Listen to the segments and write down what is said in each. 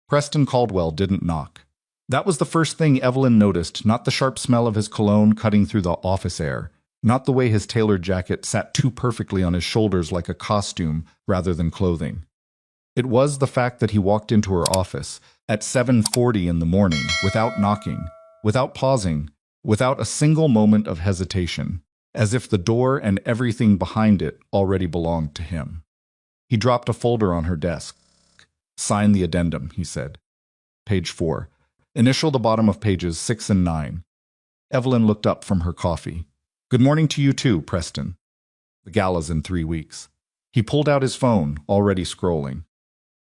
Preston Caldwell didn't knock. That was the first thing Evelyn noticed, not the sharp smell of his cologne cutting through the office air, not the way his tailored jacket sat too perfectly on his shoulders like a costume rather than clothing. It was the fact that he walked into her office at 7:40 in the morning without knocking, without pausing, without a single moment of hesitation, as if the door and everything behind it already belonged to him. He dropped a folder on her desk. "Sign the addendum," he said. Page 4. Initial the bottom of pages 6 and 9. Evelyn looked up from her coffee. "Good morning to you too, Preston. The gala's in 3 weeks." He pulled out his phone, already scrolling.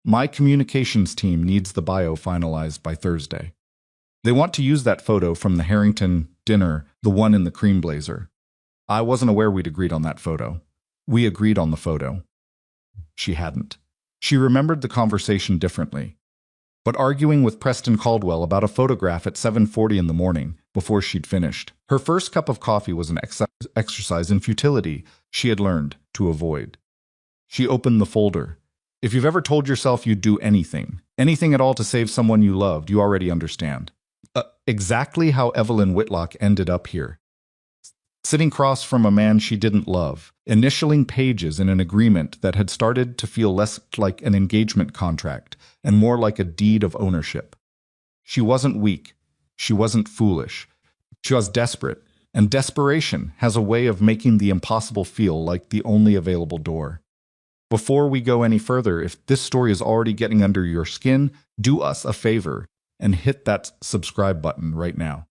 "My communications team needs the bio finalized by Thursday. They want to use that photo from the Harrington dinner, the one in the cream blazer. I wasn't aware we'd agreed on that photo." "We agreed on the photo." She hadn't. She remembered the conversation differently. But arguing with Preston Caldwell about a photograph at 7:40 in the morning, before she'd finished, her first cup of coffee was an exercise in futility she had learned to avoid. She opened the folder. If you've ever told yourself you'd do anything at all to save someone you loved, you already understand. Exactly how Evelyn Whitlock ended up here. Sitting across from a man she didn't love, initialing pages in an agreement that had started to feel less like an engagement contract and more like a deed of ownership. She wasn't weak. She wasn't foolish. She was desperate, and desperation has a way of making the impossible feel like the only available door. Before we go any further, if this story is already getting under your skin, do us a favor and hit that subscribe button right now.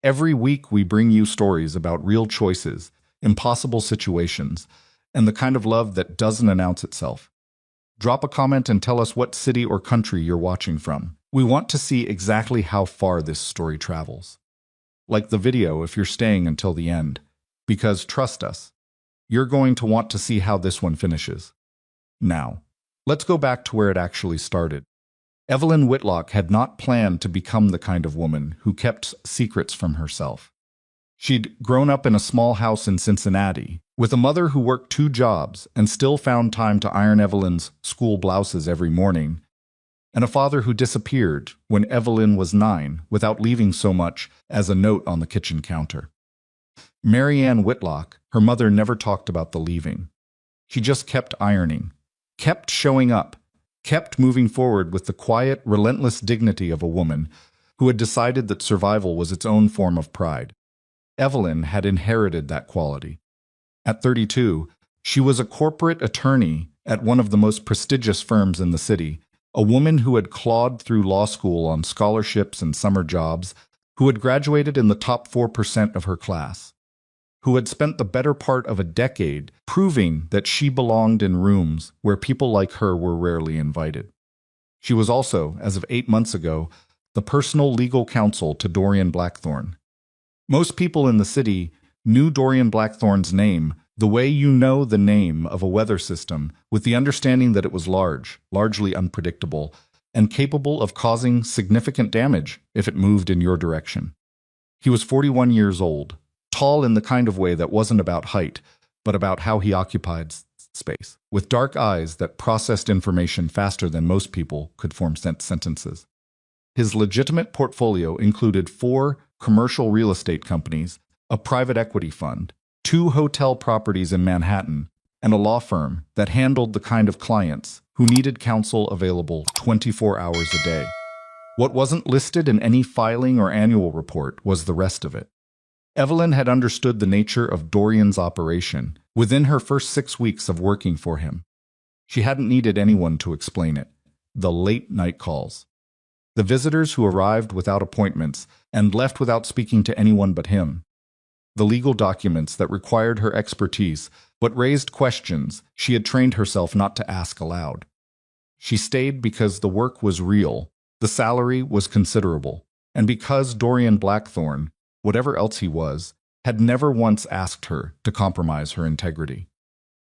Every week we bring you stories about real choices, impossible situations, and the kind of love that doesn't announce itself. Drop a comment and tell us what city or country you're watching from. We want to see exactly how far this story travels. Like the video if you're staying until the end, because trust us, you're going to want to see how this one finishes. Now, let's go back to where it actually started. Evelyn Whitlock had not planned to become the kind of woman who kept secrets from herself. She'd grown up in a small house in Cincinnati, with a mother who worked 2 jobs and still found time to iron Evelyn's school blouses every morning, and a father who disappeared when Evelyn was 9 without leaving so much as a note on the kitchen counter. Mary Ann Whitlock, her mother, never talked about the leaving. She just kept ironing, kept showing up, kept moving forward with the quiet, relentless dignity of a woman who had decided that survival was its own form of pride. Evelyn had inherited that quality. At 32, she was a corporate attorney at one of the most prestigious firms in the city, a woman who had clawed through law school on scholarships and summer jobs, who had graduated in the top 4% of her class, who had spent the better part of a decade proving that she belonged in rooms where people like her were rarely invited. She was also, as of 8 months ago, the personal legal counsel to Dorian Blackthorne. Most people in the city knew Dorian Blackthorne's name the way you know the name of a weather system, with the understanding that it was large, largely unpredictable, and capable of causing significant damage if it moved in your direction. He was 41 years old, tall in the kind of way that wasn't about height, but about how he occupied space, with dark eyes that processed information faster than most people could form sentences. His legitimate portfolio included 4 commercial real estate companies, a private equity fund, 2 hotel properties in Manhattan, and a law firm that handled the kind of clients who needed counsel available 24 hours a day. What wasn't listed in any filing or annual report was the rest of it. Evelyn had understood the nature of Dorian's operation within her first 6 weeks of working for him. She hadn't needed anyone to explain it. The late-night calls. The visitors who arrived without appointments and left without speaking to anyone but him. The legal documents that required her expertise but raised questions she had trained herself not to ask aloud. She stayed because the work was real, the salary was considerable, and because Dorian Blackthorne, whatever else he was, had never once asked her to compromise her integrity.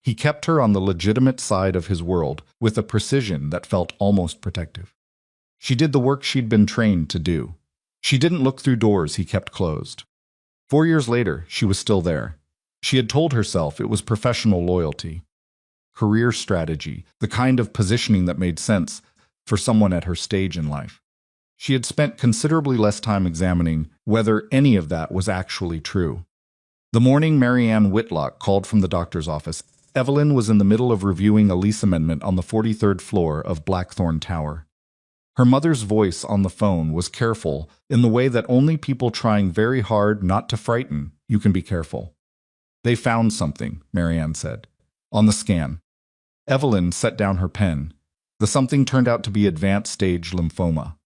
He kept her on the legitimate side of his world with a precision that felt almost protective. She did the work she'd been trained to do. She didn't look through doors he kept closed. 4 years later, she was still there. She had told herself it was professional loyalty, career strategy, the kind of positioning that made sense, for someone at her stage in life. She had spent considerably less time examining whether any of that was actually true. The morning Marianne Whitlock called from the doctor's office, Evelyn was in the middle of reviewing a lease amendment on the 43rd floor of Blackthorn Tower. Her mother's voice on the phone was careful in the way that only people trying very hard not to frighten you can be careful. "They found something," Marianne said, "on the scan." Evelyn set down her pen. The something turned out to be advanced stage lymphoma.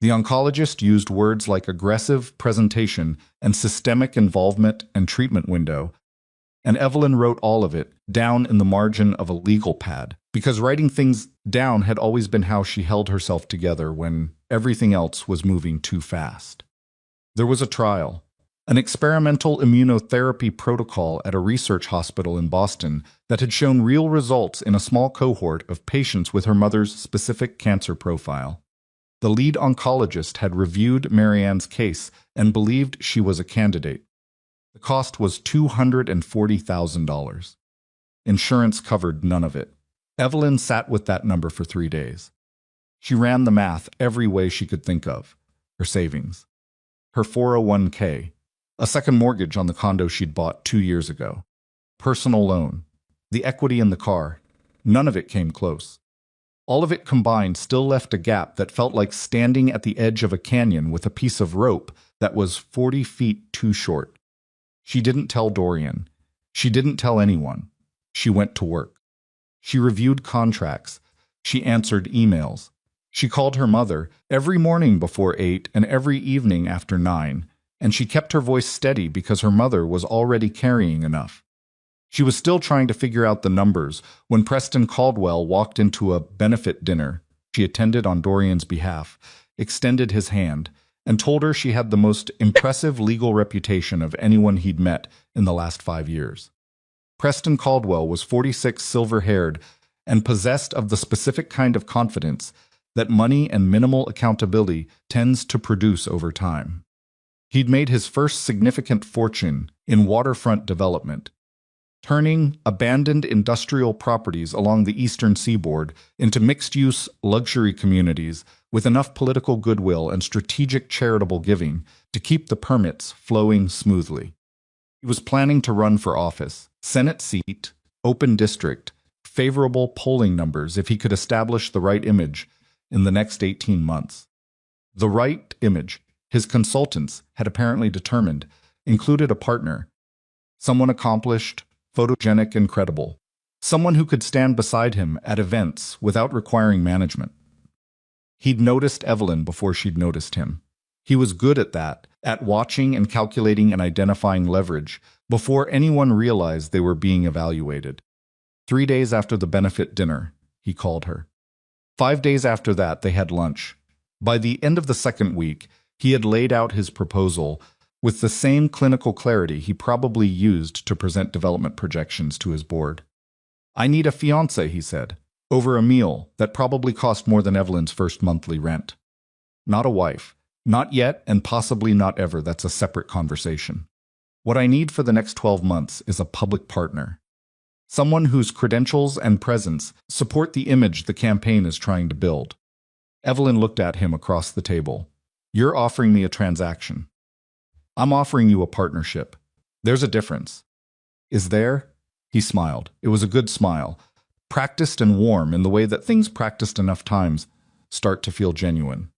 The oncologist used words like aggressive presentation and systemic involvement and treatment window, and Evelyn wrote all of it down in the margin of a legal pad, because writing things down had always been how she held herself together when everything else was moving too fast. There was a trial, an experimental immunotherapy protocol at a research hospital in Boston that had shown real results in a small cohort of patients with her mother's specific cancer profile. The lead oncologist had reviewed Marianne's case and believed she was a candidate. The cost was $240,000. Insurance covered none of it. Evelyn sat with that number for 3 days. She ran the math every way she could think of. Her savings, her 401k, a second mortgage on the condo she'd bought 2 years ago, personal loan, the equity in the car. None of it came close. All of it combined still left a gap that felt like standing at the edge of a canyon with a piece of rope that was 40 feet too short. She didn't tell Dorian. She didn't tell anyone. She went to work. She reviewed contracts. She answered emails. She called her mother every morning before 8 and every evening after 9, and she kept her voice steady because her mother was already carrying enough. She was still trying to figure out the numbers when Preston Caldwell walked into a benefit dinner she attended on Dorian's behalf, extended his hand, and told her she had the most impressive legal reputation of anyone he'd met in the last 5 years. Preston Caldwell was 46, silver-haired, and possessed of the specific kind of confidence that money and minimal accountability tends to produce over time. He'd made his first significant fortune in waterfront development, turning abandoned industrial properties along the eastern seaboard into mixed-use luxury communities with enough political goodwill and strategic charitable giving to keep the permits flowing smoothly. He was planning to run for office, Senate seat, open district, favorable polling numbers if he could establish the right image in the next 18 months. The right image, his consultants had apparently determined, included a partner, someone accomplished, photogenic and credible, someone who could stand beside him at events without requiring management. He'd noticed Evelyn before she'd noticed him. He was good at that, at watching and calculating and identifying leverage before anyone realized they were being evaluated. 3 days after the benefit dinner, he called her. 5 days after that, they had lunch. By the end of the second week, he had laid out his proposal with the same clinical clarity he probably used to present development projections to his board. "I need a fiancé," he said, over a meal that probably cost more than Evelyn's first monthly rent. "Not a wife. Not yet, and possibly not ever. That's a separate conversation. What I need for the next 12 months is a public partner. Someone whose credentials and presence support the image the campaign is trying to build." Evelyn looked at him across the table. "You're offering me a transaction. I'm offering you a partnership. There's a difference." "Is there?" He smiled. It was a good smile, practiced and warm in the way that things practiced enough times start to feel genuine.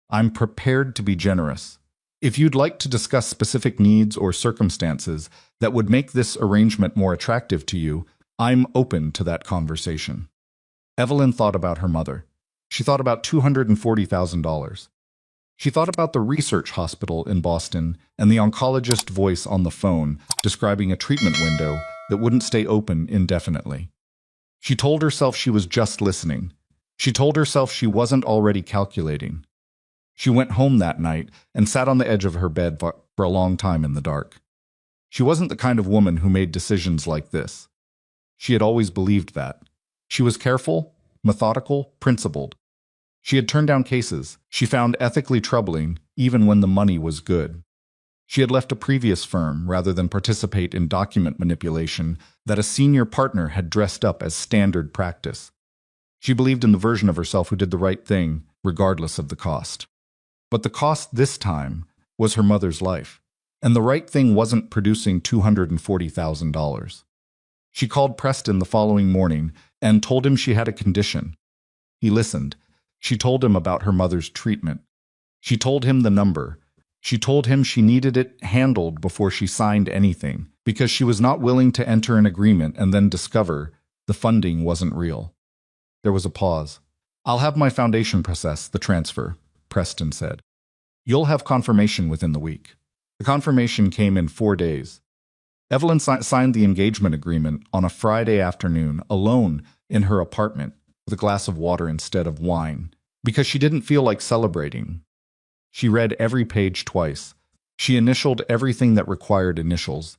"I'm prepared to be generous. If you'd like to discuss specific needs or circumstances that would make this arrangement more attractive to you, I'm open to that conversation." Evelyn thought about her mother. She thought about $240,000. She thought about the research hospital in Boston and the oncologist's voice on the phone describing a treatment window that wouldn't stay open indefinitely. She told herself she was just listening. She told herself she wasn't already calculating. She went home that night and sat on the edge of her bed for a long time in the dark. She wasn't the kind of woman who made decisions like this. She had always believed that. She was careful, methodical, principled. She had turned down cases she found ethically troubling even when the money was good. She had left a previous firm rather than participate in document manipulation that a senior partner had dressed up as standard practice. She believed in the version of herself who did the right thing, regardless of the cost. But the cost this time was her mother's life, and the right thing wasn't producing $240,000. She called Preston the following morning and told him she had a condition. He listened. She told him about her mother's treatment. She told him the number. She told him she needed it handled before she signed anything, because she was not willing to enter an agreement and then discover the funding wasn't real. There was a pause. "I'll have my foundation process the transfer," Preston said. "You'll have confirmation within the week." The confirmation came in 4 days. Evelyn signed the engagement agreement on a Friday afternoon, alone in her apartment, with a glass of water instead of wine, because she didn't feel like celebrating. She read every page twice. She initialed everything that required initials.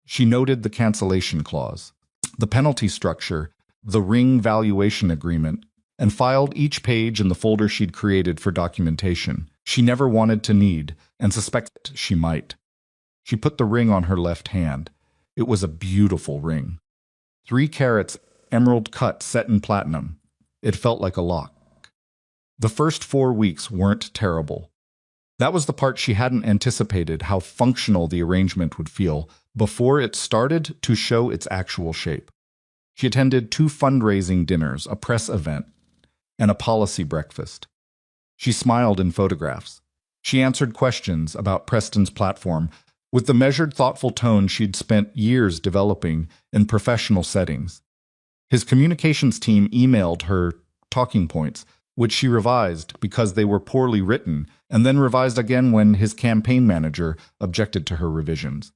She noted the cancellation clause, the penalty structure, the ring valuation agreement, and filed each page in the folder she'd created for documentation she never wanted to need and suspected she might. She put the ring on her left hand. It was a beautiful ring. 3 carats, emerald cut set in platinum. It felt like a lock. The first 4 weeks weren't terrible. That was the part she hadn't anticipated, how functional the arrangement would feel before it started to show its actual shape. She attended 2 fundraising dinners, a press event, and a policy breakfast. She smiled in photographs. She answered questions about Preston's platform with the measured, thoughtful tone she'd spent years developing in professional settings. His communications team emailed her talking points, which she revised because they were poorly written, and then revised again when his campaign manager objected to her revisions.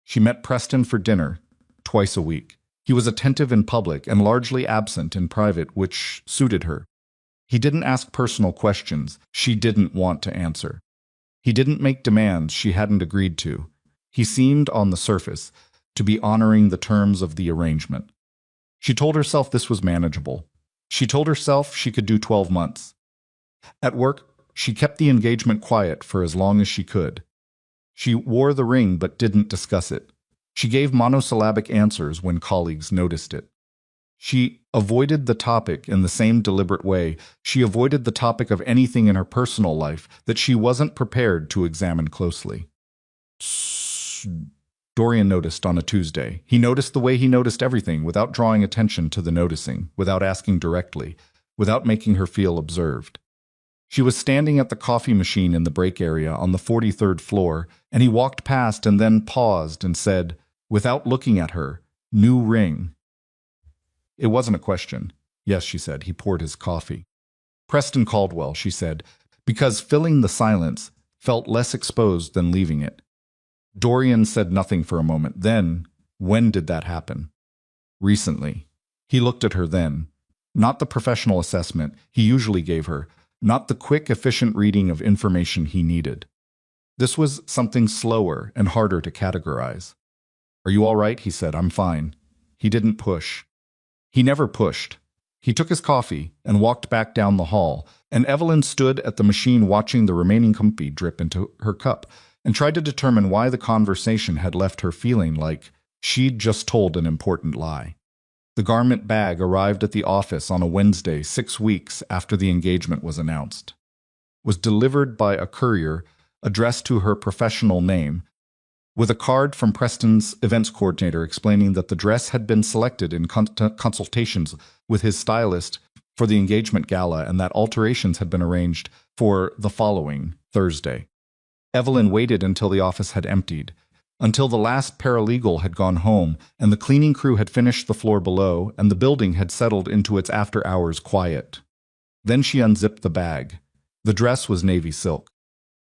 She met Preston for dinner twice a week. He was attentive in public and largely absent in private, which suited her. He didn't ask personal questions she didn't want to answer. He didn't make demands she hadn't agreed to. He seemed, on the surface, to be honoring the terms of the arrangement. She told herself this was manageable. She told herself she could do 12 months. At work, she kept the engagement quiet for as long as she could. She wore the ring but didn't discuss it. She gave monosyllabic answers when colleagues noticed it. She avoided the topic in the same deliberate way she avoided the topic of anything in her personal life that she wasn't prepared to examine closely. Dorian noticed on a Tuesday. He noticed the way he noticed everything, without drawing attention to the noticing, without asking directly, without making her feel observed. She was standing at the coffee machine in the break area on the 43rd floor, and he walked past and then paused and said, without looking at her, "New ring." It wasn't a question. "Yes," she said. He poured his coffee. "Preston Caldwell," she said, because filling the silence felt less exposed than leaving it. Dorian said nothing for a moment. Then, when did that happen? Recently. He looked at her then. Not the professional assessment he usually gave her, not the quick, efficient reading of information he needed. This was something slower and harder to categorize. "Are you all right?" he said. "I'm fine." He didn't push. He never pushed. He took his coffee and walked back down the hall, and Evelyn stood at the machine watching the remaining coffee drip into her cup and tried to determine why the conversation had left her feeling like she'd just told an important lie. The garment bag arrived at the office on a Wednesday, 6 weeks after the engagement was announced. Was delivered by a courier addressed to her professional name, with a card from Preston's events coordinator explaining that the dress had been selected in consultations with his stylist for the engagement gala and that alterations had been arranged for the following Thursday. Evelyn waited until the office had emptied, until the last paralegal had gone home and the cleaning crew had finished the floor below and the building had settled into its after-hours quiet. Then she unzipped the bag. The dress was navy silk.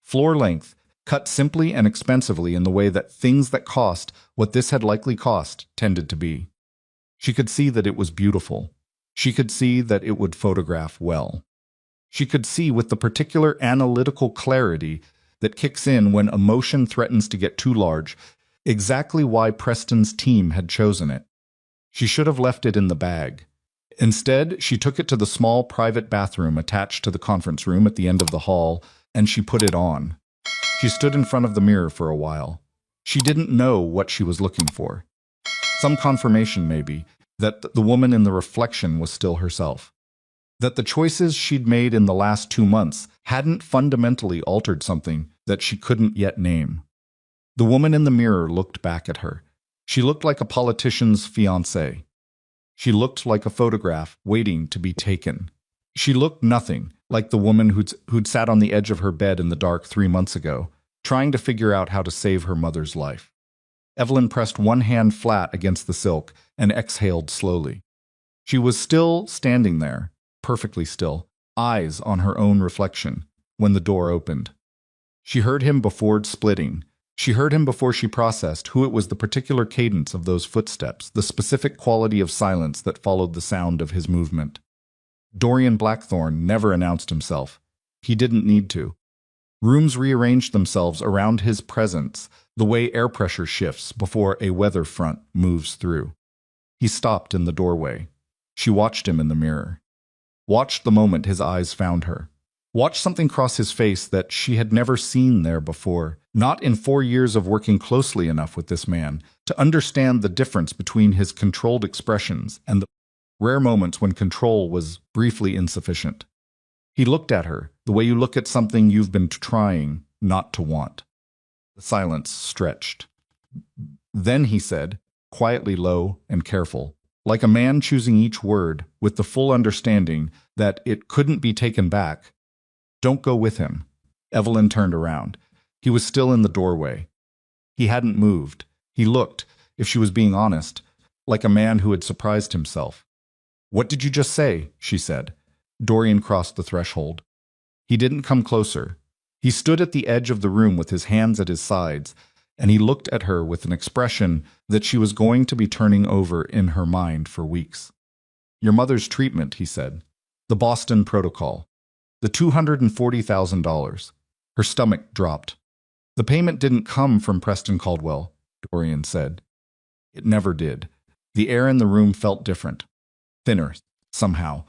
Floor length, cut simply and expensively in the way that things that cost what this had likely cost tended to be. She could see that it was beautiful. She could see that it would photograph well. She could see with the particular analytical clarity that kicks in when emotion threatens to get too large exactly why Preston's team had chosen it. She should have left it in the bag. Instead, she took it to the small private bathroom attached to the conference room at the end of the hall, and she put it on. She stood in front of the mirror for a while. She didn't know what she was looking for. Some confirmation, maybe, that the woman in the reflection was still herself. That the choices she'd made in the last 2 months hadn't fundamentally altered something that she couldn't yet name. The woman in the mirror looked back at her. She looked like a politician's fiancée. She looked like a photograph waiting to be taken. She looked nothing like the woman who'd sat on the edge of her bed in the dark 3 months ago, trying to figure out how to save her mother's life. Evelyn pressed one hand flat against the silk and exhaled slowly. She was still standing there, perfectly still, eyes on her own reflection, when the door opened. She heard him before splitting. She heard him before she processed who it was, the particular cadence of those footsteps, the specific quality of silence that followed the sound of his movement. Dorian Blackthorne never announced himself. He didn't need to. Rooms rearranged themselves around his presence, the way air pressure shifts before a weather front moves through. He stopped in the doorway. She watched him in the mirror. Watched the moment his eyes found her. Watched something cross his face that she had never seen there before, not in 4 years of working closely enough with this man to understand the difference between his controlled expressions and the rare moments when control was briefly insufficient. He looked at her, the way you look at something you've been trying not to want. The silence stretched. Then he said, quietly low and careful, like a man choosing each word with the full understanding that it couldn't be taken back, "Don't go with him." Evelyn turned around. He was still in the doorway. He hadn't moved. He looked, if she was being honest, like a man who had surprised himself. "What did you just say?" she said. Dorian crossed the threshold. He didn't come closer. He stood at the edge of the room with his hands at his sides, and he looked at her with an expression that she was going to be turning over in her mind for weeks. "Your mother's treatment," he said. "The Boston Protocol. The $240,000. Her stomach dropped. "The payment didn't come from Preston Caldwell," Dorian said. It never did. The air in the room felt different. Thinner, somehow,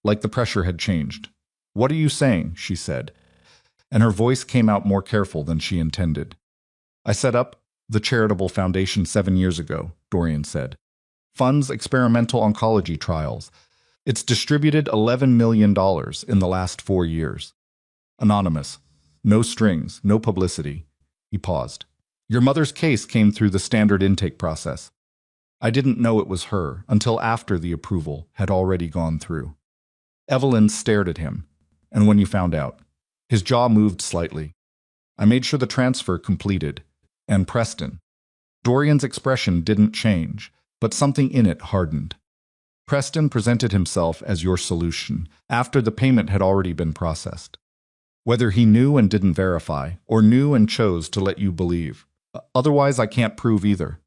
like the pressure had changed. "What are you saying?" she said, and her voice came out more careful than she intended. "I set up the charitable foundation 7 years ago," Dorian said. "Funds experimental oncology trials. It's distributed $11 million in the last 4 years. Anonymous. No strings, no publicity." He paused. "Your mother's case came through the standard intake process. I didn't know it was her until after the approval had already gone through." Evelyn stared at him. "And when you found out?" His jaw moved slightly. "I made sure the transfer completed. And Preston." Dorian's expression didn't change, but something in it hardened. "Preston presented himself as your solution after the payment had already been processed. Whether he knew and didn't verify, or knew and chose to let you believe. Otherwise, I can't prove either.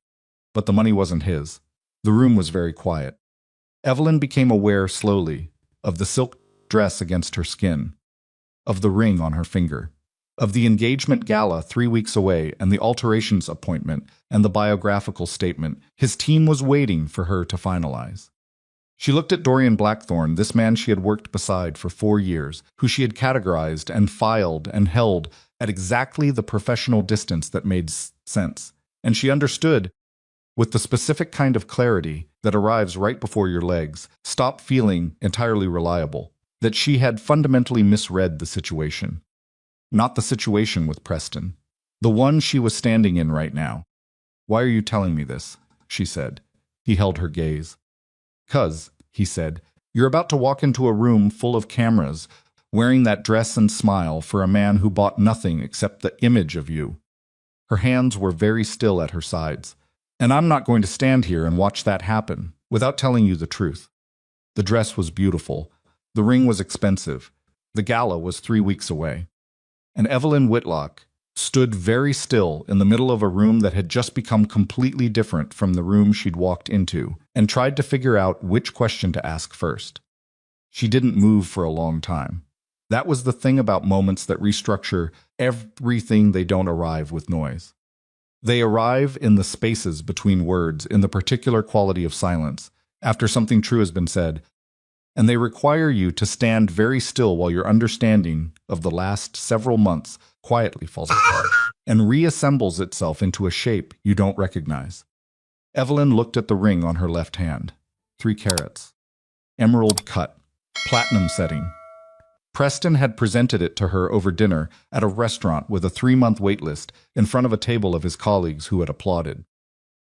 But the money wasn't his." The room was very quiet. Evelyn became aware slowly of the silk dress against her skin, of the ring on her finger, of the engagement gala 3 weeks away and the alterations appointment and the biographical statement his team was waiting for her to finalize. She looked at Dorian Blackthorne, this man she had worked beside for 4 years, who she had categorized and filed and held at exactly the professional distance that made sense. And she understood, with the specific kind of clarity that arrives right before your legs stop feeling entirely reliable, that she had fundamentally misread the situation. Not the situation with Preston. The one she was standing in right now. "Why are you telling me this?" she said. He held her gaze. "'Cause," he said, "you're about to walk into a room full of cameras, wearing that dress and smile for a man who bought nothing except the image of you." Her hands were very still at her sides. "And I'm not going to stand here and watch that happen without telling you the truth. The dress was beautiful. The ring was expensive. The gala was 3 weeks away." And Evelyn Whitlock stood very still in the middle of a room that had just become completely different from the room she'd walked into, and tried to figure out which question to ask first. She didn't move for a long time. That was the thing about moments that restructure everything. They don't arrive with noise. They arrive in the spaces between words, in the particular quality of silence, after something true has been said, and they require you to stand very still while your understanding of the last several months quietly falls apart and reassembles itself into a shape you don't recognize. Evelyn looked at the ring on her left hand. 3 carats. Emerald cut. Platinum setting. Preston had presented it to her over dinner at a restaurant with a 3-month waitlist in front of a table of his colleagues who had applauded.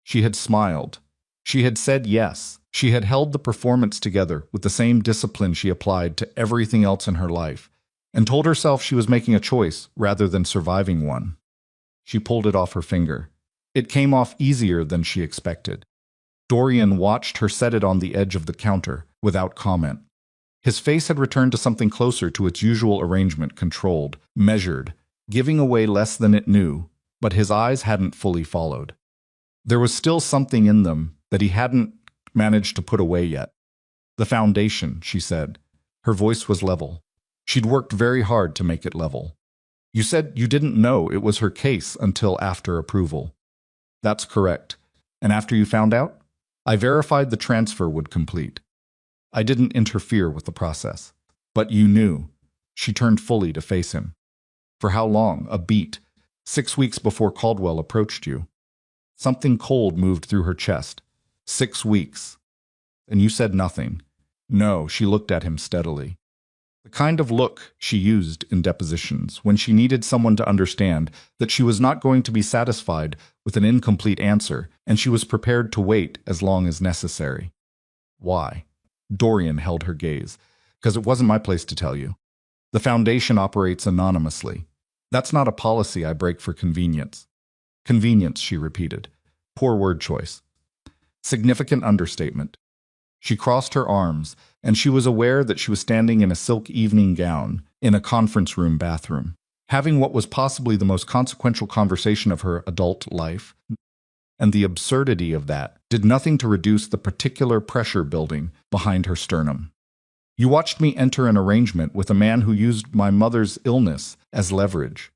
She had smiled. She had said yes. She had held the performance together with the same discipline she applied to everything else in her life, and told herself she was making a choice rather than surviving one. She pulled it off her finger. It came off easier than she expected. Dorian watched her set it on the edge of the counter, without comment. His face had returned to something closer to its usual arrangement, controlled, measured, giving away less than it knew, but his eyes hadn't fully followed. There was still something in them that he hadn't managed to put away yet. The foundation, she said. Her voice was level. She'd worked very hard to make it level. You said you didn't know it was her case until after approval. That's correct. And after you found out? I verified the transfer would complete. I didn't interfere with the process. But you knew. She turned fully to face him. For how long? A beat. 6 weeks before Caldwell approached you. Something cold moved through her chest. 6 weeks. And you said nothing. No, she looked at him steadily. The kind of look she used in depositions when she needed someone to understand that she was not going to be satisfied with an incomplete answer, and she was prepared to wait as long as necessary. Why? Dorian held her gaze. Because it wasn't my place to tell you. The Foundation operates anonymously. That's not a policy I break for convenience. Convenience, she repeated. Poor word choice. Significant understatement. She crossed her arms, and she was aware that she was standing in a silk evening gown in a conference room bathroom, having what was possibly the most consequential conversation of her adult life. And the absurdity of that did nothing to reduce the particular pressure building behind her sternum. You watched me enter an arrangement with a man who used my mother's illness as leverage.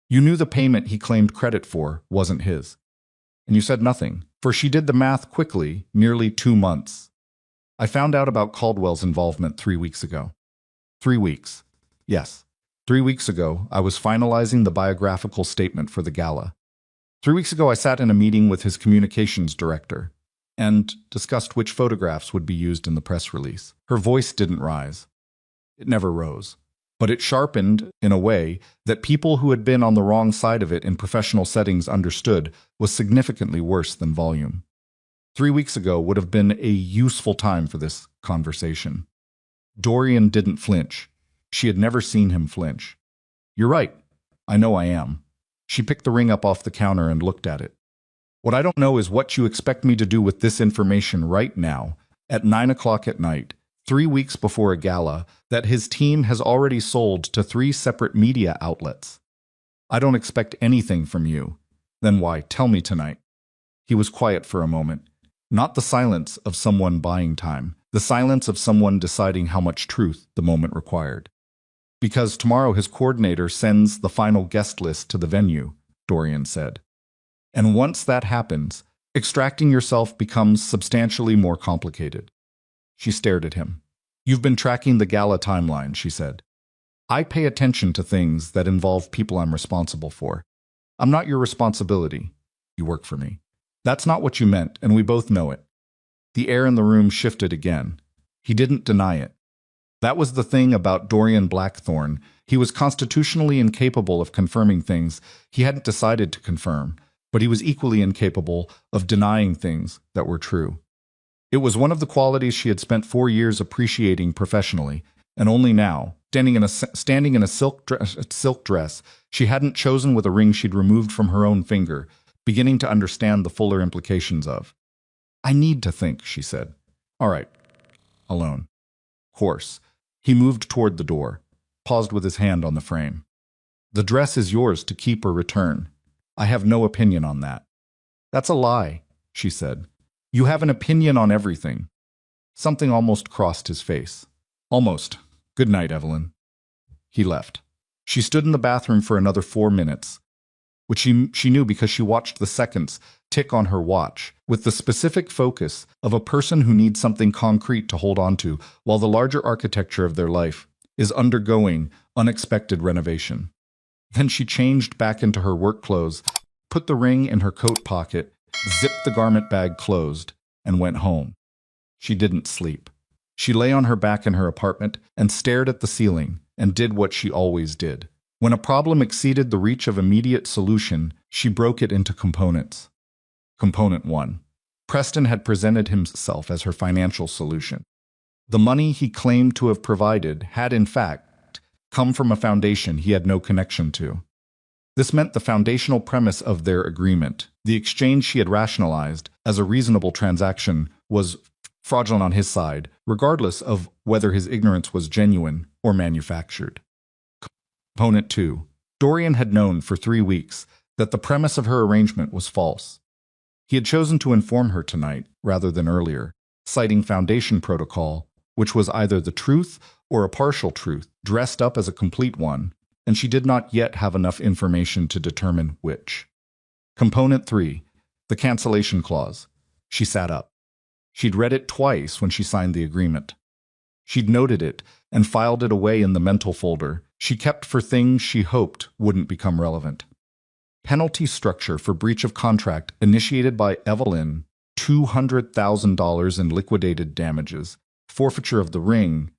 You knew the payment he claimed credit for wasn't his. And you said nothing, for she did the math quickly, nearly 2 months. I found out about Caldwell's involvement 3 weeks ago. 3 weeks. Yes. 3 weeks ago, I was finalizing the biographical statement for the Gala. 3 weeks ago, I sat in a meeting with his communications director and discussed which photographs would be used in the press release. Her voice didn't rise. It never rose. But it sharpened in a way that people who had been on the wrong side of it in professional settings understood was significantly worse than volume. 3 weeks ago would have been a useful time for this conversation. Dorian didn't flinch. She had never seen him flinch. You're right. I know I am. She picked the ring up off the counter and looked at it. What I don't know is what you expect me to do with this information right now, at 9 o'clock at night, 3 weeks before a gala that his team has already sold to 3 separate media outlets. I don't expect anything from you. Then why? Tell me tonight. He was quiet for a moment. Not the silence of someone buying time, the silence of someone deciding how much truth the moment required. Because tomorrow his coordinator sends the final guest list to the venue, Dorian said. And once that happens, extracting yourself becomes substantially more complicated. She stared at him. You've been tracking the gala timeline, she said. I pay attention to things that involve people I'm responsible for. I'm not your responsibility. You work for me. That's not what you meant, and we both know it. The air in the room shifted again. He didn't deny it. That was the thing about Dorian Blackthorne. He was constitutionally incapable of confirming things he hadn't decided to confirm, but he was equally incapable of denying things that were true. It was one of the qualities she had spent 4 years appreciating professionally, and only now, standing in a silk dress she hadn't chosen with a ring she'd removed from her own finger, beginning to understand the fuller implications of. I need to think, she said. All right. Alone. Course. He moved toward the door, paused with his hand on the frame. The dress is yours to keep or return. I have no opinion on that. That's a lie, she said. You have an opinion on everything. Something almost crossed his face. Almost. Good night, Evelyn. He left. She stood in the bathroom for another 4 minutes, which she knew because she watched the seconds tick on her watch, with the specific focus of a person who needs something concrete to hold on to while the larger architecture of their life is undergoing unexpected renovation. Then she changed back into her work clothes, put the ring in her coat pocket, zipped the garment bag closed, and went home. She didn't sleep. She lay on her back in her apartment and stared at the ceiling and did what she always did. When a problem exceeded the reach of immediate solution, she broke it into components. Component 1. Preston had presented himself as her financial solution. The money he claimed to have provided had, in fact, come from a foundation he had no connection to. This meant the foundational premise of their agreement, the exchange she had rationalized as a reasonable transaction, was fraudulent on his side, regardless of whether his ignorance was genuine or manufactured. Component 2. Dorian had known for 3 weeks that the premise of her arrangement was false. He had chosen to inform her tonight rather than earlier, citing Foundation protocol, which was either the truth or a partial truth, dressed up as a complete one, and she did not yet have enough information to determine which. Component 3. The cancellation clause. She sat up. She'd read it twice when she signed the agreement. She'd noted it and filed it away in the mental folder she kept for things she hoped wouldn't become relevant. Penalty structure for breach of contract initiated by Evelyn, $200,000 in liquidated damages, forfeiture of the ring,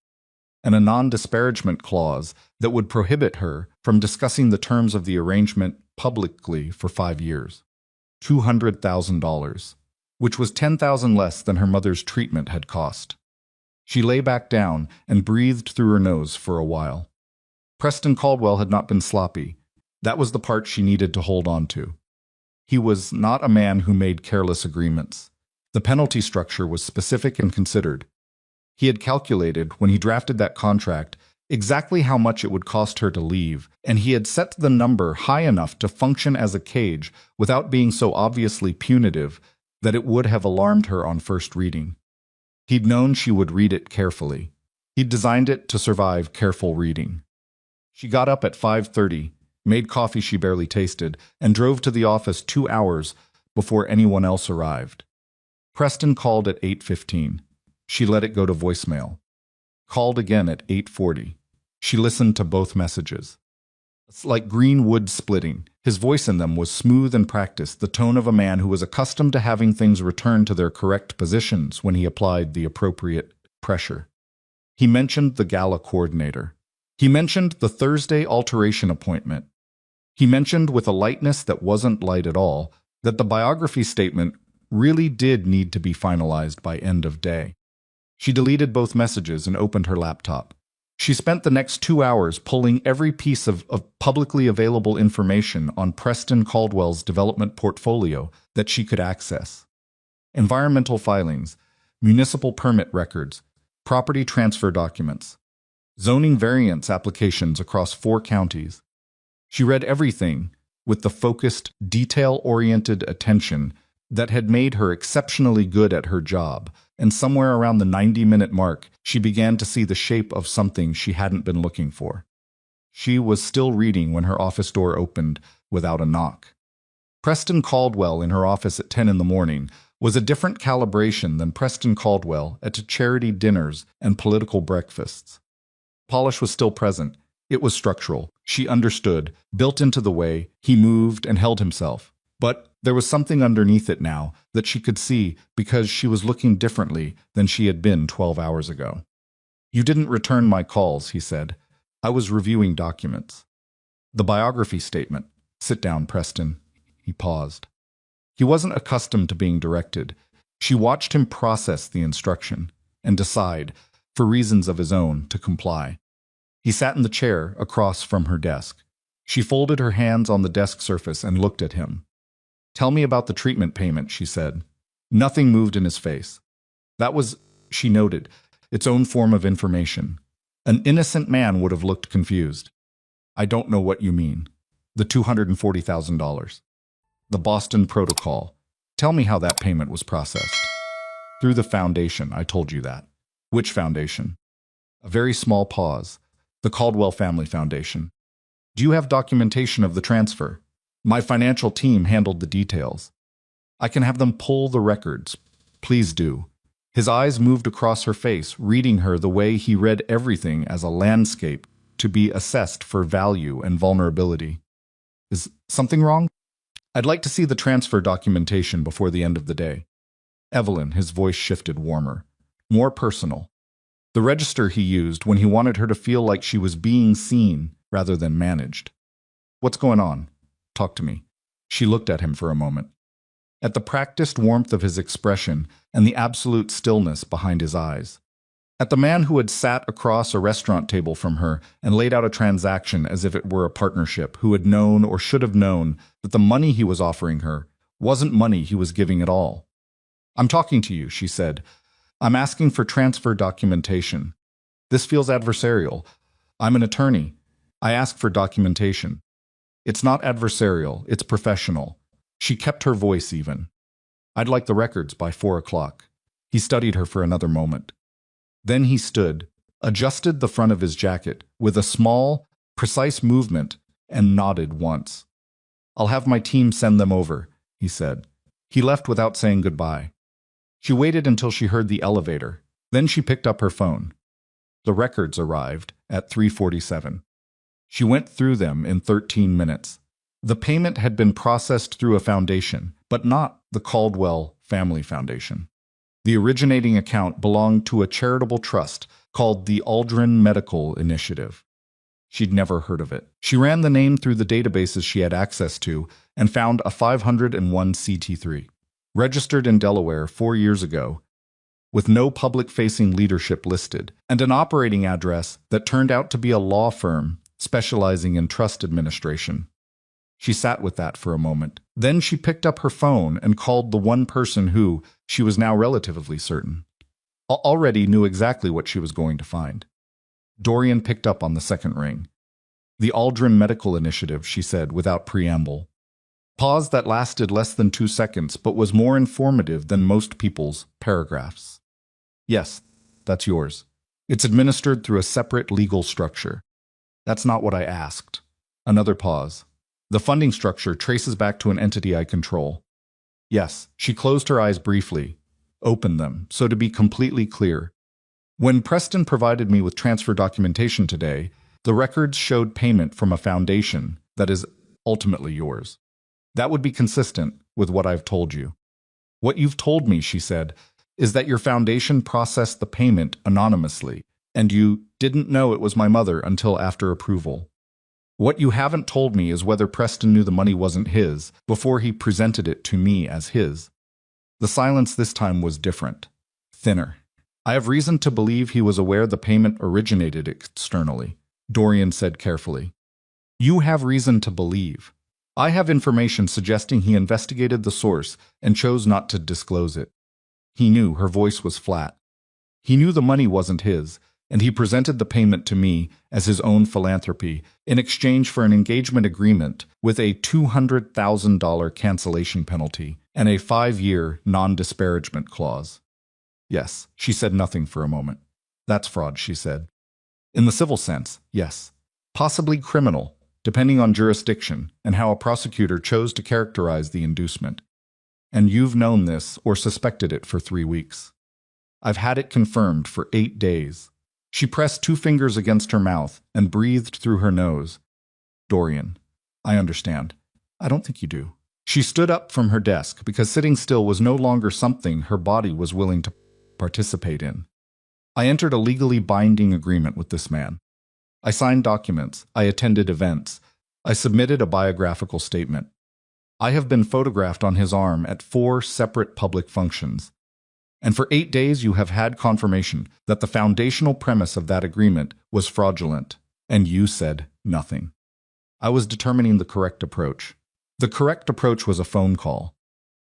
and a non-disparagement clause that would prohibit her from discussing the terms of the arrangement publicly for 5 years. $200,000, which was $10,000 less than her mother's treatment had cost. She lay back down and breathed through her nose for a while. Preston Caldwell had not been sloppy. That was the part she needed to hold on to. He was not a man who made careless agreements. The penalty structure was specific and considered. He had calculated, when he drafted that contract, exactly how much it would cost her to leave, and he had set the number high enough to function as a cage without being so obviously punitive that it would have alarmed her on first reading. He'd known she would read it carefully. He'd designed it to survive careful reading. She got up at 5:30, made coffee she barely tasted, and drove to the office 2 hours before anyone else arrived. Preston called at 8:15. She let it go to voicemail. Called again at 8:40. She listened to both messages. It's like green wood splitting. His voice in them was smooth and practiced, the tone of a man who was accustomed to having things returned to their correct positions when he applied the appropriate pressure. He mentioned the Gala coordinator. He mentioned the Thursday alteration appointment. He mentioned with a lightness that wasn't light at all that the biography statement really did need to be finalized by end of day. She deleted both messages and opened her laptop. She spent the next 2 hours pulling every piece of publicly available information on Preston Caldwell's development portfolio that she could access. Environmental filings, municipal permit records, property transfer documents, zoning variance applications across 4 counties. She read everything with the focused, detail-oriented attention that had made her exceptionally good at her job, and somewhere around the 90-minute mark, she began to see the shape of something she hadn't been looking for. She was still reading when her office door opened without a knock. Preston Caldwell in her office at 10 in the morning was a different calibration than Preston Caldwell at charity dinners and political breakfasts. Polish was still present. It was structural. She understood, built into the way he moved and held himself. But there was something underneath it now that she could see because she was looking differently than she had been 12 hours ago. "You didn't return my calls," he said. "I was reviewing documents." "The biography statement." "Sit down, Preston." He paused. He wasn't accustomed to being directed. She watched him process the instruction and decide, for reasons of his own, to comply. He sat in the chair across from her desk. She folded her hands on the desk surface and looked at him. "Tell me about the treatment payment," she said. Nothing moved in his face. That was, she noted, its own form of information. An innocent man would have looked confused. "I don't know what you mean." "The $240,000. The Boston Protocol. Tell me how that payment was processed." "Through the foundation, I told you that." "Which foundation?" A very small pause. "The Caldwell Family Foundation." "Do you have documentation of the transfer?" "My financial team handled the details." "I can have them pull the records." "Please do." His eyes moved across her face, reading her the way he read everything as a landscape to be assessed for value and vulnerability. "Is something wrong?" "I'd like to see the transfer documentation before the end of the day." "Evelyn," his voice shifted warmer, more personal. The register he used when he wanted her to feel like she was being seen rather than managed. What's going on? Talk to me. She looked at him for a moment. At the practiced warmth of his expression and the absolute stillness behind his eyes. At the man who had sat across a restaurant table from her and laid out a transaction as if it were a partnership, who had known or should have known that the money he was offering her wasn't money he was giving at all. I'm talking to you, she said. I'm asking for transfer documentation. This feels adversarial. I'm an attorney. I ask for documentation. It's not adversarial, it's professional. She kept her voice even. I'd like the records by 4 o'clock. He studied her for another moment. Then he stood, adjusted the front of his jacket with a small, precise movement, and nodded once. I'll have my team send them over, he said. He left without saying goodbye. She waited until she heard the elevator. Then she picked up her phone. The records arrived at 3:47. She went through them in 13 minutes. The payment had been processed through a foundation, but not the Caldwell Family Foundation. The originating account belonged to a charitable trust called the Aldrin Medical Initiative. She'd never heard of it. She ran the name through the databases she had access to and found a 501 CT3, registered in Delaware 4 years ago, with no public-facing leadership listed, and an operating address that turned out to be a law firm specializing in trust administration. She sat with that for a moment. Then she picked up her phone and called the one person who, she was now relatively certain, already knew exactly what she was going to find. Dorian picked up on the second ring. The Aldrin Medical Initiative, she said without preamble. Pause that lasted less than 2 seconds, but was more informative than most people's paragraphs. Yes, that's yours. It's administered through a separate legal structure. That's not what I asked. Another pause. The funding structure traces back to an entity I control. Yes, she closed her eyes briefly, opened them, so to be completely clear. When Preston provided me with transfer documentation today, the records showed payment from a foundation that is ultimately yours. That would be consistent with what I've told you. What you've told me, she said, is that your foundation processed the payment anonymously, and you didn't know it was my mother until after approval. What you haven't told me is whether Preston knew the money wasn't his before he presented it to me as his. The silence this time was different, thinner. I have reason to believe he was aware the payment originated externally, Dorian said carefully. You have reason to believe. I have information suggesting he investigated the source and chose not to disclose it. He knew, her voice was flat. He knew the money wasn't his, and he presented the payment to me as his own philanthropy in exchange for an engagement agreement with a $200,000 cancellation penalty and a 5-year non-disparagement clause. Yes, she said nothing for a moment. That's fraud, she said. In the civil sense, yes. Possibly criminal, depending on jurisdiction and how a prosecutor chose to characterize the inducement. And you've known this or suspected it for 3 weeks. I've had it confirmed for 8 days. She pressed 2 fingers against her mouth and breathed through her nose. Dorian, I understand. I don't think you do. She stood up from her desk because sitting still was no longer something her body was willing to participate in. I entered a legally binding agreement with this man. I signed documents. I attended events. I submitted a biographical statement. I have been photographed on his arm at 4 separate public functions. And for 8 days you have had confirmation that the foundational premise of that agreement was fraudulent, and you said nothing. I was determining the correct approach. The correct approach was a phone call.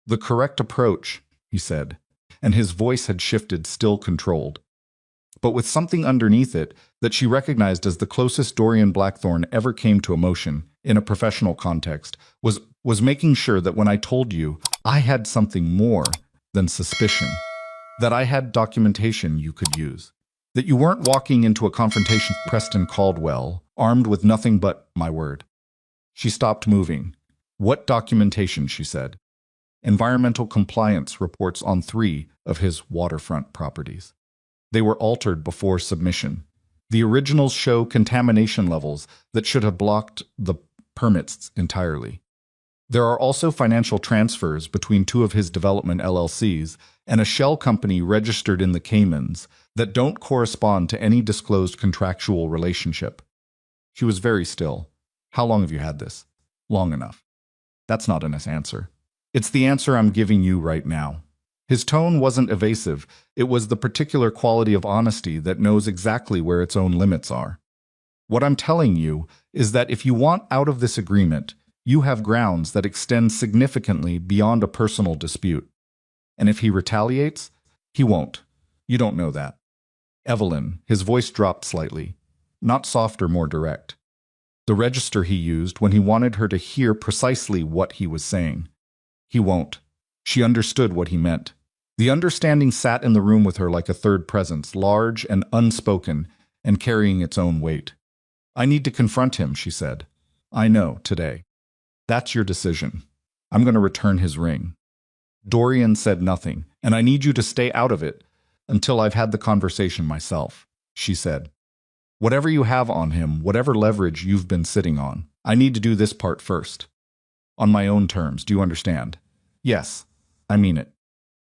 The correct approach, he said, and his voice had shifted, still controlled, but with something underneath it that she recognized as the closest Dorian Blackthorne ever came to emotion in a professional context, was making sure that when I told you I had something more than suspicion, that I had documentation you could use, that you weren't walking into a confrontation with Preston Caldwell, armed with nothing but my word. She stopped moving. What documentation, she said. Environmental compliance reports on 3 of his waterfront properties. They were altered before submission. The originals show contamination levels that should have blocked the permits entirely. There are also financial transfers between two of his development LLCs and a shell company registered in the Caymans that don't correspond to any disclosed contractual relationship. She was very still. How long have you had this? Long enough. That's not an answer. It's the answer I'm giving you right now. His tone wasn't evasive. It was the particular quality of honesty that knows exactly where its own limits are. What I'm telling you is that if you want out of this agreement, you have grounds that extend significantly beyond a personal dispute. And if he retaliates, he won't. You don't know that. Evelyn, his voice dropped slightly, not softer, more direct. The register he used when he wanted her to hear precisely what he was saying. He won't. She understood what he meant. The understanding sat in the room with her like a third presence, large and unspoken, and carrying its own weight. I need to confront him, she said. I know, today. That's your decision. I'm going to return his ring. Dorian said nothing, and I need you to stay out of it until I've had the conversation myself, she said. Whatever you have on him, whatever leverage you've been sitting on, I need to do this part first. On my own terms, do you understand? Yes, I mean it.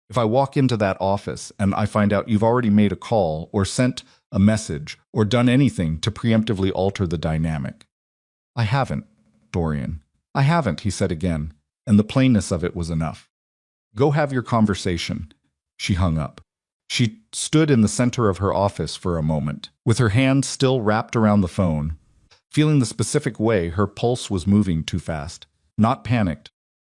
If I walk into that office and I find out you've already made a call or sent a message or done anything to preemptively alter the dynamic. I haven't, Dorian. I haven't, he said again, and the plainness of it was enough. Go have your conversation. She hung up. She stood in the center of her office for a moment, with her hand still wrapped around the phone, feeling the specific way her pulse was moving too fast, not panicked.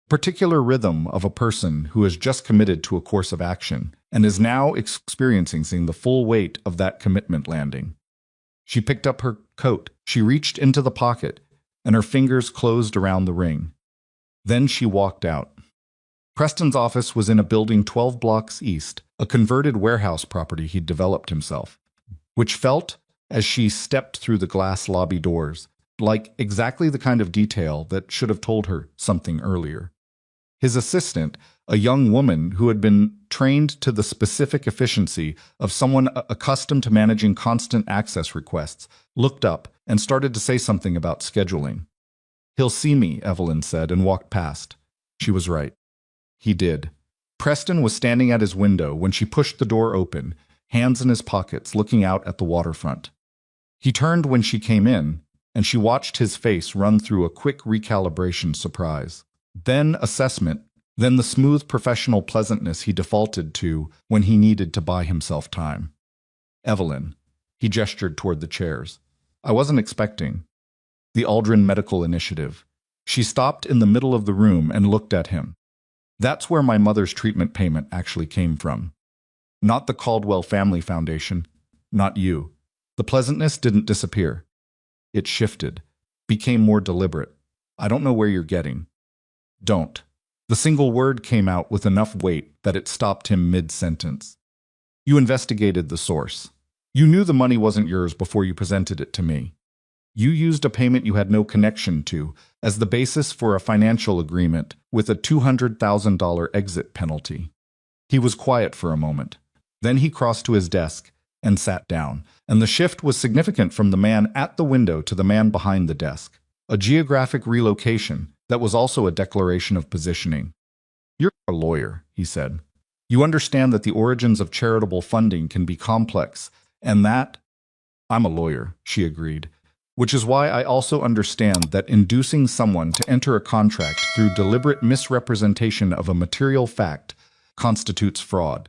Particular rhythm of a person who has just committed to a course of action and is now experiencing the full weight of that commitment landing. She picked up her coat. She reached into the pocket, and her fingers closed around the ring. Then she walked out. Preston's office was in a building 12 blocks east, a converted warehouse property he'd developed himself, which felt, as she stepped through the glass lobby doors, like exactly the kind of detail that should have told her something earlier. His assistant, a young woman who had been trained to the specific efficiency of someone accustomed to managing constant access requests, looked up and started to say something about scheduling. He'll see me, Evelyn said, and walked past. She was right. He did. Preston was standing at his window when she pushed the door open, hands in his pockets, looking out at the waterfront. He turned when she came in, and she watched his face run through a quick recalibration surprise. Then assessment, then the smooth professional pleasantness he defaulted to when he needed to buy himself time. Evelyn. He gestured toward the chairs. I wasn't expecting. The Aldrin Medical Initiative. She stopped in the middle of the room and looked at him. That's where my mother's treatment payment actually came from. Not the Caldwell Family Foundation. Not you. The pleasantness didn't disappear. It shifted, became more deliberate. I don't know where you're getting. Don't. The single word came out with enough weight that it stopped him mid-sentence. You investigated the source. You knew the money wasn't yours before you presented it to me. You used a payment you had no connection to as the basis for a financial agreement with a $200,000 exit penalty. He was quiet for a moment. Then he crossed to his desk and sat down, and the shift was significant from the man at the window to the man behind the desk. A geographic relocation that was also a declaration of positioning. You're a lawyer, he said. You understand that the origins of charitable funding can be complex, and that… I'm a lawyer, she agreed. Which is why I also understand that inducing someone to enter a contract through deliberate misrepresentation of a material fact constitutes fraud.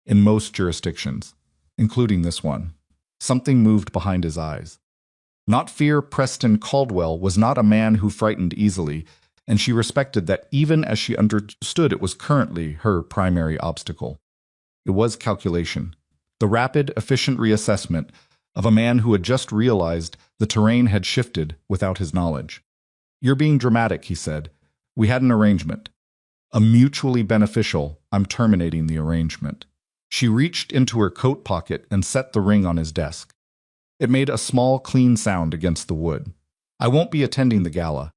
In most jurisdictions, including this one. Something moved behind his eyes. Not fear. Preston Caldwell was not a man who frightened easily, and she respected that even as she understood it was currently her primary obstacle. It was calculation. The rapid, efficient reassessment of a man who had just realized the terrain had shifted without his knowledge. You're being dramatic, he said. We had an arrangement. A mutually beneficial. I'm terminating the arrangement. She reached into her coat pocket and set the ring on his desk. It made a small, clean sound against the wood. I won't be attending the gala.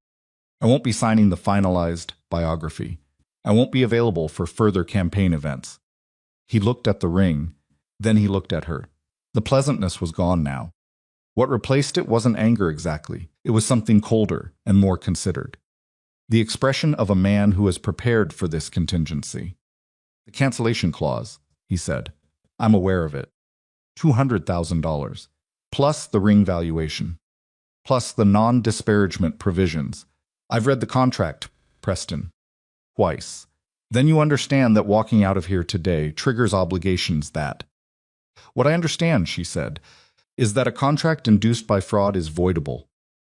I won't be signing the finalized biography. I won't be available for further campaign events. He looked at the ring. Then he looked at her. The pleasantness was gone now. What replaced it wasn't anger exactly. It was something colder and more considered. the expression of a man who is prepared for this contingency. The cancellation clause, he said. I'm aware of it. $200,000, plus the ring valuation, plus the non-disparagement provisions. I've read the contract, Preston. Twice. Then you understand that walking out of here today triggers obligations that. What I understand, she said, is that a contract induced by fraud is voidable.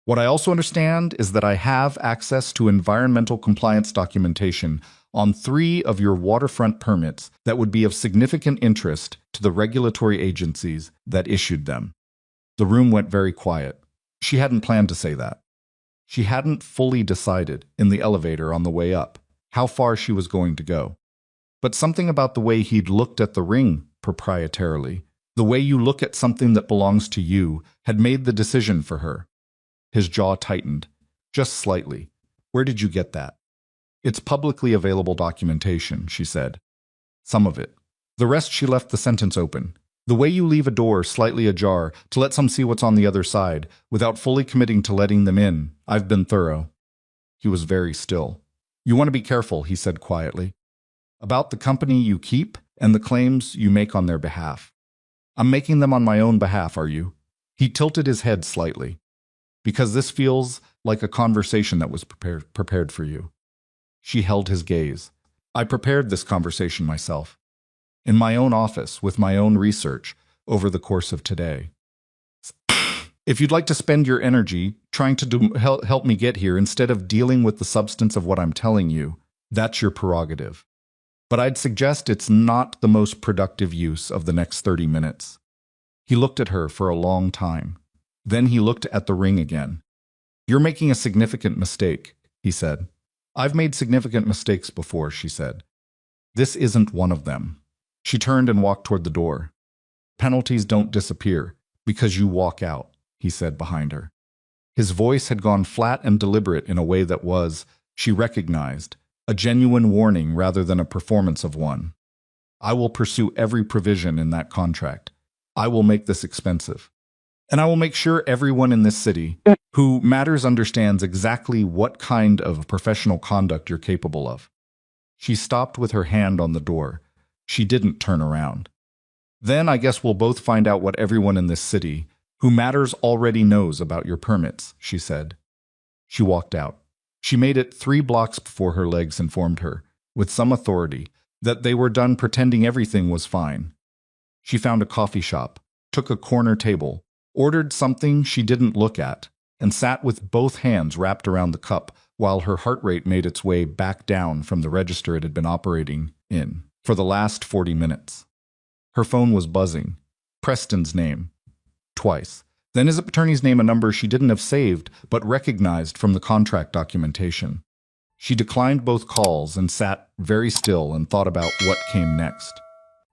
What I also understand is that I have access to environmental compliance documentation on 3 of your waterfront permits that would be of significant interest to the regulatory agencies that issued them. The room went very quiet. She hadn't planned to say that. She hadn't fully decided, in the elevator on the way up, how far she was going to go. But something about the way he'd looked at the ring proprietarily, the way you look at something that belongs to you, had made the decision for her. His jaw tightened, just slightly. Where did you get that? It's publicly available documentation, she said. Some of it. The rest she left the sentence open. The way you leave a door slightly ajar to let some see what's on the other side, without fully committing to letting them in. I've been thorough. He was very still. You want to be careful, he said quietly, about the company you keep and the claims you make on their behalf. I'm making them on my own behalf, are you? He tilted his head slightly. Because this feels like a conversation that was prepared for you. She held his gaze. I prepared this conversation myself. In my own office, with my own research, over the course of today. If you'd like to spend your energy trying to help me get here instead of dealing with the substance of what I'm telling you, that's your prerogative. But I'd suggest it's not the most productive use of the next 30 minutes. He looked at her for a long time. Then he looked at the ring again. You're making a significant mistake, he said. I've made significant mistakes before, she said. This isn't one of them. She turned and walked toward the door. Penalties don't disappear because you walk out, he said behind her. His voice had gone flat and deliberate in a way that was, she recognized, a genuine warning rather than a performance of one. I will pursue every provision in that contract. I will make this expensive. And I will make sure everyone in this city who matters understands exactly what kind of professional conduct you're capable of. She stopped with her hand on the door. She didn't turn around. Then I guess we'll both find out what everyone in this city who matters already knows about your permits, she said. She walked out. She made it 3 blocks before her legs informed her, with some authority, that they were done pretending everything was fine. She found a coffee shop, took a corner table, ordered something she didn't look at, and sat with both hands wrapped around the cup while her heart rate made its way back down from the register it had been operating in for the last 40 minutes. Her phone was buzzing. Preston's name. Twice. Then his attorney's name, a number she didn't have saved but recognized from the contract documentation. She declined both calls and sat very still and thought about what came next.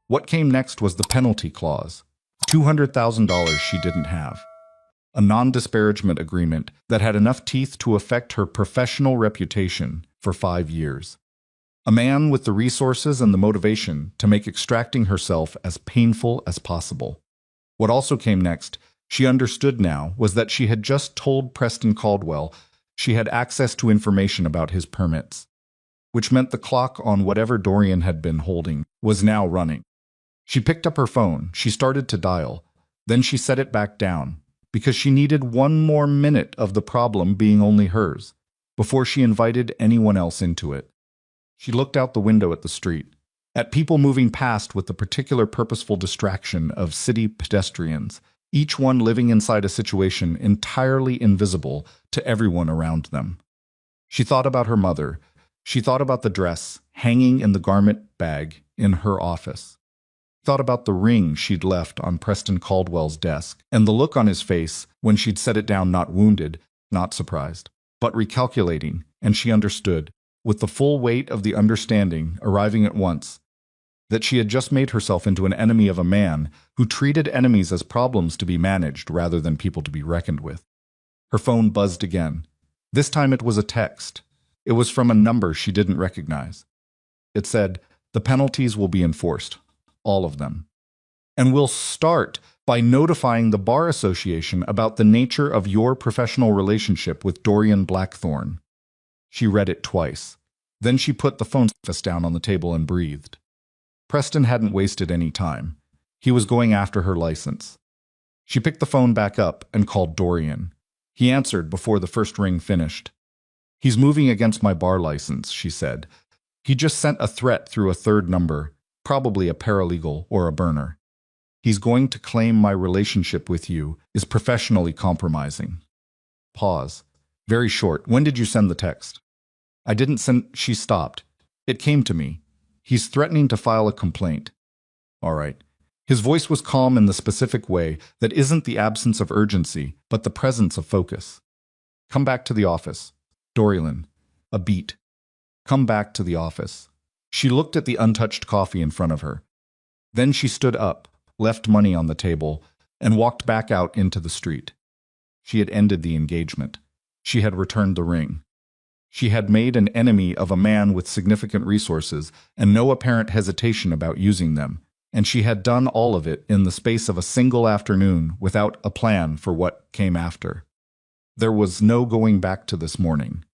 What came next was the penalty clause. $200,000 she didn't have. A non-disparagement agreement that had enough teeth to affect her professional reputation for 5 years. A man with the resources and the motivation to make extracting herself as painful as possible. What also came next, she understood now, was that she had just told Preston Caldwell she had access to information about his permits, which meant the clock on whatever Dorian had been holding was now running. She picked up her phone, she started to dial, then she set it back down, because she needed 1 more minute of the problem being only hers, before she invited anyone else into it. She looked out the window at the street, at people moving past with the particular purposeful distraction of city pedestrians, each one living inside a situation entirely invisible to everyone around them. She thought about her mother. She thought about the dress hanging in the garment bag in her office. Thought about the ring she'd left on Preston Caldwell's desk, and the look on his face when she'd set it down, not wounded, not surprised, but recalculating, and she understood, with the full weight of the understanding arriving at once, that she had just made herself into an enemy of a man who treated enemies as problems to be managed rather than people to be reckoned with. Her phone buzzed again. This time it was a text. It was from a number she didn't recognize. It said, "The penalties will be enforced. All of them. And we'll start by notifying the Bar Association about the nature of your professional relationship with Dorian Blackthorne." She read it twice. Then she put the phone down on the table and breathed. Preston hadn't wasted any time. He was going after her license. She picked the phone back up and called Dorian. He answered before the first ring finished. "He's moving against my bar license," she said. "He just sent a threat through a third number, probably a paralegal or a burner. He's going to claim my relationship with you is professionally compromising." Pause. Very short. "When did you send the text?" "I didn't send—" She stopped. "It came to me. He's threatening to file a complaint." "All right." His voice was calm in the specific way that isn't the absence of urgency, but the presence of focus. "Come back to the office." Dorian. A beat. "Come back to the office." She looked at the untouched coffee in front of her. Then she stood up, left money on the table, and walked back out into the street. She had ended the engagement. She had returned the ring. She had made an enemy of a man with significant resources and no apparent hesitation about using them, and she had done all of it in the space of a single afternoon without a plan for what came after. There was no going back to this morning.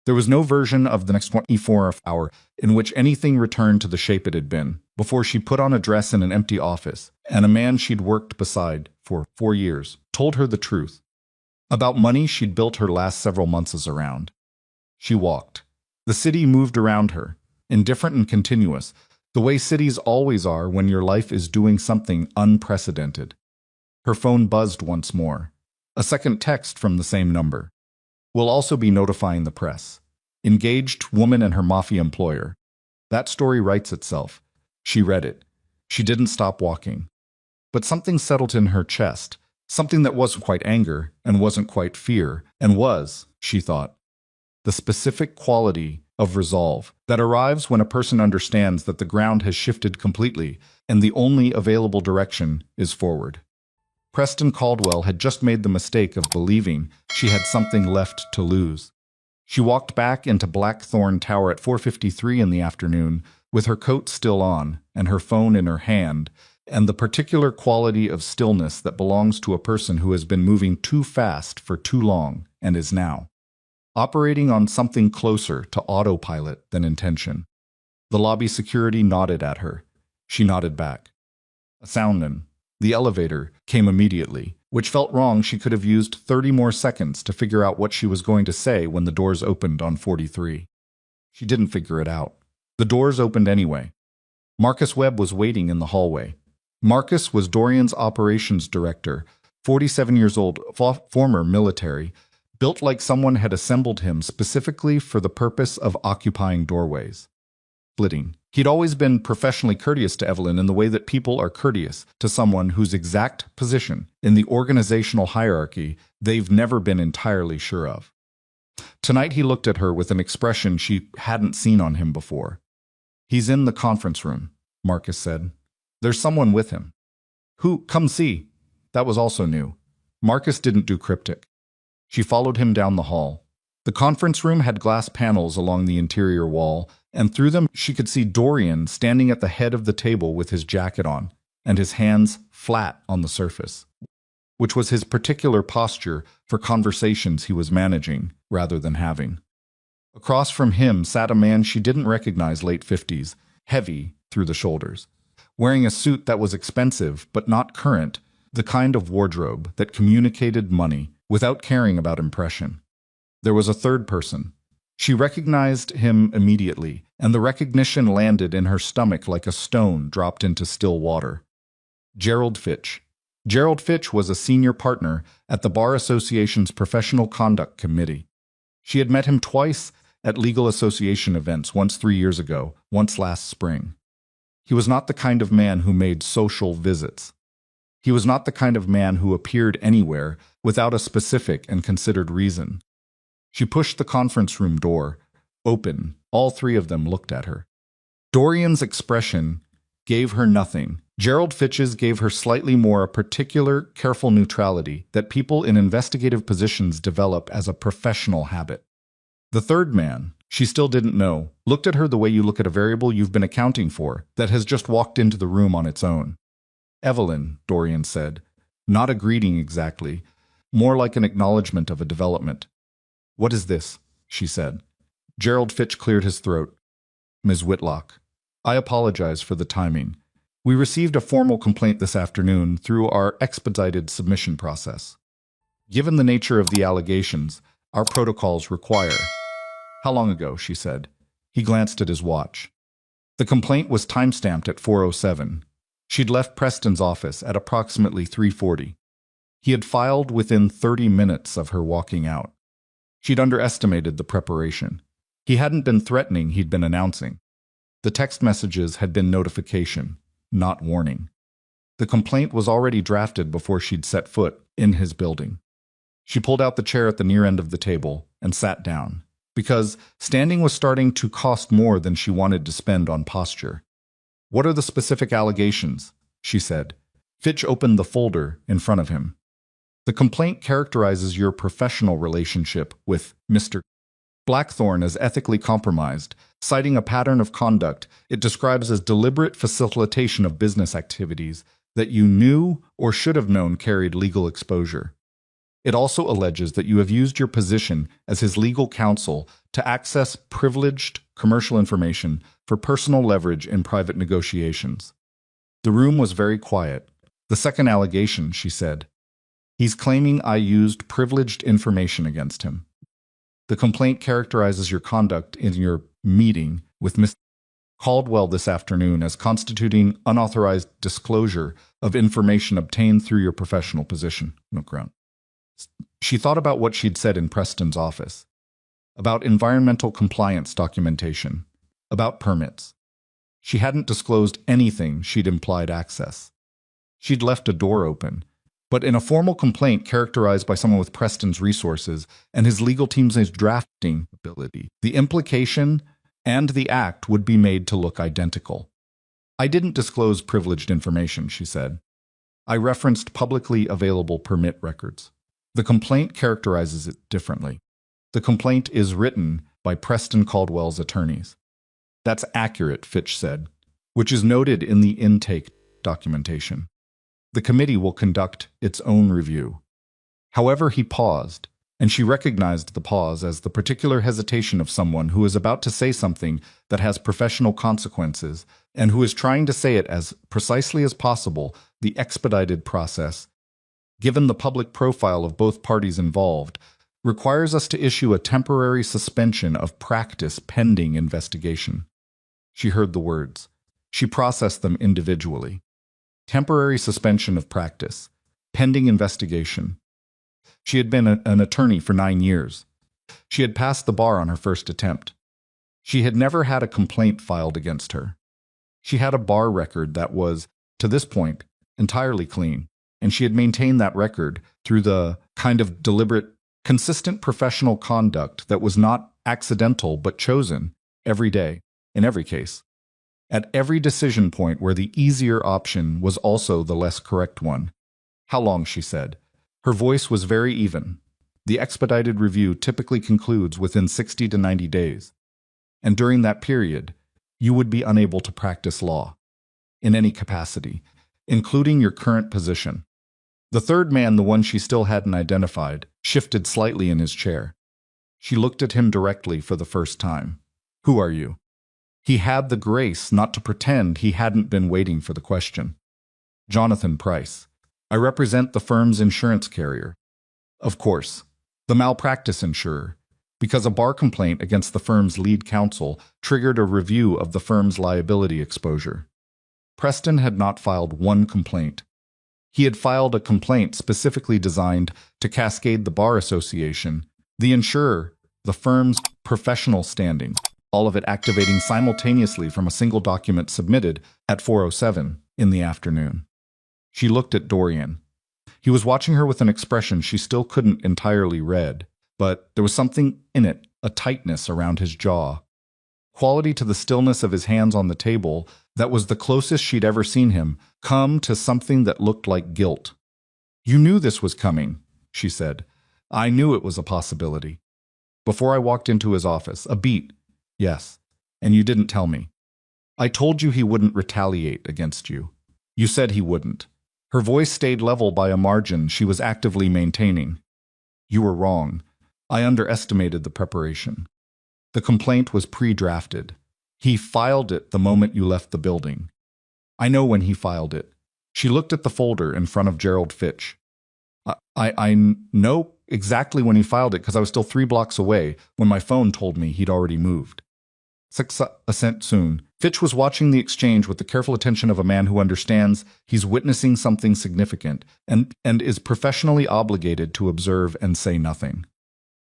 There was no version of the next 24 hours in which anything returned to the shape it had been, before she put on a dress in an empty office, and a man she'd worked beside for 4 years told her the truth. About money she'd built her last several months around. She walked. The city moved around her, indifferent and continuous, the way cities always are when your life is doing something unprecedented. Her phone buzzed once more. A second text from the same number. "We'll also be notifying the press. Engaged woman and her mafia employer. That story writes itself." She read it. She didn't stop walking. But something settled in her chest, something that wasn't quite anger and wasn't quite fear, and was, she thought, the specific quality of resolve that arrives when a person understands that the ground has shifted completely and the only available direction is forward. Preston Caldwell had just made the mistake of believing she had something left to lose. She walked back into Blackthorn Tower at 4:53 in the afternoon, with her coat still on and her phone in her hand, and the particular quality of stillness that belongs to a person who has been moving too fast for too long and is now operating on something closer to autopilot than intention. The lobby security nodded at her. She nodded back. A sound. The elevator came immediately, which felt wrong. She could have used 30 more seconds to figure out what she was going to say when the doors opened on 43. She didn't figure it out. The doors opened anyway. Marcus Webb was waiting in the hallway. Marcus was Dorian's operations director, 47 years old, former military, built like someone had assembled him specifically for the purpose of occupying doorways. Flitting. He'd always been professionally courteous to Evelyn in the way that people are courteous to someone whose exact position in the organizational hierarchy they've never been entirely sure of. Tonight he looked at her with an expression she hadn't seen on him before. "He's in the conference room," Marcus said. "There's someone with him." "Who? Come see." That was also new. Marcus didn't do cryptic. She followed him down the hall. The conference room had glass panels along the interior wall, and through them she could see Dorian standing at the head of the table with his jacket on, and his hands flat on the surface, which was his particular posture for conversations he was managing rather than having. Across from him sat a man she didn't recognize, late 50s, heavy through the shoulders, wearing a suit that was expensive but not current, the kind of wardrobe that communicated money without caring about impression. There was a third person. She recognized him immediately, and the recognition landed in her stomach like a stone dropped into still water. Gerald Fitch. Gerald Fitch was a senior partner at the Bar Association's Professional Conduct Committee. She had met him twice at legal association events, once 3 years ago, once last spring. He was not the kind of man who made social visits. He was not the kind of man who appeared anywhere without a specific and considered reason. She pushed the conference room door open. All three of them looked at her. Dorian's expression gave her nothing. Gerald Fitch's gave her slightly more, a particular, careful neutrality that people in investigative positions develop as a professional habit. The third man, she still didn't know, looked at her the way you look at a variable you've been accounting for that has just walked into the room on its own. "Evelyn," Dorian said. Not a greeting exactly, more like an acknowledgement of a development. "What is this?" she said. Gerald Fitch cleared his throat. Ms. Whitlock, I apologize for the timing. We received a formal complaint this afternoon through our expedited submission process. Given the nature of the allegations, our protocols require. How long ago? She said. He glanced at his watch. The complaint was timestamped at 4:07. She'd left Preston's office at approximately 3:40. He had filed within 30 minutes of her walking out. She'd underestimated the preparation. He hadn't been threatening, he'd been announcing. The text messages had been notification, not warning. The complaint was already drafted before she'd set foot in his building. She pulled out the chair at the near end of the table and sat down, because standing was starting to cost more than she wanted to spend on posture. What are the specific allegations? She said. Fitch opened the folder in front of him. The complaint characterizes your professional relationship with Mr. Blackthorne as ethically compromised, citing a pattern of conduct it describes as deliberate facilitation of business activities that you knew or should have known carried legal exposure. It also alleges that you have used your position as his legal counsel to access privileged commercial information for personal leverage in private negotiations. The room was very quiet. The second allegation, she said. He's claiming I used privileged information against him. The complaint characterizes your conduct in your meeting with Mr. Caldwell this afternoon as constituting unauthorized disclosure of information obtained through your professional position. She thought about what she'd said in Preston's office, about environmental compliance documentation, about permits. She hadn't disclosed anything she'd implied access. She'd left a door open, but in a formal complaint characterized by someone with Preston's resources and his legal team's drafting ability, the implication and the act would be made to look identical. I didn't disclose privileged information, she said. I referenced publicly available permit records. The complaint characterizes it differently. The complaint is written by Preston Caldwell's attorneys. That's accurate, Fitch said, which is noted in the intake documentation. The committee will conduct its own review. However, he paused, and she recognized the pause as the particular hesitation of someone who is about to say something that has professional consequences and who is trying to say it as precisely as possible. The expedited process, given the public profile of both parties involved, requires us to issue a temporary suspension of practice pending investigation. She heard the words. She processed them individually. Temporary suspension of practice, pending investigation. She had been an attorney for 9 years. She had passed the bar on her first attempt. She had never had a complaint filed against her. She had a bar record that was, to this point, entirely clean, and she had maintained that record through the kind of deliberate, consistent professional conduct that was not accidental but chosen every day, in every case. At every decision point where the easier option was also the less correct one. How long, she said. Her voice was very even. The expedited review typically concludes within 60 to 90 days. And during that period, you would be unable to practice law, in any capacity, including your current position. The third man, the one she still hadn't identified, shifted slightly in his chair. She looked at him directly for the first time. Who are you? He had the grace not to pretend he hadn't been waiting for the question. Jonathan Price. I represent the firm's insurance carrier. Of course, the malpractice insurer, because a bar complaint against the firm's lead counsel triggered a review of the firm's liability exposure. Preston had not filed one complaint. He had filed a complaint specifically designed to cascade the Bar Association, the insurer, the firm's professional standing, all of it activating simultaneously from a single document submitted at 4:07 in the afternoon. She looked at Dorian. He was watching her with an expression she still couldn't entirely read, but there was something in it, a tightness around his jaw. Quality to the stillness of his hands on the table that was the closest she'd ever seen him come to something that looked like guilt. You knew this was coming, she said. I knew it was a possibility. Before I walked into his office, a beat. Yes, and you didn't tell me. I told you he wouldn't retaliate against you. You said he wouldn't. Her voice stayed level by a margin she was actively maintaining. You were wrong. I underestimated the preparation. The complaint was pre-drafted. He filed it the moment you left the building. I know when he filed it. She looked at the folder in front of Gerald Fitch. I know exactly when he filed it because I was still 3 blocks away when my phone told me he'd already moved. 6% soon. Fitch was watching the exchange with the careful attention of a man who understands he's witnessing something significant and is professionally obligated to observe and say nothing.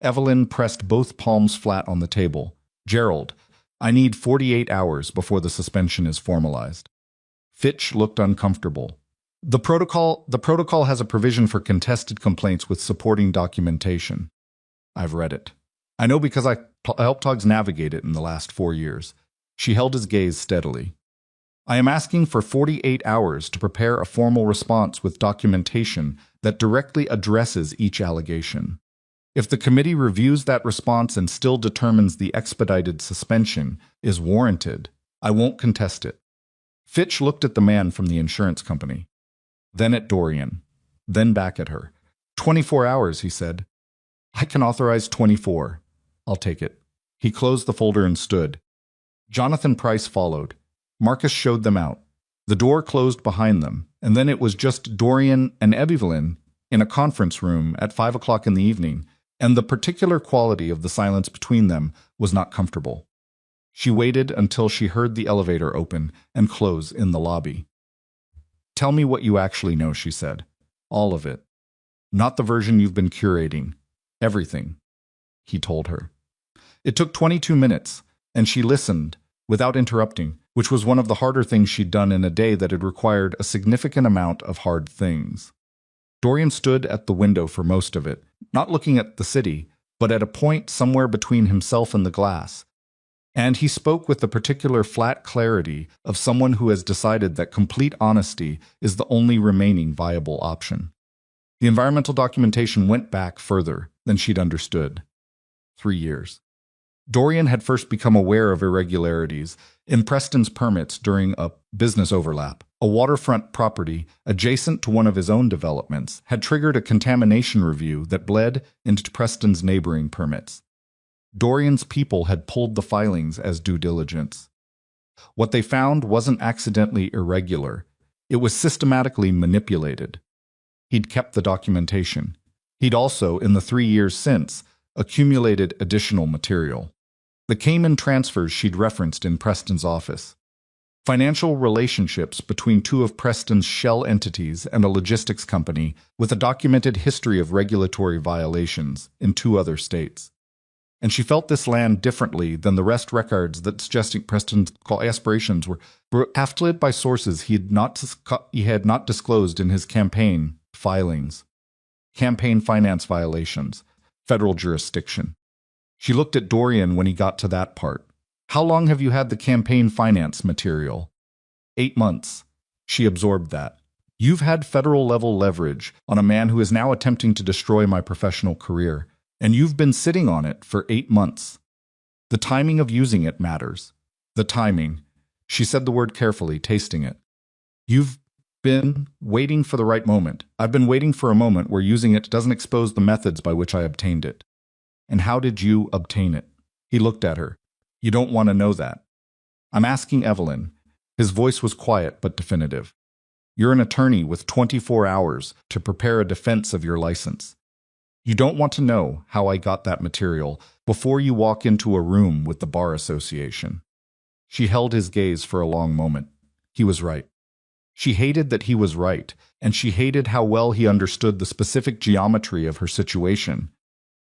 Evelyn pressed both palms flat on the table. Gerald, I need 48 hours before the suspension is formalized. Fitch looked uncomfortable. The protocol has a provision for contested complaints with supporting documentation. I've read it. I know because I helped Togs navigate it in the last 4 years. She held his gaze steadily. I am asking for 48 hours to prepare a formal response with documentation that directly addresses each allegation. If the committee reviews that response and still determines the expedited suspension is warranted, I won't contest it. Fitch looked at the man from the insurance company, then at Dorian, then back at her. 24 hours, he said. I can authorize 24. I'll take it. He closed the folder and stood. Jonathan Price followed. Marcus showed them out. The door closed behind them, and then it was just Dorian and Evelyn in a conference room at 5 o'clock in the evening, and the particular quality of the silence between them was not comfortable. She waited until she heard the elevator open and close in the lobby. Tell me what you actually know, she said. All of it. Not the version you've been curating. Everything, he told her. It took 22 minutes, and she listened, without interrupting, which was one of the harder things she'd done in a day that had required a significant amount of hard things. Dorian stood at the window for most of it, not looking at the city, but at a point somewhere between himself and the glass. And he spoke with the particular flat clarity of someone who has decided that complete honesty is the only remaining viable option. The environmental documentation went back further than she'd understood. 3 years. Dorian had first become aware of irregularities in Preston's permits during a business overlap. A waterfront property adjacent to one of his own developments had triggered a contamination review that bled into Preston's neighboring permits. Dorian's people had pulled the filings as due diligence. What they found wasn't accidentally irregular. It was systematically manipulated. He'd kept the documentation. He'd also, in the 3 years since, accumulated additional material. The Cayman transfers she'd referenced in Preston's office. Financial relationships between 2 of Preston's shell entities and a logistics company with a documented history of regulatory violations in 2 other states. And she felt this land differently than the rest records that suggesting Preston's aspirations were half-lit by sources he had not disclosed in his campaign filings. Campaign finance violations, federal jurisdiction. She looked at Dorian when he got to that part. How long have you had the campaign finance material? 8 months. She absorbed that. You've had federal-level leverage on a man who is now attempting to destroy my professional career, and you've been sitting on it for 8 months. The timing of using it matters. The timing. She said the word carefully, tasting it. You've been waiting for the right moment. I've been waiting for a moment where using it doesn't expose the methods by which I obtained it. And how did you obtain it? He looked at her. You don't want to know that. I'm asking Evelyn. His voice was quiet but definitive. You're an attorney with 24 hours to prepare a defense of your license. You don't want to know how I got that material before you walk into a room with the Bar Association. She held his gaze for a long moment. He was right. She hated that he was right, and she hated how well he understood the specific geometry of her situation.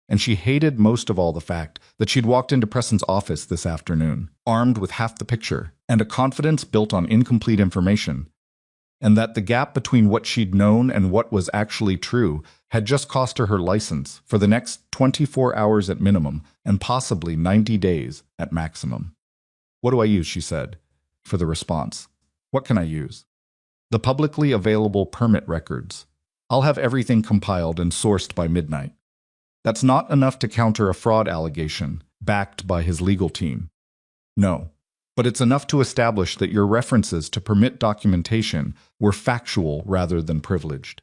And she hated most of all the fact that she'd walked into Preston's office this afternoon, armed with half the picture, and a confidence built on incomplete information, and that the gap between what she'd known and what was actually true had just cost her license for the next 24 hours at minimum, and possibly 90 days at maximum. What do I use, she said, for the response. What can I use? The publicly available permit records. I'll have everything compiled and sourced by midnight. That's not enough to counter a fraud allegation, backed by his legal team. No, but it's enough to establish that your references to permit documentation were factual rather than privileged.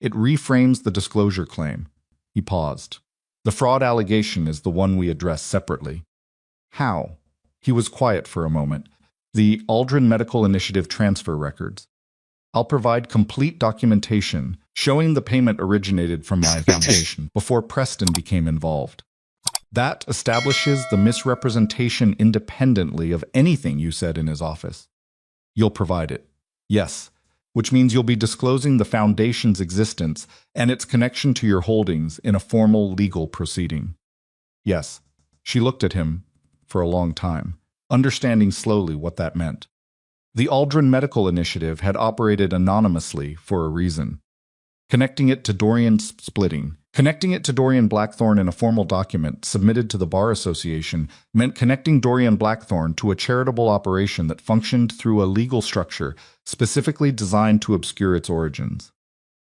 It reframes the disclosure claim. He paused. The fraud allegation is the one we address separately. How? He was quiet for a moment. The Aldrin Medical Initiative transfer records. I'll provide complete documentation showing the payment originated from my foundation before Preston became involved. That establishes the misrepresentation independently of anything you said in his office. You'll provide it. Yes, which means you'll be disclosing the foundation's existence and its connection to your holdings in a formal legal proceeding. Yes. She looked at him for a long time, understanding slowly what that meant. The Aldrin Medical Initiative had operated anonymously for a reason. Connecting it to Dorian Blackthorne in a formal document submitted to the Bar Association meant connecting Dorian Blackthorne to a charitable operation that functioned through a legal structure specifically designed to obscure its origins.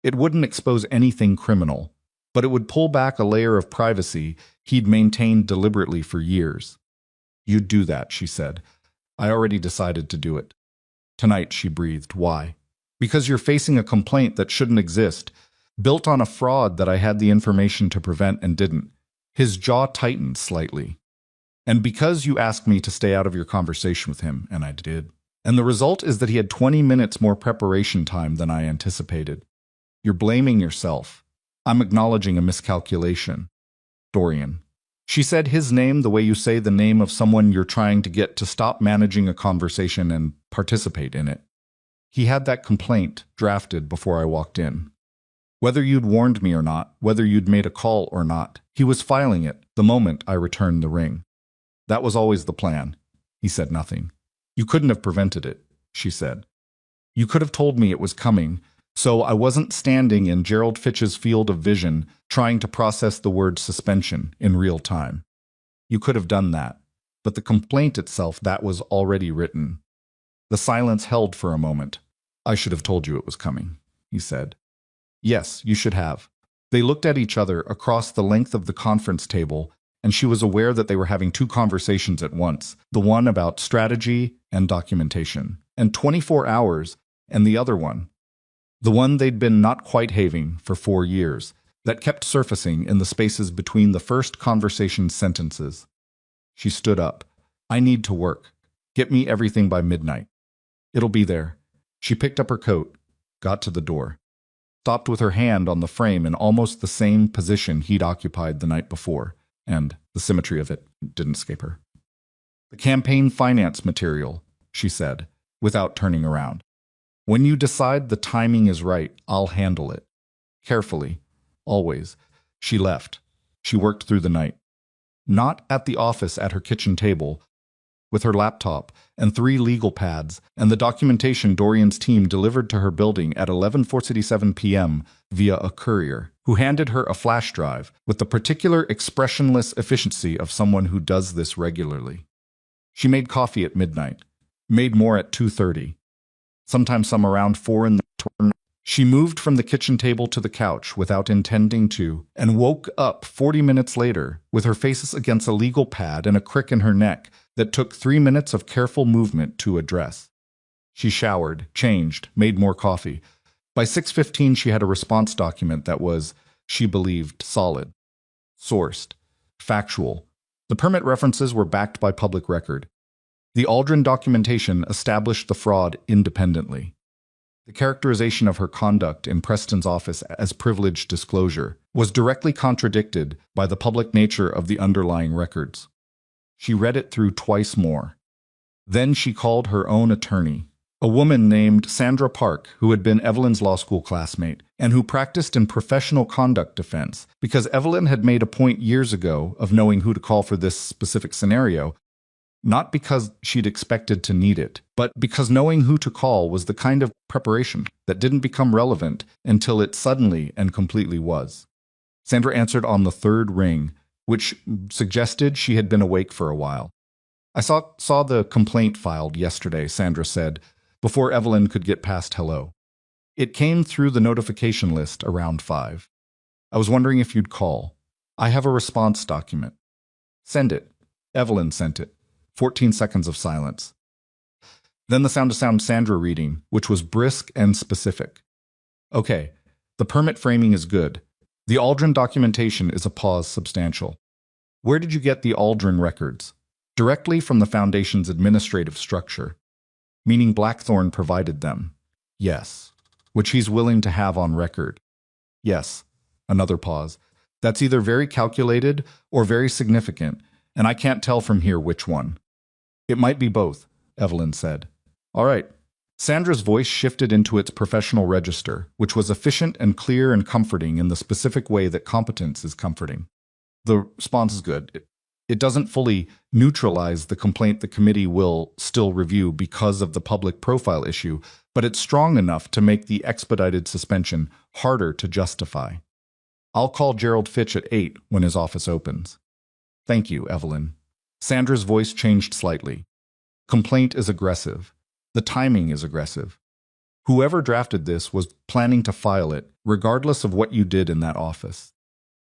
It wouldn't expose anything criminal, but it would pull back a layer of privacy he'd maintained deliberately for years. You'd do that, she said. I already decided to do it. Tonight, she breathed. Why? Because you're facing a complaint that shouldn't exist, built on a fraud that I had the information to prevent and didn't. His jaw tightened slightly. And because you asked me to stay out of your conversation with him, and I did. And the result is that he had 20 minutes more preparation time than I anticipated. You're blaming yourself. I'm acknowledging a miscalculation. Dorian. She said his name the way you say the name of someone you're trying to get to stop managing a conversation and participate in it. He had that complaint drafted before I walked in. Whether you'd warned me or not, whether you'd made a call or not, he was filing it the moment I returned the ring. That was always the plan. He said nothing. You couldn't have prevented it, she said. You could have told me it was coming, so I wasn't standing in Gerald Fitch's field of vision trying to process the word suspension in real time. You could have done that, but the complaint itself, that was already written. The silence held for a moment. I should have told you it was coming, he said. Yes, you should have. They looked at each other across the length of the conference table, and she was aware that they were having two conversations at once, the one about strategy and documentation, and 24 hours, and the other one. The one they'd been not quite having for 4 years, that kept surfacing in the spaces between the first conversation's sentences. She stood up. I need to work. Get me everything by midnight. It'll be there. She picked up her coat, got to the door, stopped with her hand on the frame in almost the same position he'd occupied the night before, and the symmetry of it didn't escape her. The campaign finance material, she said, without turning around. When you decide the timing is right, I'll handle it. Carefully. Always. She left. She worked through the night. Not at the office at her kitchen table, with her laptop and 3 legal pads and the documentation Dorian's team delivered to her building at 11:47 p.m. via a courier, who handed her a flash drive with the particular expressionless efficiency of someone who does this regularly. She made coffee at midnight, made more at 2:30. Sometimes some around 4 in the morning. She moved from the kitchen table to the couch without intending to, and woke up 40 minutes later with her face against a legal pad and a crick in her neck that took 3 minutes of careful movement to address. She showered, changed, made more coffee. By 6:15 she had a response document that was, she believed, solid, sourced, factual. The permit references were backed by public record. The Aldrin documentation established the fraud independently. The characterization of her conduct in Preston's office as privileged disclosure was directly contradicted by the public nature of the underlying records. She read it through twice more. Then she called her own attorney, a woman named Sandra Park, who had been Evelyn's law school classmate and who practiced in professional conduct defense because Evelyn had made a point years ago of knowing who to call for this specific scenario, not because she'd expected to need it, but because knowing who to call was the kind of preparation that didn't become relevant until it suddenly and completely was. Sandra answered on the 3rd ring, which suggested she had been awake for a while. I saw the complaint filed yesterday, Sandra said, before Evelyn could get past hello. It came through the notification list around 5. I was wondering if you'd call. I have a response document. Send it. Evelyn sent it. 14 seconds of silence. Then the sound Sandra reading, which was brisk and specific. Okay, the permit framing is good. The Aldrin documentation is a pause substantial. Where did you get the Aldrin records? directly from the Foundation's administrative structure, meaning Blackthorne provided them. Yes. Which he's willing to have on record. Yes. Another pause. That's either very calculated or very significant, and I can't tell from here which one. It might be both, Evelyn said. All right. Sandra's voice shifted into its professional register, which was efficient and clear and comforting in the specific way that competence is comforting. The response is good. It doesn't fully neutralize the complaint the committee will still review because of the public profile issue, but it's strong enough to make the expedited suspension harder to justify. I'll call Gerald Fitch at 8 when his office opens. Thank you, Evelyn. Sandra's voice changed slightly. Complaint is aggressive. The timing is aggressive. Whoever drafted this was planning to file it, regardless of what you did in that office.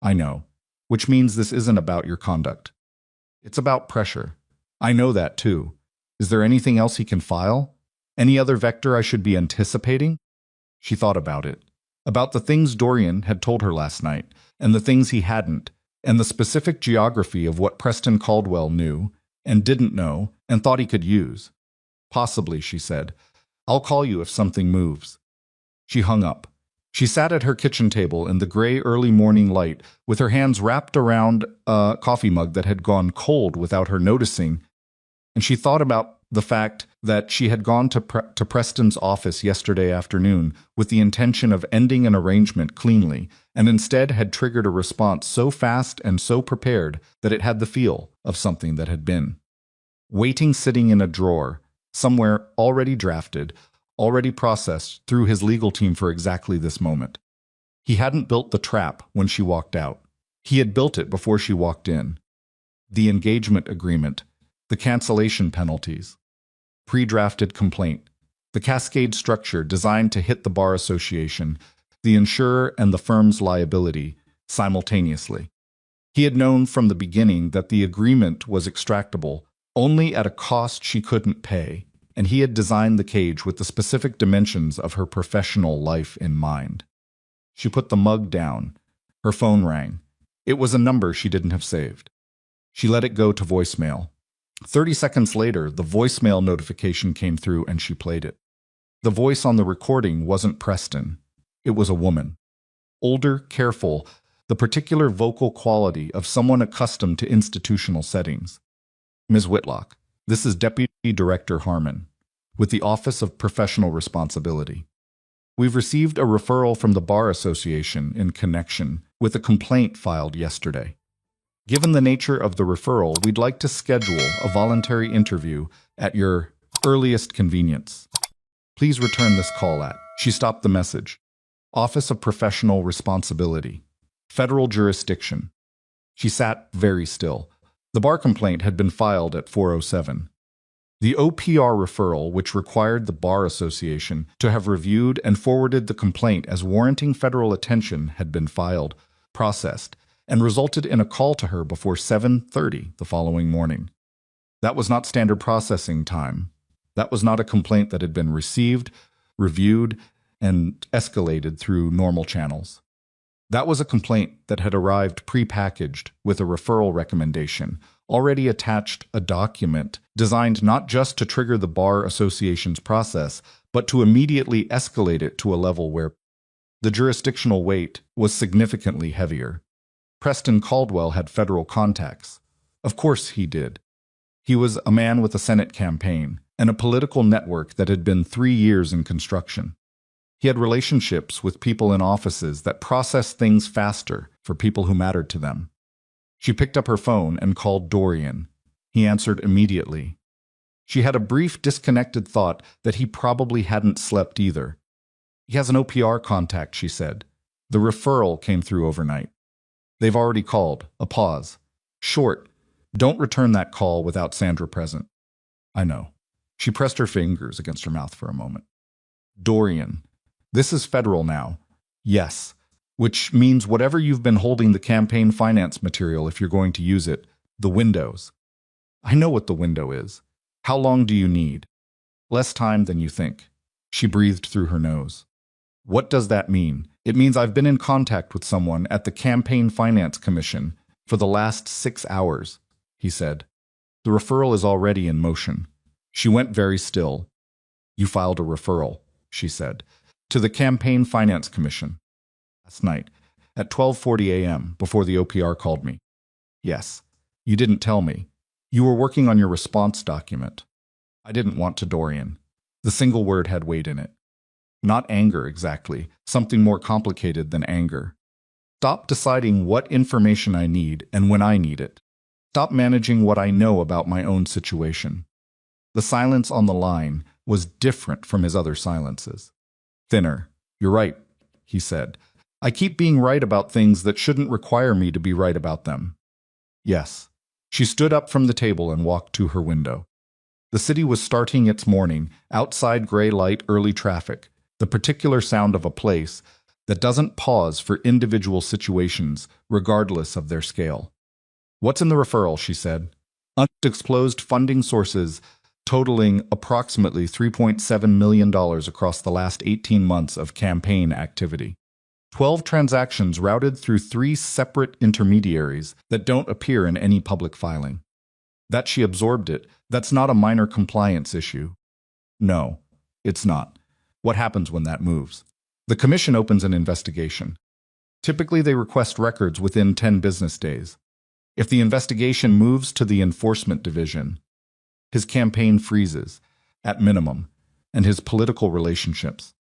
I know, which means this isn't about your conduct. It's about pressure. I know that too. Is there anything else he can file? Any other vector I should be anticipating? She thought about it. About the things Dorian had told her last night, and the things he hadn't, and the specific geography of what Preston Caldwell knew, and didn't know, and thought he could use. Possibly, she said. I'll call you if something moves. She hung up. She sat at her kitchen table in the gray early morning light, with her hands wrapped around a coffee mug that had gone cold without her noticing, and she thought about the fact that she had gone to Preston's office yesterday afternoon with the intention of ending an arrangement cleanly, and instead had triggered a response so fast and so prepared that it had the feel of something that had been. Waiting sitting in a drawer, somewhere already drafted, already processed through his legal team for exactly this moment. He hadn't built the trap when she walked out. He had built it before she walked in. The engagement agreement, the cancellation penalties, pre-drafted complaint, the cascade structure designed to hit the bar association, the insurer and the firm's liability simultaneously. He had known from the beginning that the agreement was extractable only at a cost she couldn't pay, and he had designed the cage with the specific dimensions of her professional life in mind. She put the mug down. Her phone rang. It was a number she didn't have saved. She let it go to voicemail. 30 seconds later, the voicemail notification came through and she played it. The voice on the recording wasn't Preston. It was a woman. Older, careful, the particular vocal quality of someone accustomed to institutional settings. Ms. Whitlock, this is Deputy Director Harmon, with the Office of Professional Responsibility. We've received a referral from the Bar Association in connection with a complaint filed yesterday. Given the nature of the referral, we'd like to schedule a voluntary interview at your earliest convenience. Please return this call at. She stopped the message. Office of Professional Responsibility. Federal jurisdiction. She sat very still. The bar complaint had been filed at 4:07. The OPR referral, which required the Bar Association to have reviewed and forwarded the complaint as warranting federal attention, had been filed, processed, and resulted in a call to her before 7:30 the following morning. That was not standard processing time. That was not a complaint that had been received, reviewed, and escalated through normal channels. That was a complaint that had arrived pre-packaged with a referral recommendation, already attached a document designed not just to trigger the Bar Association's process, but to immediately escalate it to a level where the jurisdictional weight was significantly heavier. Preston Caldwell had federal contacts. Of course he did. He was a man with a Senate campaign and a political network that had been 3 years in construction. He had relationships with people in offices that processed things faster for people who mattered to them. She picked up her phone and called Dorian. He answered immediately. She had a brief disconnected thought that he probably hadn't slept either. He has an OPR contact, she said. The referral came through overnight. They've already called. A pause. Short. Don't return that call without Sandra present. I know. She pressed her fingers against her mouth for a moment. Dorian. This is federal now. Yes. Which means whatever you've been holding the campaign finance material if you're going to use it, the windows. I know what the window is. How long do you need? Less time than you think. She breathed through her nose. What does that mean? It means I've been in contact with someone at the Campaign Finance Commission for the last 6 hours, he said. The referral is already in motion. She went very still. You filed a referral, she said, to the Campaign Finance Commission. Last night, at 12:40 a.m., before the OPR called me. Yes. You didn't tell me. You were working on your response document. I didn't want to, Dorian. The single word had weight in it. Not anger, exactly. Something more complicated than anger. Stop deciding what information I need and when I need it. Stop managing what I know about my own situation. The silence on the line was different from his other silences. Thinner. You're right, he said. I keep being right about things that shouldn't require me to be right about them. Yes. She stood up from the table and walked to her window. The city was starting its morning, outside gray light, early traffic, the particular sound of a place that doesn't pause for individual situations, regardless of their scale. What's in the referral, she said. Undisclosed funding sources totaling approximately $3.7 million across the last 18 months of campaign activity. 12 transactions routed through 3 separate intermediaries that don't appear in any public filing. That she absorbed it, that's not a minor compliance issue. No, it's not. What happens when that moves? The commission opens an investigation. Typically, they request records within 10 business days. If the investigation moves to the enforcement division, his campaign freezes, at minimum, and his political relationships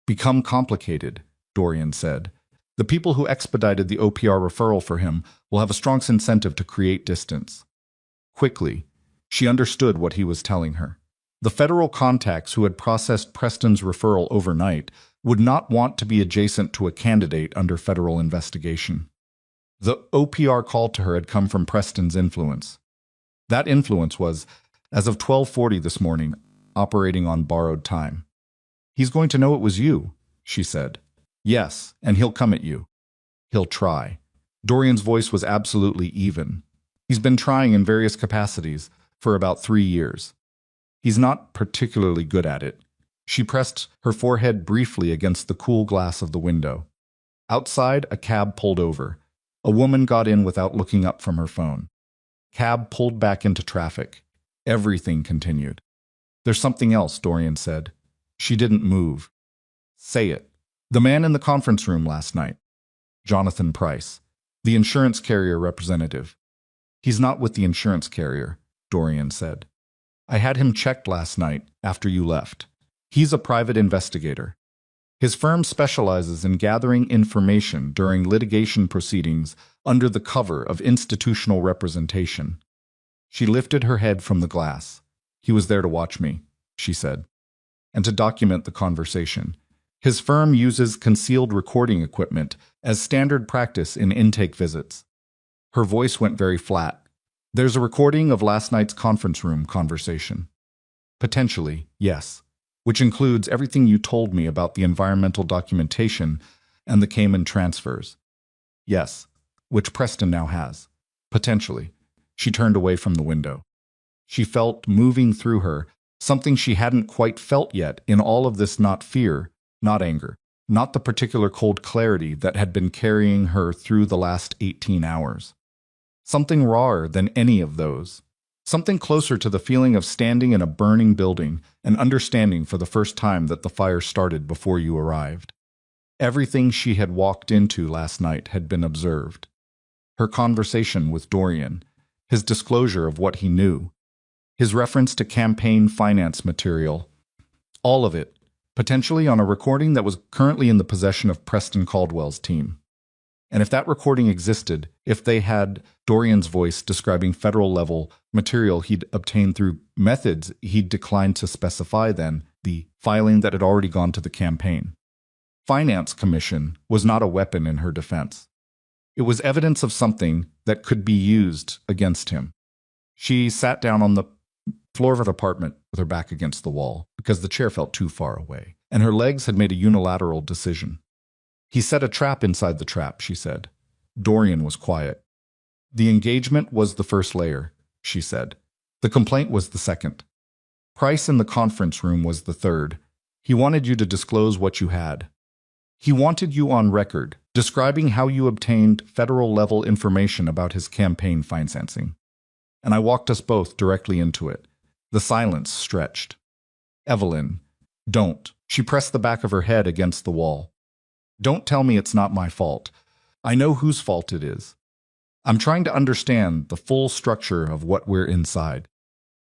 become complicated, Dorian said. The people who expedited the OPR referral for him will have a strong incentive to create distance. Quickly, she understood what he was telling her. The federal contacts who had processed Preston's referral overnight would not want to be adjacent to a candidate under federal investigation. The OPR call to her had come from Preston's influence. That influence was, as of 12:40 this morning, operating on borrowed time. He's going to know it was you, she said. Yes, and he'll come at you. He'll try. Dorian's voice was absolutely even. He's been trying in various capacities for about 3 years. He's not particularly good at it. She pressed her forehead briefly against the cool glass of the window. Outside, a cab pulled over. A woman got in without looking up from her phone. Cab pulled back into traffic. Everything continued. There's something else, Dorian said. She didn't move. Say it. The man in the conference room last night. Jonathan Price, the insurance carrier representative. He's not with the insurance carrier, Dorian said. I had him checked last night after you left. He's a private investigator. His firm specializes in gathering information during litigation proceedings under the cover of institutional representation. She lifted her head from the glass. He was there to watch me, she said, and to document the conversation. His firm uses concealed recording equipment as standard practice in intake visits. Her voice went very flat. There's a recording of last night's conference room conversation. Potentially, yes, which includes everything you told me about the environmental documentation and the Cayman transfers. Yes, which Preston now has. Potentially. She turned away from the window. She felt moving through her something she hadn't quite felt yet in all of this, not fear, not anger, not the particular cold clarity that had been carrying her through the last 18 hours. Something rawer than any of those. Something closer to the feeling of standing in a burning building and understanding for the first time that the fire started before you arrived. Everything she had walked into last night had been observed. Her conversation with Dorian, his disclosure of what he knew, his reference to campaign finance material, all of it, potentially on a recording that was currently in the possession of Preston Caldwell's team. And if that recording existed, if they had Dorian's voice describing federal-level material he'd obtained through methods he'd declined to specify then, the filing that had already gone to the campaign. Finance Commission was not a weapon in her defense. It was evidence of something that could be used against him. She sat down on the floor of her apartment with her back against the wall because the chair felt too far away, and her legs had made a unilateral decision. He set a trap inside the trap, she said. Dorian was quiet. The engagement was the first layer, she said. The complaint was the second. Price in the conference room was the third. He wanted you to disclose what you had. He wanted you on record, describing how you obtained federal-level information about his campaign financing. and I walked us both directly into it. The silence stretched. Evelyn, don't. She pressed the back of her head against the wall. Don't tell me it's not my fault. I know whose fault it is. I'm trying to understand the full structure of what we're inside.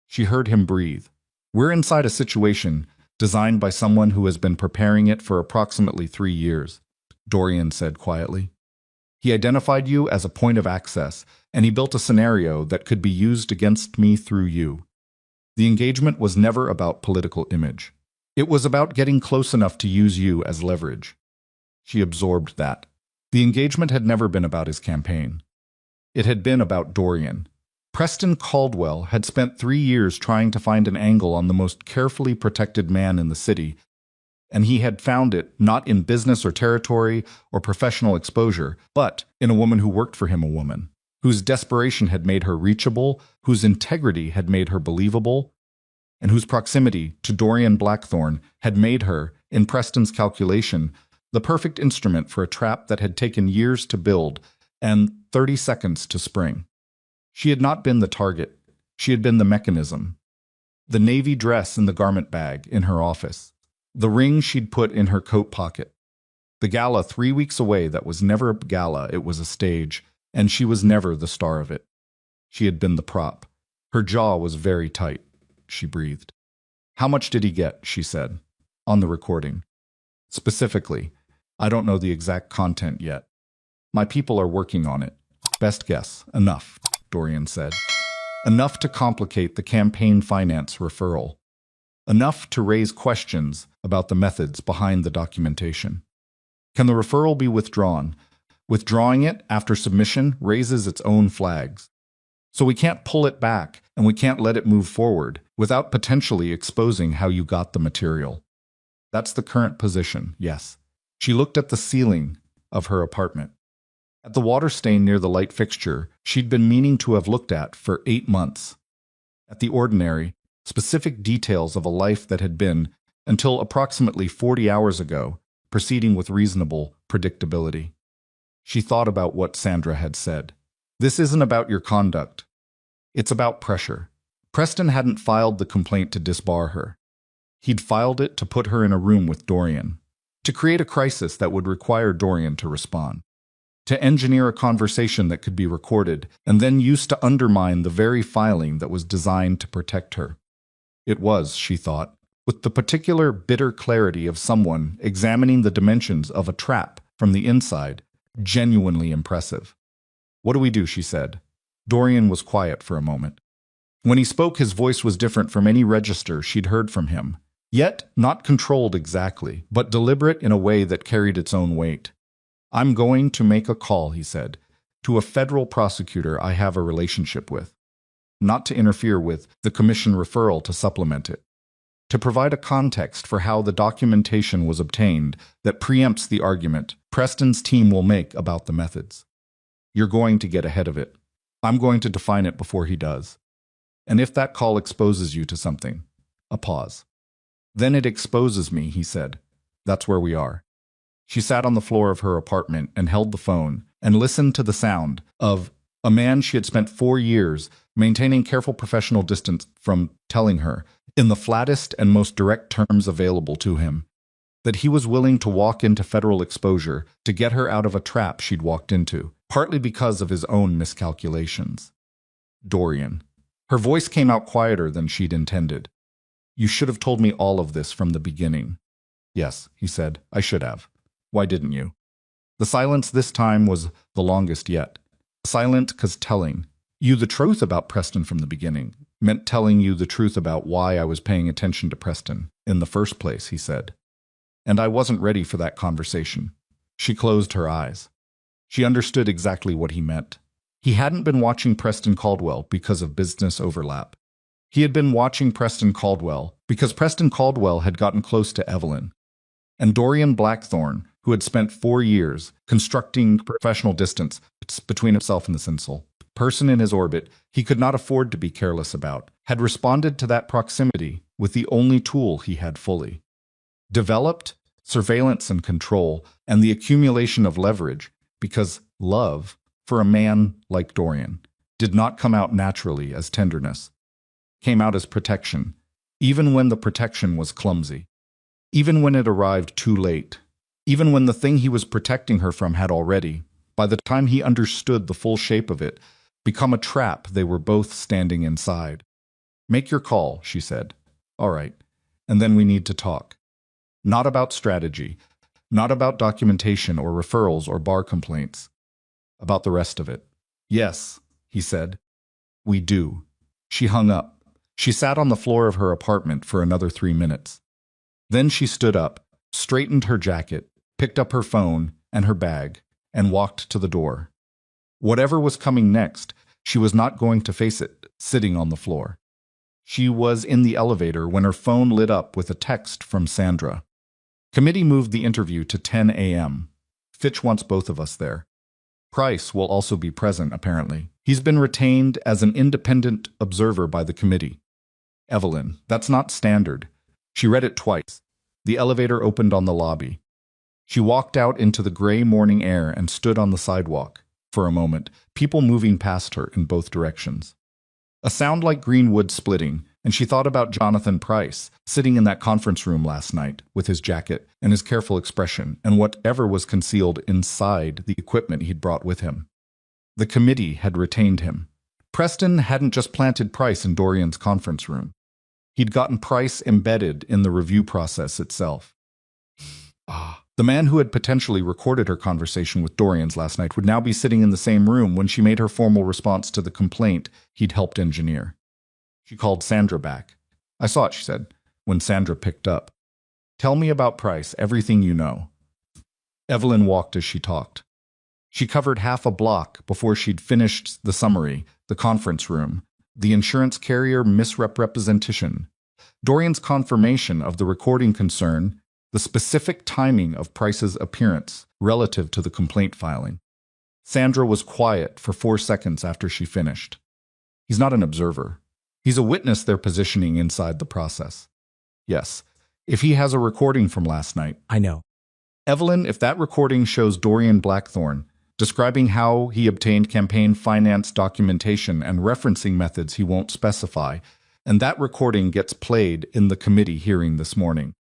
She heard him breathe. We're inside a situation designed by someone who has been preparing it for approximately 3 years, Dorian said quietly. He identified you as a point of access, and he built a scenario that could be used against me through you. The engagement was never about political image. It was about getting close enough to use you as leverage. She absorbed that. The engagement had never been about his campaign. It had been about Dorian. Preston Caldwell had spent 3 years trying to find an angle on the most carefully protected man in the city, and he had found it not in business or territory or professional exposure, but in a woman who worked for him, a woman whose desperation had made her reachable, whose integrity had made her believable, and whose proximity to Dorian Blackthorne had made her, in Preston's calculation, the perfect instrument for a trap that had taken years to build and 30 seconds to spring. She had not been the target. She had been the mechanism. The navy dress in the garment bag in her office. The ring she'd put in her coat pocket. The gala 3 weeks away that was never a gala, it was a stage, and she was never the star of it. She had been the prop. Her jaw was very tight. She breathed. How much did he get, she said, on the recording? Specifically, I don't know the exact content yet. My people are working on it. Best guess, enough, Dorian said. Enough to complicate the campaign finance referral. Enough to raise questions about the methods behind the documentation. Can the referral be withdrawn? Withdrawing it after submission raises its own flags. So we can't pull it back, and we can't let it move forward without potentially exposing how you got the material. That's the current position, yes. She looked at the ceiling of her apartment. At the water stain near the light fixture she'd been meaning to have looked at for 8 months. At the ordinary, specific details of a life that had been, until approximately 40 hours ago, proceeding with reasonable predictability. She thought about what Sandra had said. This isn't about your conduct. It's about pressure. Preston hadn't filed the complaint to disbar her. He'd filed it to put her in a room with Dorian, to create a crisis that would require Dorian to respond, to engineer a conversation that could be recorded and then used to undermine the very filing that was designed to protect her. It was, she thought, with the particular bitter clarity of someone examining the dimensions of a trap from the inside, genuinely impressive. What do we do, she said. Dorian was quiet for a moment. When he spoke, his voice was different from any register she'd heard from him, yet not controlled exactly, but deliberate in a way that carried its own weight. I'm going to make a call, he said, to a federal prosecutor I have a relationship with. Not to interfere with the commission referral to supplement it. To provide a context for how the documentation was obtained that preempts the argument Preston's team will make about the methods. You're going to get ahead of it. I'm going to define it before he does. And if that call exposes you to something, a pause. Then it exposes me, he said. That's where we are. She sat on the floor of her apartment and held the phone and listened to the sound of a man she had spent 4 years maintaining careful professional distance from telling her, in the flattest and most direct terms available to him, that he was willing to walk into federal exposure to get her out of a trap she'd walked into, partly because of his own miscalculations. Dorian. Her voice came out quieter than she'd intended. You should have told me all of this from the beginning. Yes, he said, I should have. Why didn't you? The silence this time was the longest yet. Silent 'cause telling you the truth about Preston from the beginning meant telling you the truth about why I was paying attention to Preston in the first place, he said. And I wasn't ready for that conversation. She closed her eyes. She understood exactly what he meant. He hadn't been watching Preston Caldwell because of business overlap. He had been watching Preston Caldwell because Preston Caldwell had gotten close to Evelyn. And Dorian Blackthorne, who had spent 4 years constructing professional distance between himself and the Sinsel, person in his orbit he could not afford to be careless about, had responded to that proximity with the only tool he had fully developed, surveillance and control, and the accumulation of leverage, because love, for a man like Dorian, did not come out naturally as tenderness. Came out as protection, even when the protection was clumsy. Even when it arrived too late. Even when the thing he was protecting her from had already, by the time he understood the full shape of it, become a trap they were both standing inside. "Make your call," she said. "All right. And then we need to talk. Not about strategy, not about documentation or referrals or bar complaints. About the rest of it." "Yes," he said. "We do." She hung up. She sat on the floor of her apartment for another 3 minutes. Then she stood up, straightened her jacket, picked up her phone and her bag, and walked to the door. Whatever was coming next, she was not going to face it, sitting on the floor. She was in the elevator when her phone lit up with a text from Sandra. "Committee moved the interview to 10 a.m. Fitch wants both of us there. Price will also be present, apparently. He's been retained as an independent observer by the committee." "Evelyn, that's not standard." She read it twice. The elevator opened on the lobby. She walked out into the gray morning air and stood on the sidewalk. For a moment, people moving past her in both directions. A sound like green wood splitting, and she thought about Jonathan Price, sitting in that conference room last night, with his jacket and his careful expression, and whatever was concealed inside the equipment he'd brought with him. The committee had retained him. Preston hadn't just planted Price in Dorian's conference room. He'd gotten Price embedded in the review process itself. The man who had potentially recorded her conversation with Dorian's last night would now be sitting in the same room when she made her formal response to the complaint he'd helped engineer. She called Sandra back. "I saw it," she said, when Sandra picked up. "Tell me about Price, everything you know." Evelyn walked as she talked. She covered half a block before she'd finished the summary, the conference room, the insurance carrier misrepresentation, Dorian's confirmation of the recording concern, the specific timing of Price's appearance relative to the complaint filing. Sandra was quiet for 4 seconds after she finished. "He's not an observer. He's a witness they're positioning inside the process." "Yes, if he has a recording from last night." "I know." "Evelyn, if that recording shows Dorian Blackthorne describing how he obtained campaign finance documentation and referencing methods he won't specify, and that recording gets played in the committee hearing this morning."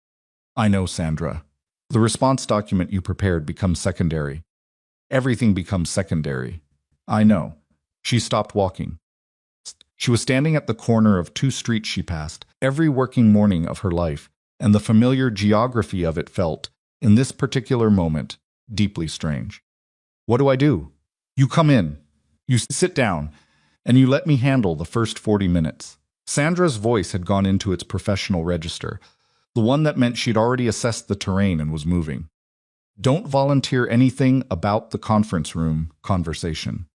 "I know, Sandra. The response document you prepared becomes secondary. Everything becomes secondary." "I know." She stopped walking. She was standing at the corner of 2 streets she passed every working morning of her life, and the familiar geography of it felt, in this particular moment, deeply strange. "What do I do?" "You come in. You sit down, and you let me handle the first 40 minutes. Sandra's voice had gone into its professional register, the one that meant she'd already assessed the terrain and was moving. "Don't volunteer anything about the conference room conversation.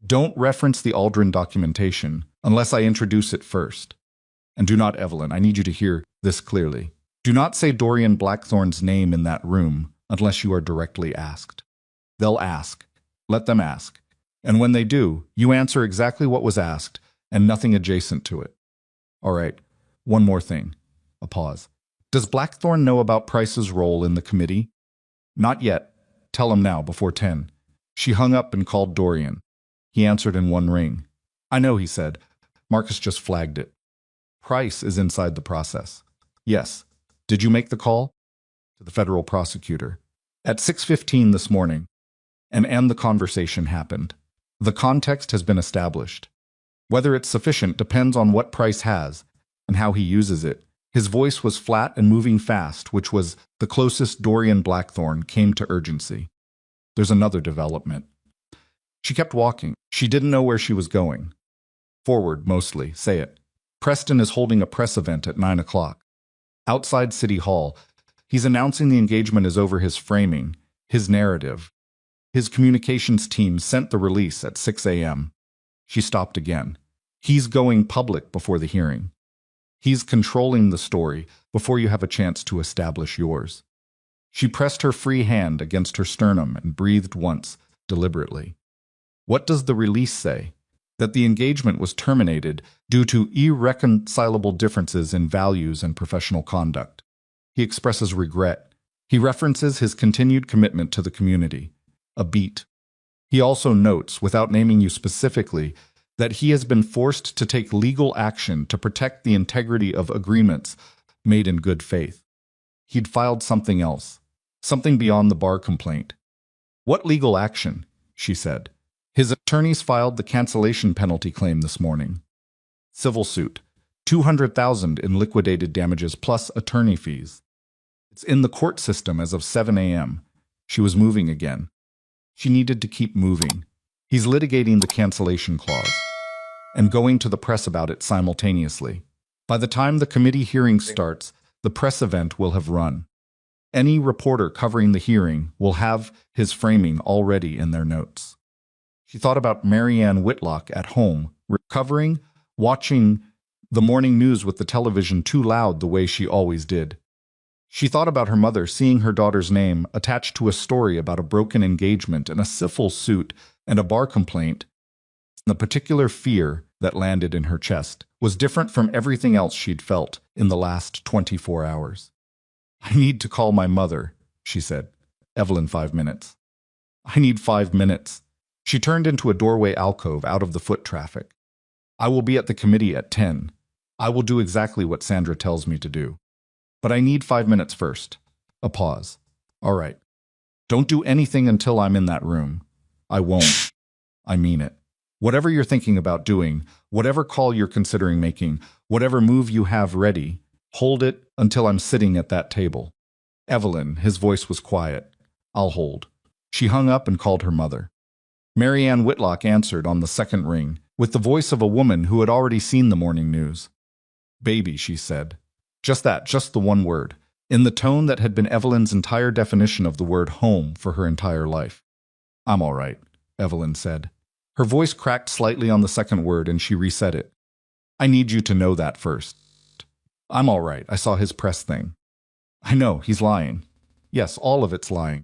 Don't reference the Aldrin documentation unless I introduce it first. And do not, Evelyn, I need you to hear this clearly. Do not say Dorian Blackthorne's name in that room unless you are directly asked. They'll ask. Let them ask. And when they do, you answer exactly what was asked and nothing adjacent to it. All right, one more thing." A pause. "Does Blackthorne know about Price's role in the committee?" "Not yet. Tell him now, before 10. She hung up and called Dorian. He answered in one ring. "I know," he said. "Marcus just flagged it. Price is inside the process." "Yes. Did you make the call?" "To the federal prosecutor. At 6:15 this morning. And the conversation happened. The context has been established. Whether it's sufficient depends on what Price has and how he uses it." His voice was flat and moving fast, which was the closest Dorian Blackthorne came to urgency. "There's another development." She kept walking. She didn't know where she was going. "Forward, mostly. Say it. Preston is holding a press event at 9 o'clock. Outside City Hall. He's announcing the engagement is over his framing, his narrative. His communications team sent the release at 6 a.m. She stopped again. He's going public before the hearing. He's controlling the story before you have a chance to establish yours." She pressed her free hand against her sternum and breathed once, deliberately. "What does the release say?" "That the engagement was terminated due to irreconcilable differences in values and professional conduct. He expresses regret. He references his continued commitment to the community. A beat. He also notes, without naming you specifically, that he has been forced to take legal action to protect the integrity of agreements made in good faith. He'd filed something else, something beyond the bar complaint. What legal action? She said. His attorneys filed the cancellation penalty claim this morning. Civil suit. $200,000 in liquidated damages plus attorney fees. It's in the court system as of 7 a.m. She was moving again. She needed to keep moving. He's litigating the cancellation clause and going to the press about it simultaneously. By the time the committee hearing starts, the press event will have run. Any reporter covering the hearing will have his framing already in their notes. She thought about Marianne Whitlock at home, recovering, watching the morning news with the television too loud the way she always did. She thought about her mother seeing her daughter's name attached to a story about a broken engagement and a civil suit and a bar complaint. The particular fear that landed in her chest was different from everything else she'd felt in the last 24 hours. I need to call my mother, she said. Evelyn, 5 minutes. I need 5 minutes. She turned into a doorway alcove out of the foot traffic. I will be at the committee at 10. I will do exactly what Sandra tells me to do. But I need 5 minutes first. A pause. All right. Don't do anything until I'm in that room. I won't. I mean it. Whatever you're thinking about doing, whatever call you're considering making, whatever move you have ready, hold it until I'm sitting at that table. Evelyn, his voice was quiet. I'll hold. She hung up and called her mother. Marianne Whitlock answered on the second ring, with the voice of a woman who had already seen the morning news. Baby, she said. Just that, just the one word, in the tone that had been Evelyn's entire definition of the word home for her entire life. I'm all right, Evelyn said. Her voice cracked slightly on the second word and she resaid it. I need you to know that first. I'm all right, I saw his press thing. I know, he's lying. Yes, all of it's lying.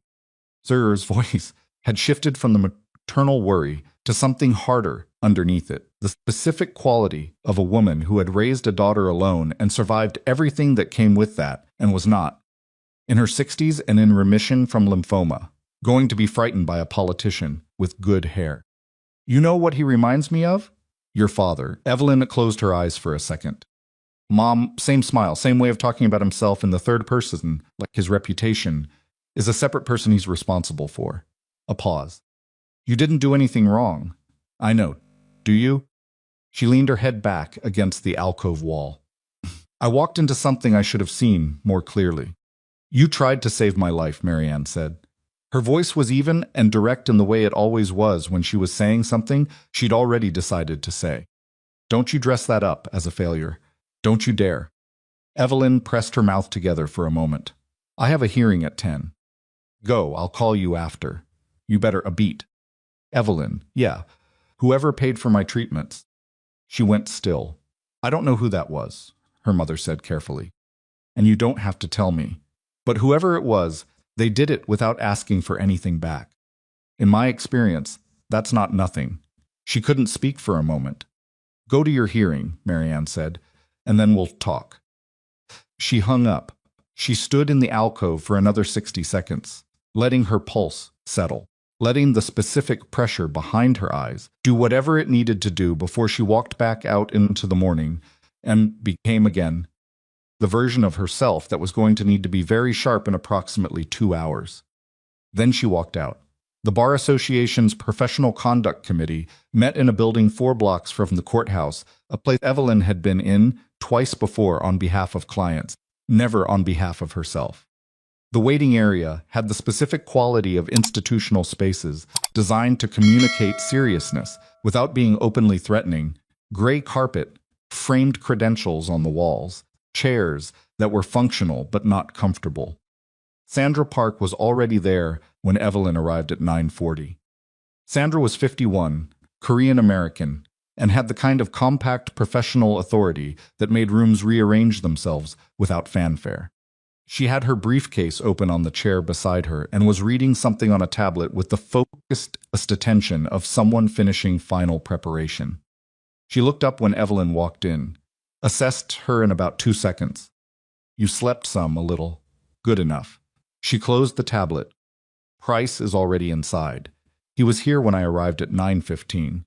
Zur's voice had shifted from the maternal worry to something harder underneath it, the specific quality of a woman who had raised a daughter alone and survived everything that came with that and was not, in her 60s and in remission from lymphoma, going to be frightened by a politician with good hair. You know what he reminds me of? Your father. Evelyn closed her eyes for a second. Mom, same smile, same way of talking about himself in the third person, like his reputation, is a separate person he's responsible for. A pause. You didn't do anything wrong. I know. Do you? She leaned her head back against the alcove wall. I walked into something I should have seen more clearly. You tried to save my life, Marianne said. Her voice was even and direct in the way it always was when she was saying something she'd already decided to say. Don't you dress that up as a failure. Don't you dare. Evelyn pressed her mouth together for a moment. I have a hearing at 10. Go, I'll call you after. You better a beat. Evelyn, yeah. Whoever paid for my treatments. She went still. I don't know who that was, her mother said carefully. And you don't have to tell me. But whoever it was, they did it without asking for anything back. In my experience, that's not nothing. She couldn't speak for a moment. Go to your hearing, Marianne said, and then we'll talk. She hung up. She stood in the alcove for another 60 seconds, letting her pulse settle, letting the specific pressure behind her eyes do whatever it needed to do before she walked back out into the morning and became again the version of herself that was going to need to be very sharp in approximately 2 hours. Then she walked out. The Bar Association's Professional Conduct Committee met in a building 4 blocks from the courthouse, a place Evelyn had been in twice before on behalf of clients, never on behalf of herself. The waiting area had the specific quality of institutional spaces designed to communicate seriousness without being openly threatening, gray carpet, framed credentials on the walls, chairs that were functional but not comfortable. Sandra Park was already there when Evelyn arrived at 9:40. Sandra was 51, Korean-American, and had the kind of compact professional authority that made rooms rearrange themselves without fanfare. She had her briefcase open on the chair beside her and was reading something on a tablet with the focused attention of someone finishing final preparation. She looked up when Evelyn walked in, assessed her in about 2 seconds. You slept some, a little. Good enough. She closed the tablet. Price is already inside. He was here when I arrived at 9:15.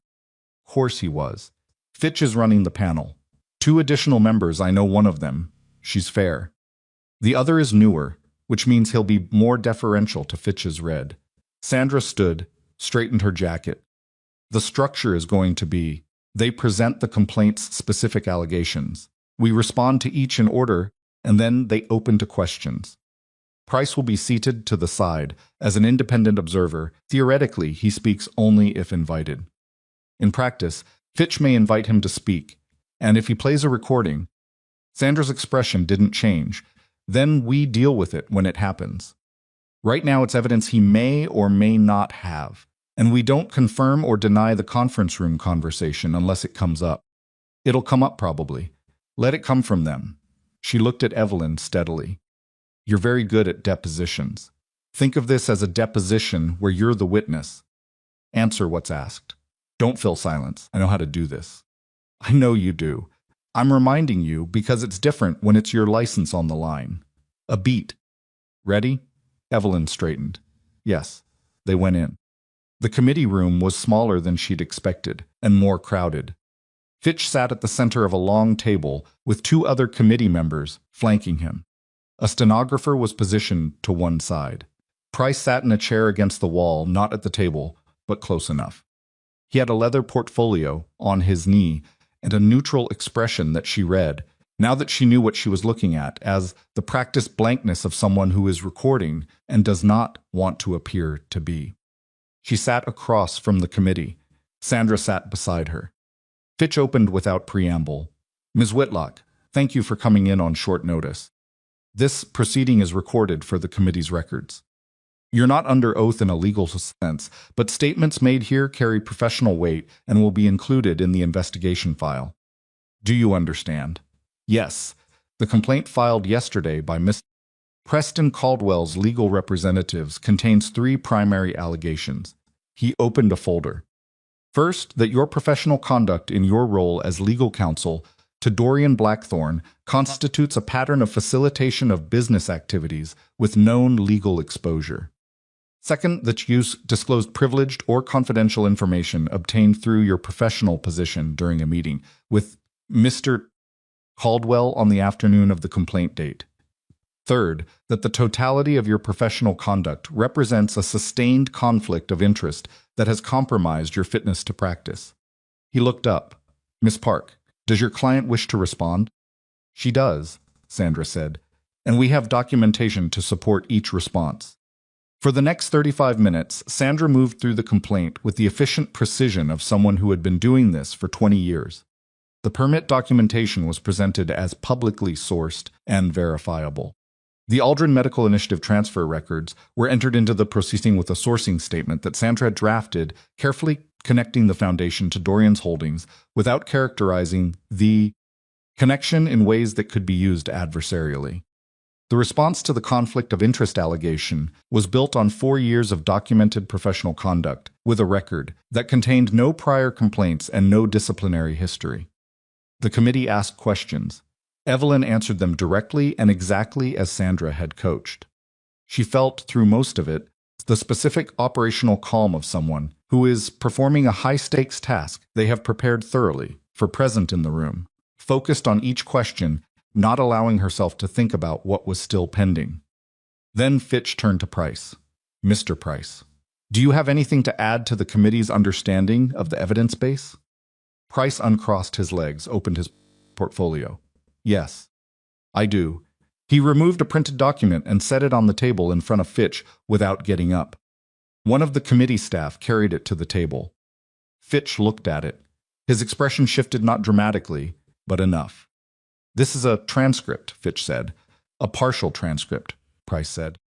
Course he was. Fitch is running the panel. 2 additional members, I know one of them. She's fair. The other is newer, which means he'll be more deferential to Fitch's red. Sandra stood, straightened her jacket. The structure is going to be, they present the complaint's specific allegations. We respond to each in order, and then they open to questions. Price will be seated to the side. As an independent observer, theoretically, he speaks only if invited. In practice, Fitch may invite him to speak, and if he plays a recording, Sandra's expression didn't change. Then we deal with it when it happens. Right now, it's evidence he may or may not have, and we don't confirm or deny the conference room conversation unless it comes up. It'll come up probably. Let it come from them. She looked at Evelyn steadily. You're very good at depositions. Think of this as a deposition where you're the witness. Answer what's asked. Don't fill silence. I know how to do this. I know you do. I'm reminding you because it's different when it's your license on the line. A beat. Ready? Evelyn straightened. Yes. They went in. The committee room was smaller than she'd expected, and more crowded. Fitch sat at the center of a long table with 2 other committee members flanking him. A stenographer was positioned to one side. Price sat in a chair against the wall, not at the table, but close enough. He had a leather portfolio on his knee and a neutral expression that she read, now that she knew what she was looking at, as the practiced blankness of someone who is recording and does not want to appear to be. She sat across from the committee. Sandra sat beside her. Fitch opened without preamble. Ms. Whitlock, thank you for coming in on short notice. This proceeding is recorded for the committee's records. You're not under oath in a legal sense, but statements made here carry professional weight and will be included in the investigation file. Do you understand? Yes. The complaint filed yesterday by Mr. Preston Caldwell's legal representatives contains 3 primary allegations. He opened a folder. First, that your professional conduct in your role as legal counsel to Dorian Blackthorne constitutes a pattern of facilitation of business activities with known legal exposure. Second, that you disclosed privileged or confidential information obtained through your professional position during a meeting with Mr. Caldwell on the afternoon of the complaint date. Third, that the totality of your professional conduct represents a sustained conflict of interest that has compromised your fitness to practice. He looked up. Miss Park, does your client wish to respond? She does, Sandra said, and we have documentation to support each response. For the next 35 minutes, Sandra moved through the complaint with the efficient precision of someone who had been doing this for 20 years. The permit documentation was presented as publicly sourced and verifiable. The Aldrin Medical Initiative transfer records were entered into the proceeding with a sourcing statement that Sandra had drafted, carefully connecting the foundation to Dorian's holdings without characterizing the connection in ways that could be used adversarially. The response to the conflict of interest allegation was built on 4 years of documented professional conduct, with a record that contained no prior complaints and no disciplinary history. The committee asked questions. Evelyn answered them directly and exactly as Sandra had coached. She felt, through most of it, the specific operational calm of someone who is performing a high-stakes task they have prepared thoroughly for present in the room, focused on each question, not allowing herself to think about what was still pending. Then Fitch turned to Price. Mr. Price, do you have anything to add to the committee's understanding of the evidence base? Price uncrossed his legs, opened his portfolio. Yes, I do. He removed a printed document and set it on the table in front of Fitch without getting up. One of the committee staff carried it to the table. Fitch looked at it. His expression shifted not dramatically, but enough. This is a transcript, Fitch said. A partial transcript, Price said.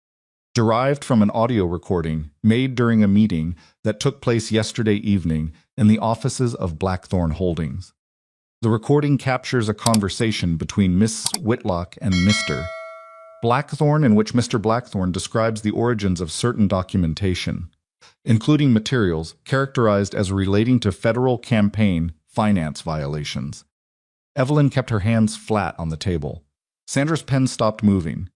Derived from an audio recording made during a meeting that took place yesterday evening in the offices of Blackthorne Holdings. The recording captures a conversation between Miss Whitlock and Mr. Blackthorne in which Mr. Blackthorne describes the origins of certain documentation, including materials characterized as relating to federal campaign finance violations. Evelyn kept her hands flat on the table. Sandra's pen stopped moving.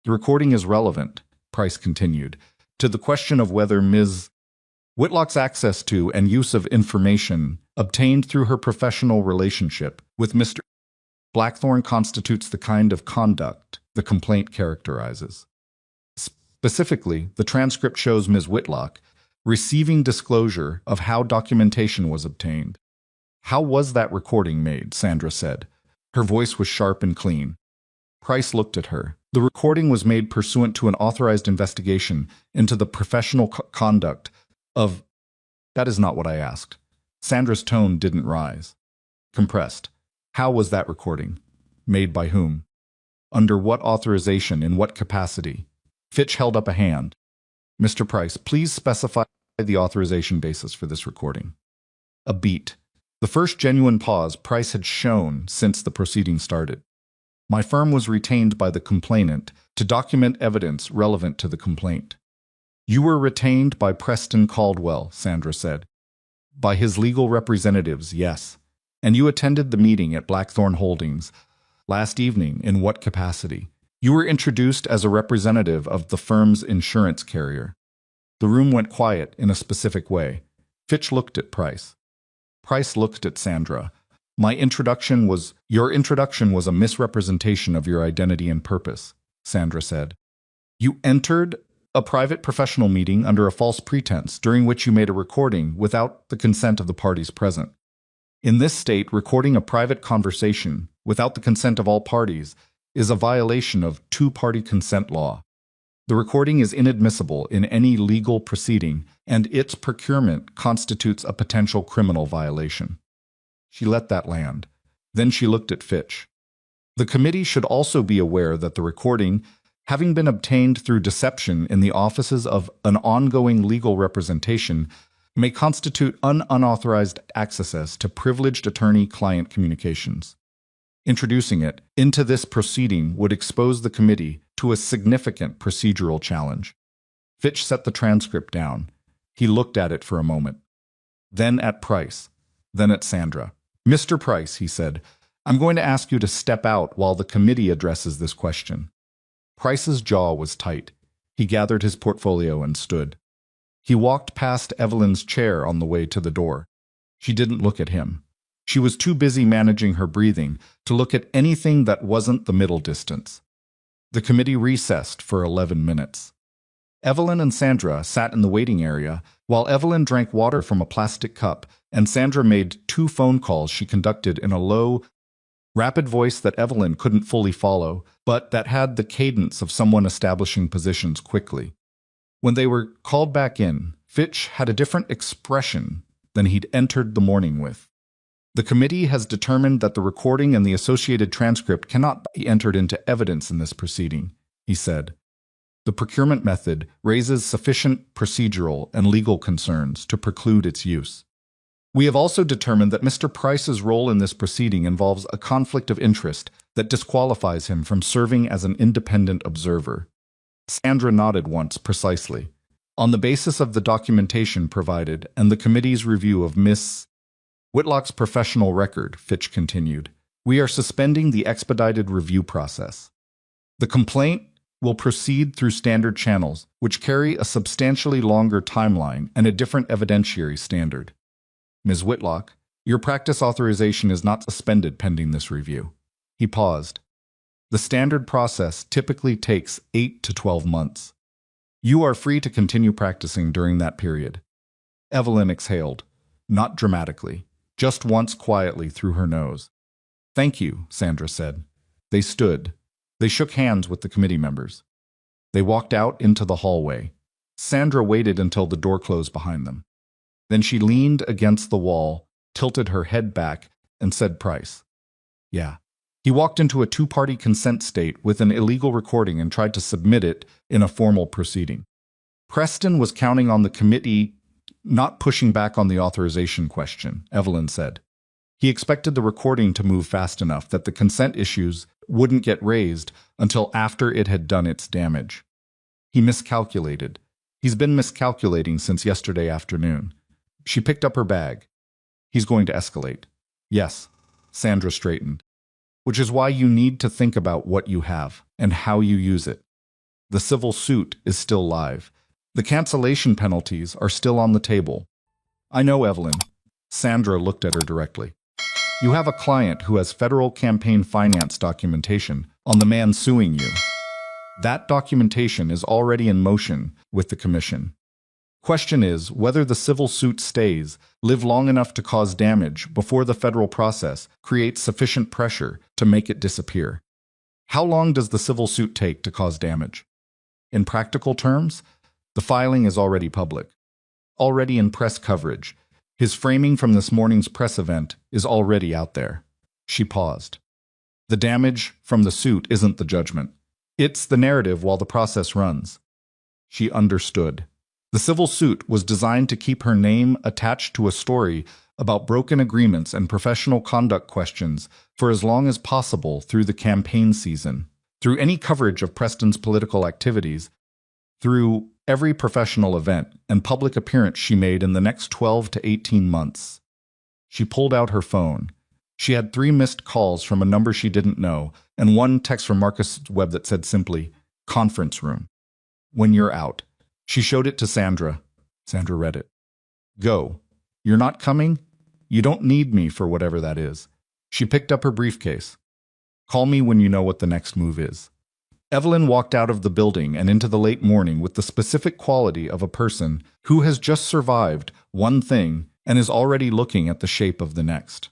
The recording is relevant, Price continued, to the question of whether Ms. Whitlock's access to and use of information obtained through her professional relationship with Mr. Blackthorne constitutes the kind of conduct the complaint characterizes. Specifically, the transcript shows Ms. Whitlock receiving disclosure of how documentation was obtained. "How was that recording made?" Sandra said. Her voice was sharp and clean. Price looked at her. "The recording was made pursuant to an authorized investigation into the professional conduct of—" "That is not what I asked." Sandra's tone didn't rise. Compressed. "How was that recording? Made by whom? Under what authorization? In what capacity?" Fitch held up a hand. "Mr. Price, please specify the authorization basis for this recording." A beat. The first genuine pause Price had shown since the proceeding started. "My firm was retained by the complainant to document evidence relevant to the complaint." "You were retained by Preston Caldwell," Sandra said. "By his legal representatives, yes. And you attended the meeting at Blackthorne Holdings last evening. In what capacity?" "You were introduced as a representative of the firm's insurance carrier." The room went quiet in a specific way. Fitch looked at Price. Price looked at Sandra. Your introduction was a misrepresentation of your identity and purpose," Sandra said. "You entered a private professional meeting under a false pretense, during which you made a recording without the consent of the parties present. In this state, recording a private conversation without the consent of all parties is a violation of two-party consent law. The recording is inadmissible in any legal proceeding, and its procurement constitutes a potential criminal violation." She let that land. Then she looked at Fitch. "The committee should also be aware that the recording, having been obtained through deception in the offices of an ongoing legal representation, may constitute unauthorized access to privileged attorney-client communications. Introducing it into this proceeding would expose the committee to a significant procedural challenge." Fitch set the transcript down. He looked at it for a moment. Then at Price. Then at Sandra. "Mr. Price," he said, "I'm going to ask you to step out while the committee addresses this question." Price's jaw was tight. He gathered his portfolio and stood. He walked past Evelyn's chair on the way to the door. She didn't look at him. She was too busy managing her breathing to look at anything that wasn't the middle distance. The committee recessed for 11 minutes. Evelyn and Sandra sat in the waiting area, while Evelyn drank water from a plastic cup, and Sandra made 2 phone calls she conducted in a low, rapid voice that Evelyn couldn't fully follow, but that had the cadence of someone establishing positions quickly. When they were called back in, Fitch had a different expression than he'd entered the morning with. "The committee has determined that the recording and the associated transcript cannot be entered into evidence in this proceeding," he said. "The procurement method raises sufficient procedural and legal concerns to preclude its use. We have also determined that Mr. Price's role in this proceeding involves a conflict of interest that disqualifies him from serving as an independent observer." Sandra nodded once precisely. "On the basis of the documentation provided and the committee's review of Miss Whitlock's professional record," Fitch continued, "we are suspending the expedited review process. The complaint will proceed through standard channels, which carry a substantially longer timeline and a different evidentiary standard. Ms. Whitlock, your practice authorization is not suspended pending this review." He paused. "The standard process typically takes 8 to 12 months. You are free to continue practicing during that period." Evelyn exhaled, not dramatically, just once quietly through her nose. "Thank you," Sandra said. They stood. They shook hands with the committee members. They walked out into the hallway. Sandra waited until the door closed behind them. Then she leaned against the wall, tilted her head back, and said, "Price." "Yeah." He walked into a 2-party consent state with an illegal recording and tried to submit it in a formal proceeding. Preston was counting on the committee not pushing back on the authorization question, Evelyn said. He expected the recording to move fast enough that the consent issues wouldn't get raised until after it had done its damage. He miscalculated. He's been miscalculating since yesterday afternoon. She picked up her bag. He's going to escalate. Yes, Sandra straightened. Which is why you need to think about what you have and how you use it. The civil suit is still live. The cancellation penalties are still on the table. I know, Evelyn. Sandra looked at her directly. You have a client who has federal campaign finance documentation on the man suing you. That documentation is already in motion with the commission. Question is whether the civil suit stays, live long enough to cause damage before the federal process creates sufficient pressure to make it disappear. How long does the civil suit take to cause damage? In practical terms, the filing is already public, already in press coverage. His framing from this morning's press event is already out there. She paused. The damage from the suit isn't the judgment. It's the narrative while the process runs. She understood. The civil suit was designed to keep her name attached to a story about broken agreements and professional conduct questions for as long as possible through the campaign season, through any coverage of Preston's political activities, through every professional event and public appearance she made in the next 12 to 18 months. She pulled out her phone. She had 3 missed calls from a number she didn't know, and 1 text from Marcus Webb that said simply, "Conference room. When you're out." She showed it to Sandra. Sandra read it. "Go. You're not coming? You don't need me for whatever that is." She picked up her briefcase. "Call me when you know what the next move is." Evelyn walked out of the building and into the late morning with the specific quality of a person who has just survived one thing and is already looking at the shape of the next.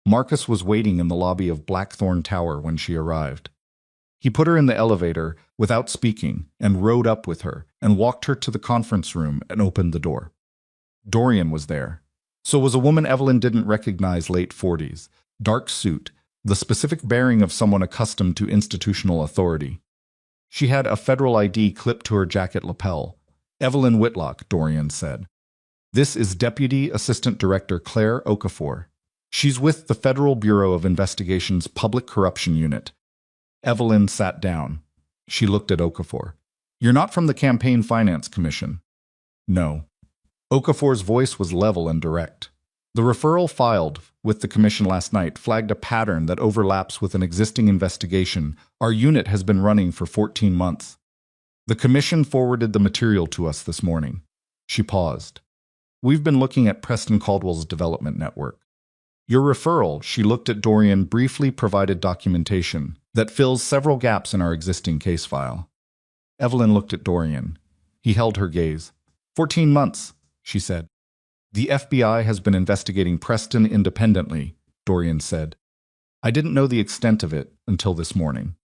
Marcus was waiting in the lobby of Blackthorn Tower when she arrived. He put her in the elevator without speaking and rode up with her and walked her to the conference room and opened the door. Dorian was there. So was a woman Evelyn didn't recognize, late 40s, dark suit, the specific bearing of someone accustomed to institutional authority. She had a federal ID clipped to her jacket lapel. "Evelyn Whitlock," Dorian said. "This is Deputy Assistant Director Claire Okafor. She's with the Federal Bureau of Investigation's Public Corruption Unit." Evelyn sat down. She looked at Okafor. "You're not from the Campaign Finance Commission?" "No." Okafor's voice was level and direct. "The referral filed with the commission last night flagged a pattern that overlaps with an existing investigation our unit has been running for 14 months. The commission forwarded the material to us this morning." She paused. "We've been looking at Preston Caldwell's development network. Your referral," she looked at Dorian, "briefly provided documentation that fills several gaps in our existing case file." Evelyn looked at Dorian. He held her gaze. 14 months, she said. "The FBI has been investigating Preston independently," Dorian said. "I didn't know the extent of it until this morning."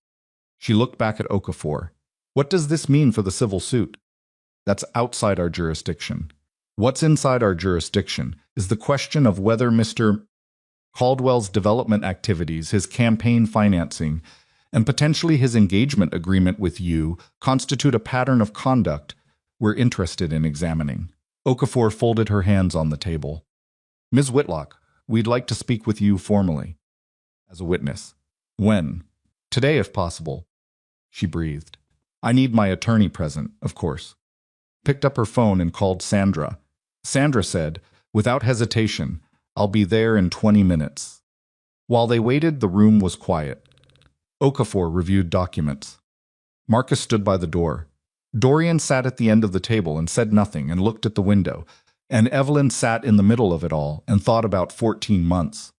She looked back at Okafor. "What does this mean for the civil suit?" "That's outside our jurisdiction. What's inside our jurisdiction is the question of whether Mr. Caldwell's development activities, his campaign financing, and potentially his engagement agreement with you constitute a pattern of conduct we're interested in examining." Okafor folded her hands on the table. "Ms. Whitlock, we'd like to speak with you formally. As a witness. When? Today, if possible." She breathed. "I need my attorney present, of course." Picked up her phone and called Sandra. Sandra said, without hesitation, "I'll be there in 20 minutes." While they waited, the room was quiet. Okafor reviewed documents. Marcus stood by the door. Dorian sat at the end of the table and said nothing and looked at the window, and Evelyn sat in the middle of it all and thought about 14 months.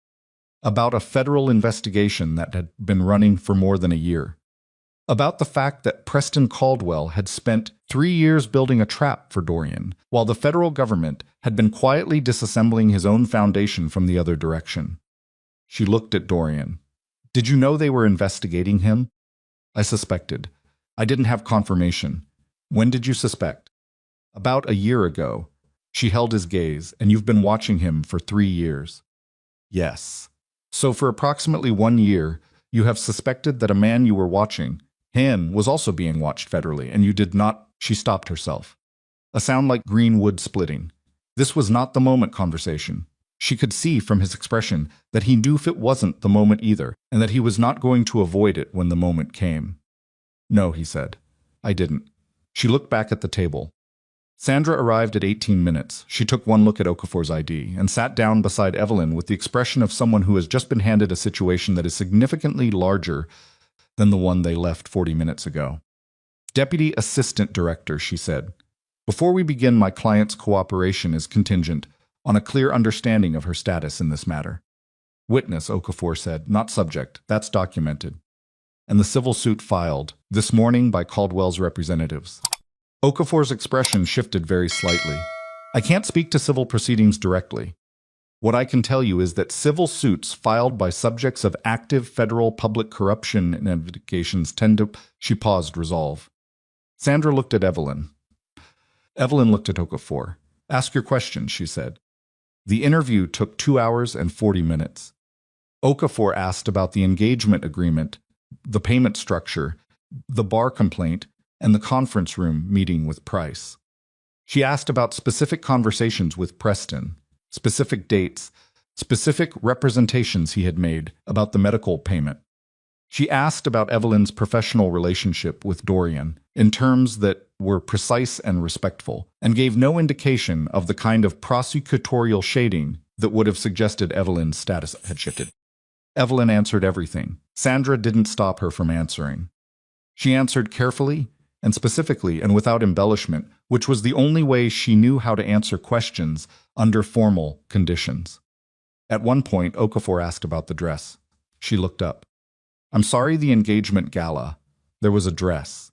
About a federal investigation that had been running for more than a year. About the fact that Preston Caldwell had spent 3 years building a trap for Dorian, while the federal government had been quietly disassembling his own foundation from the other direction. She looked at Dorian. "Did you know they were investigating him?" "I suspected. I didn't have confirmation." "When did you suspect?" "About a year ago." She held his gaze. "And you've been watching him for 3 years." "Yes." "So for approximately 1 year, you have suspected that a man you were watching, him, was also being watched federally, and you did not—" She stopped herself. A sound like green wood splitting. This was not the moment conversation. She could see from his expression that he knew if it wasn't the moment either, and that he was not going to avoid it when the moment came. "No," he said. "I didn't." She looked back at the table. Sandra arrived at 18 minutes. She took one look at Okafor's ID and sat down beside Evelyn with the expression of someone who has just been handed a situation that is significantly larger than the one they left 40 minutes ago. "Deputy Assistant Director," she said. "Before we begin, my client's cooperation is contingent on a clear understanding of her status in this matter. Witness, Okafor said, not subject. That's documented. And the civil suit filed this morning by Caldwell's representatives. Okafor's expression shifted very slightly. I can't speak to civil proceedings directly. What I can tell you is that civil suits filed by subjects of active federal public corruption investigations tend to, she paused, resolve. Sandra looked at Evelyn. Evelyn looked at Okafor. Ask your question, she said. The interview took 2 hours and 40 minutes. Okafor asked about the engagement agreement, the payment structure, the bar complaint, and the conference room meeting with Price. She asked about specific conversations with Preston, specific dates, specific representations he had made about the medical payment. She asked about Evelyn's professional relationship with Dorian in terms that were precise and respectful, and gave no indication of the kind of prosecutorial shading that would have suggested Evelyn's status had shifted. Evelyn answered everything. Sandra didn't stop her from answering. She answered carefully and specifically and without embellishment, which was the only way she knew how to answer questions under formal conditions. At one point, Okafor asked about the dress. She looked up. I'm sorry, the engagement gala. There was a dress.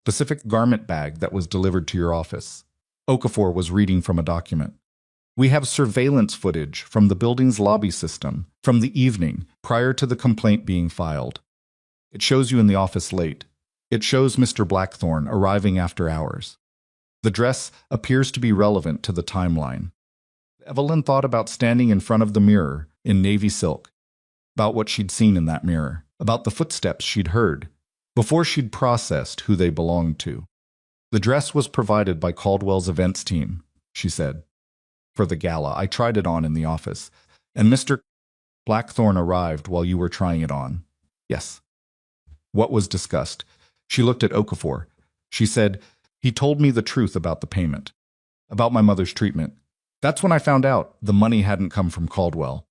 Specific garment bag that was delivered to your office. Okafor was reading from a document. We have surveillance footage from the building's lobby system from the evening prior to the complaint being filed. It shows you in the office late. It shows Mr. Blackthorne arriving after hours. The dress appears to be relevant to the timeline. Evelyn thought about standing in front of the mirror in navy silk, about what she'd seen in that mirror, about the footsteps she'd heard, before she'd processed who they belonged to. The dress was provided by Caldwell's events team, she said. For the gala, I tried it on in the office, and Mr. Blackthorne arrived while you were trying it on. Yes. What was discussed? She looked at Okafor. She said, he told me the truth about the payment, about my mother's treatment. That's when I found out the money hadn't come from Caldwell.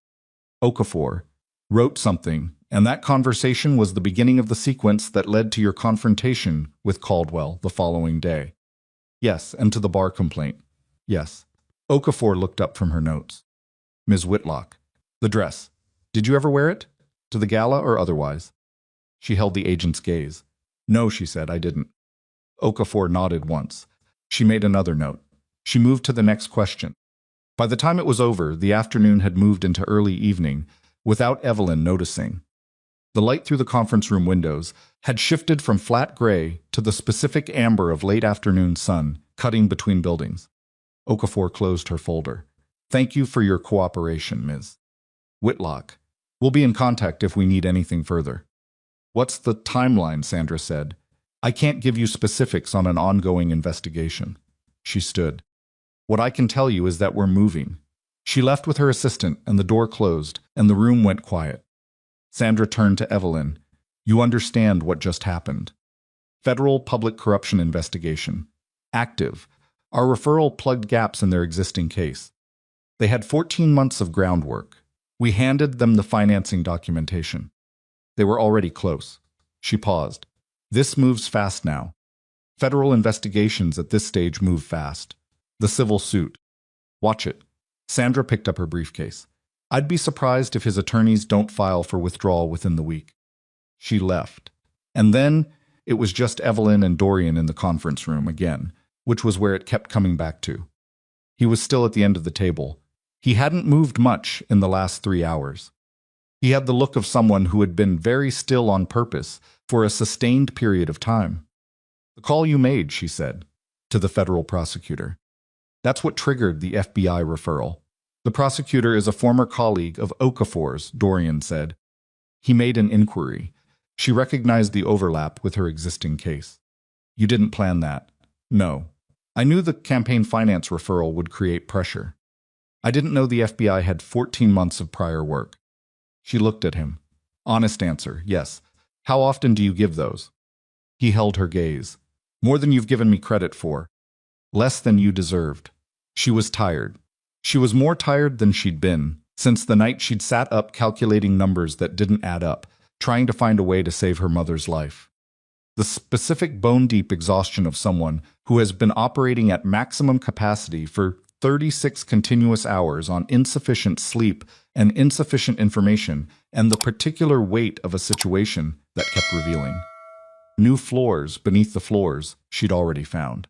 Okafor wrote something, and that conversation was the beginning of the sequence that led to your confrontation with Caldwell the following day. Yes, and to the bar complaint. Yes. Okafor looked up from her notes. Ms. Whitlock, the dress. Did you ever wear it? To the gala or otherwise? She held the agent's gaze. No, she said, I didn't. Okafor nodded once. She made another note. She moved to the next question. By the time it was over, the afternoon had moved into early evening, without Evelyn noticing. The light through the conference room windows had shifted from flat gray to the specific amber of late afternoon sun cutting between buildings. Okafor closed her folder. Thank you for your cooperation, Ms. Whitlock. We'll be in contact if we need anything further. What's the timeline? Sandra said. I can't give you specifics on an ongoing investigation. She stood. What I can tell you is that we're moving. She left with her assistant, and the door closed, and the room went quiet. Sandra turned to Evelyn. You understand what just happened. Federal public corruption investigation. Active. Our referral plugged gaps in their existing case. They had 14 months of groundwork. We handed them the financing documentation. They were already close. She paused. This moves fast now. Federal investigations at this stage move fast. The civil suit. Watch it. Sandra picked up her briefcase. I'd be surprised if his attorneys don't file for withdrawal within the week. She left. And then it was just Evelyn and Dorian in the conference room again, which was where it kept coming back to. He was still at the end of the table. He hadn't moved much in the last 3 hours. He had the look of someone who had been very still on purpose for a sustained period of time. The call you made, she said, to the federal prosecutor. That's what triggered the FBI referral. The prosecutor is a former colleague of Okafor's, Dorian said. He made an inquiry. She recognized the overlap with her existing case. You didn't plan that. No. I knew the campaign finance referral would create pressure. I didn't know the FBI had 14 months of prior work. She looked at him. Honest answer, yes. How often do you give those? He held her gaze. More than you've given me credit for. Less than you deserved. She was tired. She was more tired than she'd been since the night she'd sat up calculating numbers that didn't add up, trying to find a way to save her mother's life. The specific bone-deep exhaustion of someone who has been operating at maximum capacity for 36 continuous hours on insufficient sleep and insufficient information and the particular weight of a situation that kept revealing. New floors beneath the floors she'd already found.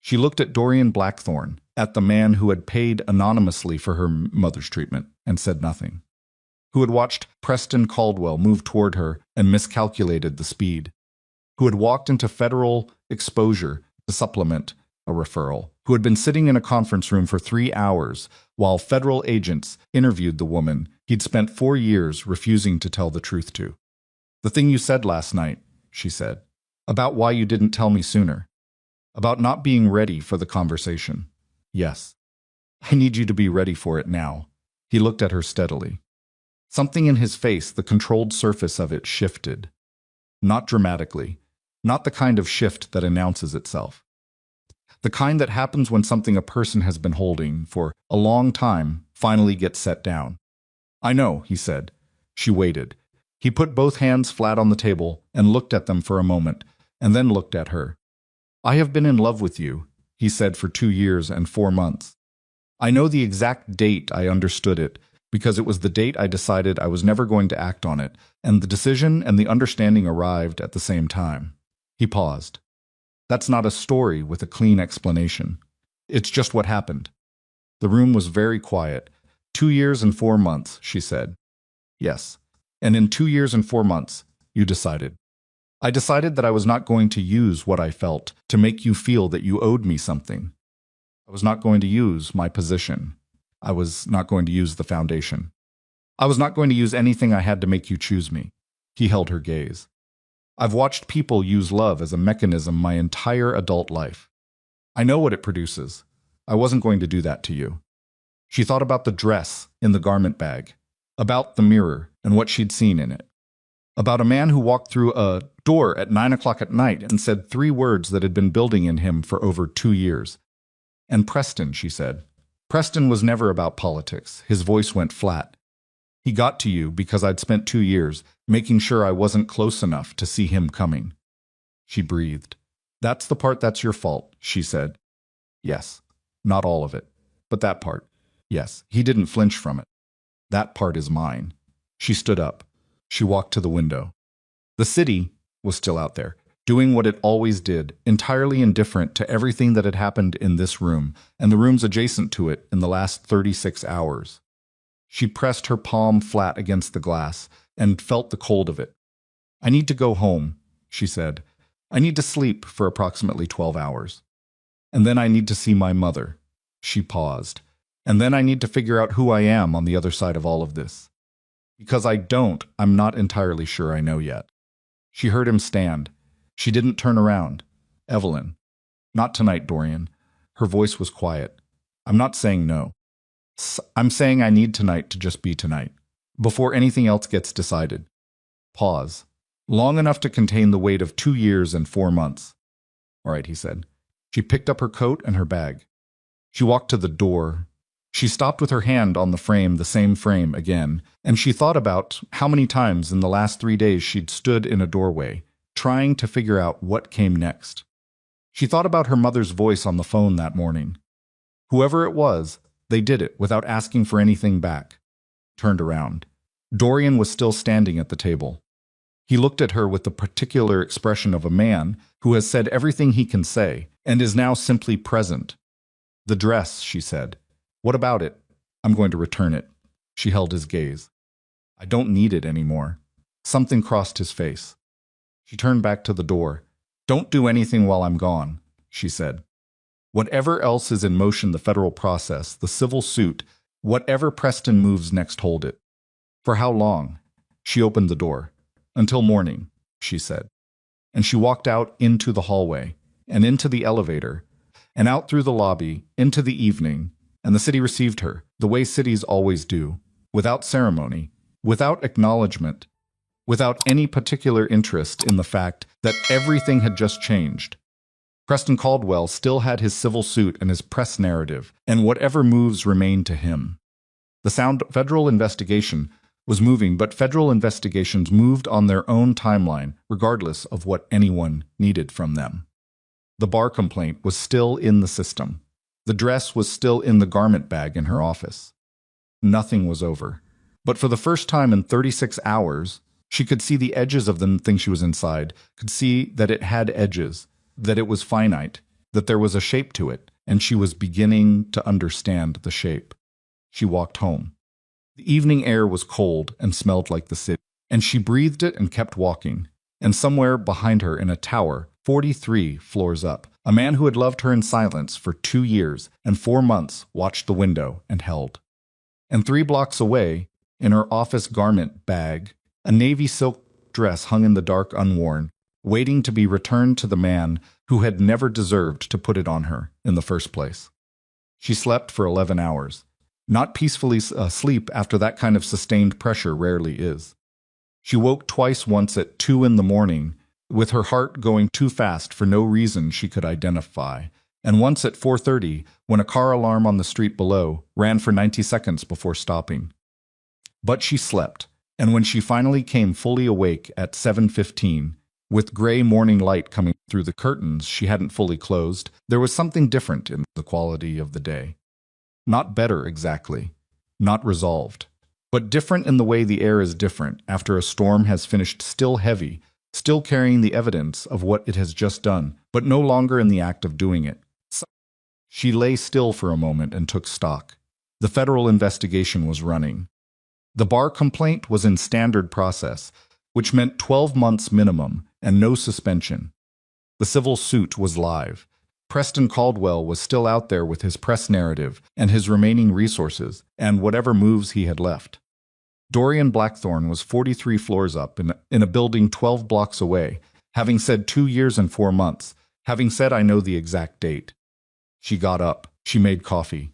She looked at Dorian Blackthorne, at the man who had paid anonymously for her mother's treatment, and said nothing. Who had watched Preston Caldwell move toward her and miscalculated the speed. Who had walked into federal exposure to supplement a referral. Who had been sitting in a conference room for 3 hours while federal agents interviewed the woman he'd spent 4 years refusing to tell the truth to. "The thing you said last night," she said, "about why you didn't tell me sooner. About not being ready for the conversation. Yes. I need you to be ready for it now." He looked at her steadily. Something in his face, the controlled surface of it, shifted. Not dramatically. Not the kind of shift that announces itself. The kind that happens when something a person has been holding for a long time finally gets set down. "I know," he said. She waited. He put both hands flat on the table and looked at them for a moment, and then looked at her. "I have been in love with you," he said, "for 2 years and 4 months. I know the exact date I understood it, because it was the date I decided I was never going to act on it, and the decision and the understanding arrived at the same time." He paused. "That's not a story with a clean explanation. It's just what happened." The room was very quiet. 2 years and 4 months, she said. "Yes. And in 2 years and 4 months, you decided. I decided that I was not going to use what I felt to make you feel that you owed me something. I was not going to use my position. I was not going to use the foundation. I was not going to use anything I had to make you choose me." He held her gaze. "I've watched people use love as a mechanism my entire adult life. I know what it produces. I wasn't going to do that to you." She thought about the dress in the garment bag, about the mirror and what she'd seen in it, about a man who walked through a door at 9 o'clock at night and said 3 words that had been building in him for over 2 years. "And Preston," she said. "Preston was never about politics." His voice went flat. "He got to you because I'd spent 2 years making sure I wasn't close enough to see him coming." She breathed. "That's the part that's your fault," she said. "Yes. Not all of it. But that part. Yes." He didn't flinch from it. "That part is mine." She stood up. She walked to the window. The city was still out there, doing what it always did, entirely indifferent to everything that had happened in this room and the rooms adjacent to it in the last 36 hours. She pressed her palm flat against the glass and felt the cold of it. "I need to go home," she said. "I need to sleep for approximately 12 hours. And then I need to see my mother." She paused. "And then I need to figure out who I am on the other side of all of this. Because I'm not entirely sure I know yet." She heard him stand. She didn't turn around. "Evelyn." "Not tonight, Dorian." Her voice was quiet. "I'm not saying no. I'm saying I need tonight to just be tonight, before anything else gets decided." Pause. Long enough to contain the weight of 2 years and 4 months. "All right," he said. She picked up her coat and her bag. She walked to the door. She stopped with her hand on the frame, the same frame again, and she thought about how many times in the last 3 days she'd stood in a doorway, trying to figure out what came next. She thought about her mother's voice on the phone that morning. Whoever it was, they did it without asking for anything back. Turned around. Dorian was still standing at the table. He looked at her with the particular expression of a man who has said everything he can say and is now simply present. "The dress," she said. "What about it?" "I'm going to return it." She held his gaze. "I don't need it anymore." Something crossed his face. She turned back to the door. "Don't do anything while I'm gone," she said. "Whatever else is in motion, the federal process, the civil suit, whatever Preston moves next, hold it." "For how long?" She opened the door. "Until morning," she said. And she walked out into the hallway, and into the elevator, and out through the lobby, into the evening, and the city received her, the way cities always do, without ceremony, without acknowledgement, without any particular interest in the fact that everything had just changed. Preston Caldwell still had his civil suit and his press narrative, and whatever moves remained to him. The federal investigation was moving, but federal investigations moved on their own timeline, regardless of what anyone needed from them. The bar complaint was still in the system. The dress was still in the garment bag in her office. Nothing was over. But for the first time in 36 hours, she could see the edges of the thing she was inside, could see that it had edges, that it was finite, that there was a shape to it, and she was beginning to understand the shape. She walked home. The evening air was cold and smelled like the city, and she breathed it and kept walking. And somewhere behind her in a tower, 43 floors up, a man who had loved her in silence for 2 years and 4 months watched the window and held. And 3 blocks away, in her office garment bag, a navy silk dress hung in the dark unworn, waiting to be returned to the man who had never deserved to put it on her in the first place. She slept for 11 hours. Not peacefully asleep after that kind of sustained pressure rarely is. She woke twice, once at 2 in the morning, with her heart going too fast for no reason she could identify, and once at 4:30 when a car alarm on the street below ran for 90 seconds before stopping. But she slept, and when she finally came fully awake at 7:15, with gray morning light coming through the curtains she hadn't fully closed, there was something different in the quality of the day. Not better exactly, not resolved, but different in the way the air is different after a storm has finished, still heavy, still carrying the evidence of what it has just done, but no longer in the act of doing it. She lay still for a moment and took stock. The federal investigation was running. The bar complaint was in standard process, which meant 12 months minimum and no suspension. The civil suit was live. Preston Caldwell was still out there with his press narrative and his remaining resources and whatever moves he had left. Dorian Blackthorne was 43 floors up in a building 12 blocks away, having said 2 years and 4 months, having said I know the exact date. She got up. She made coffee.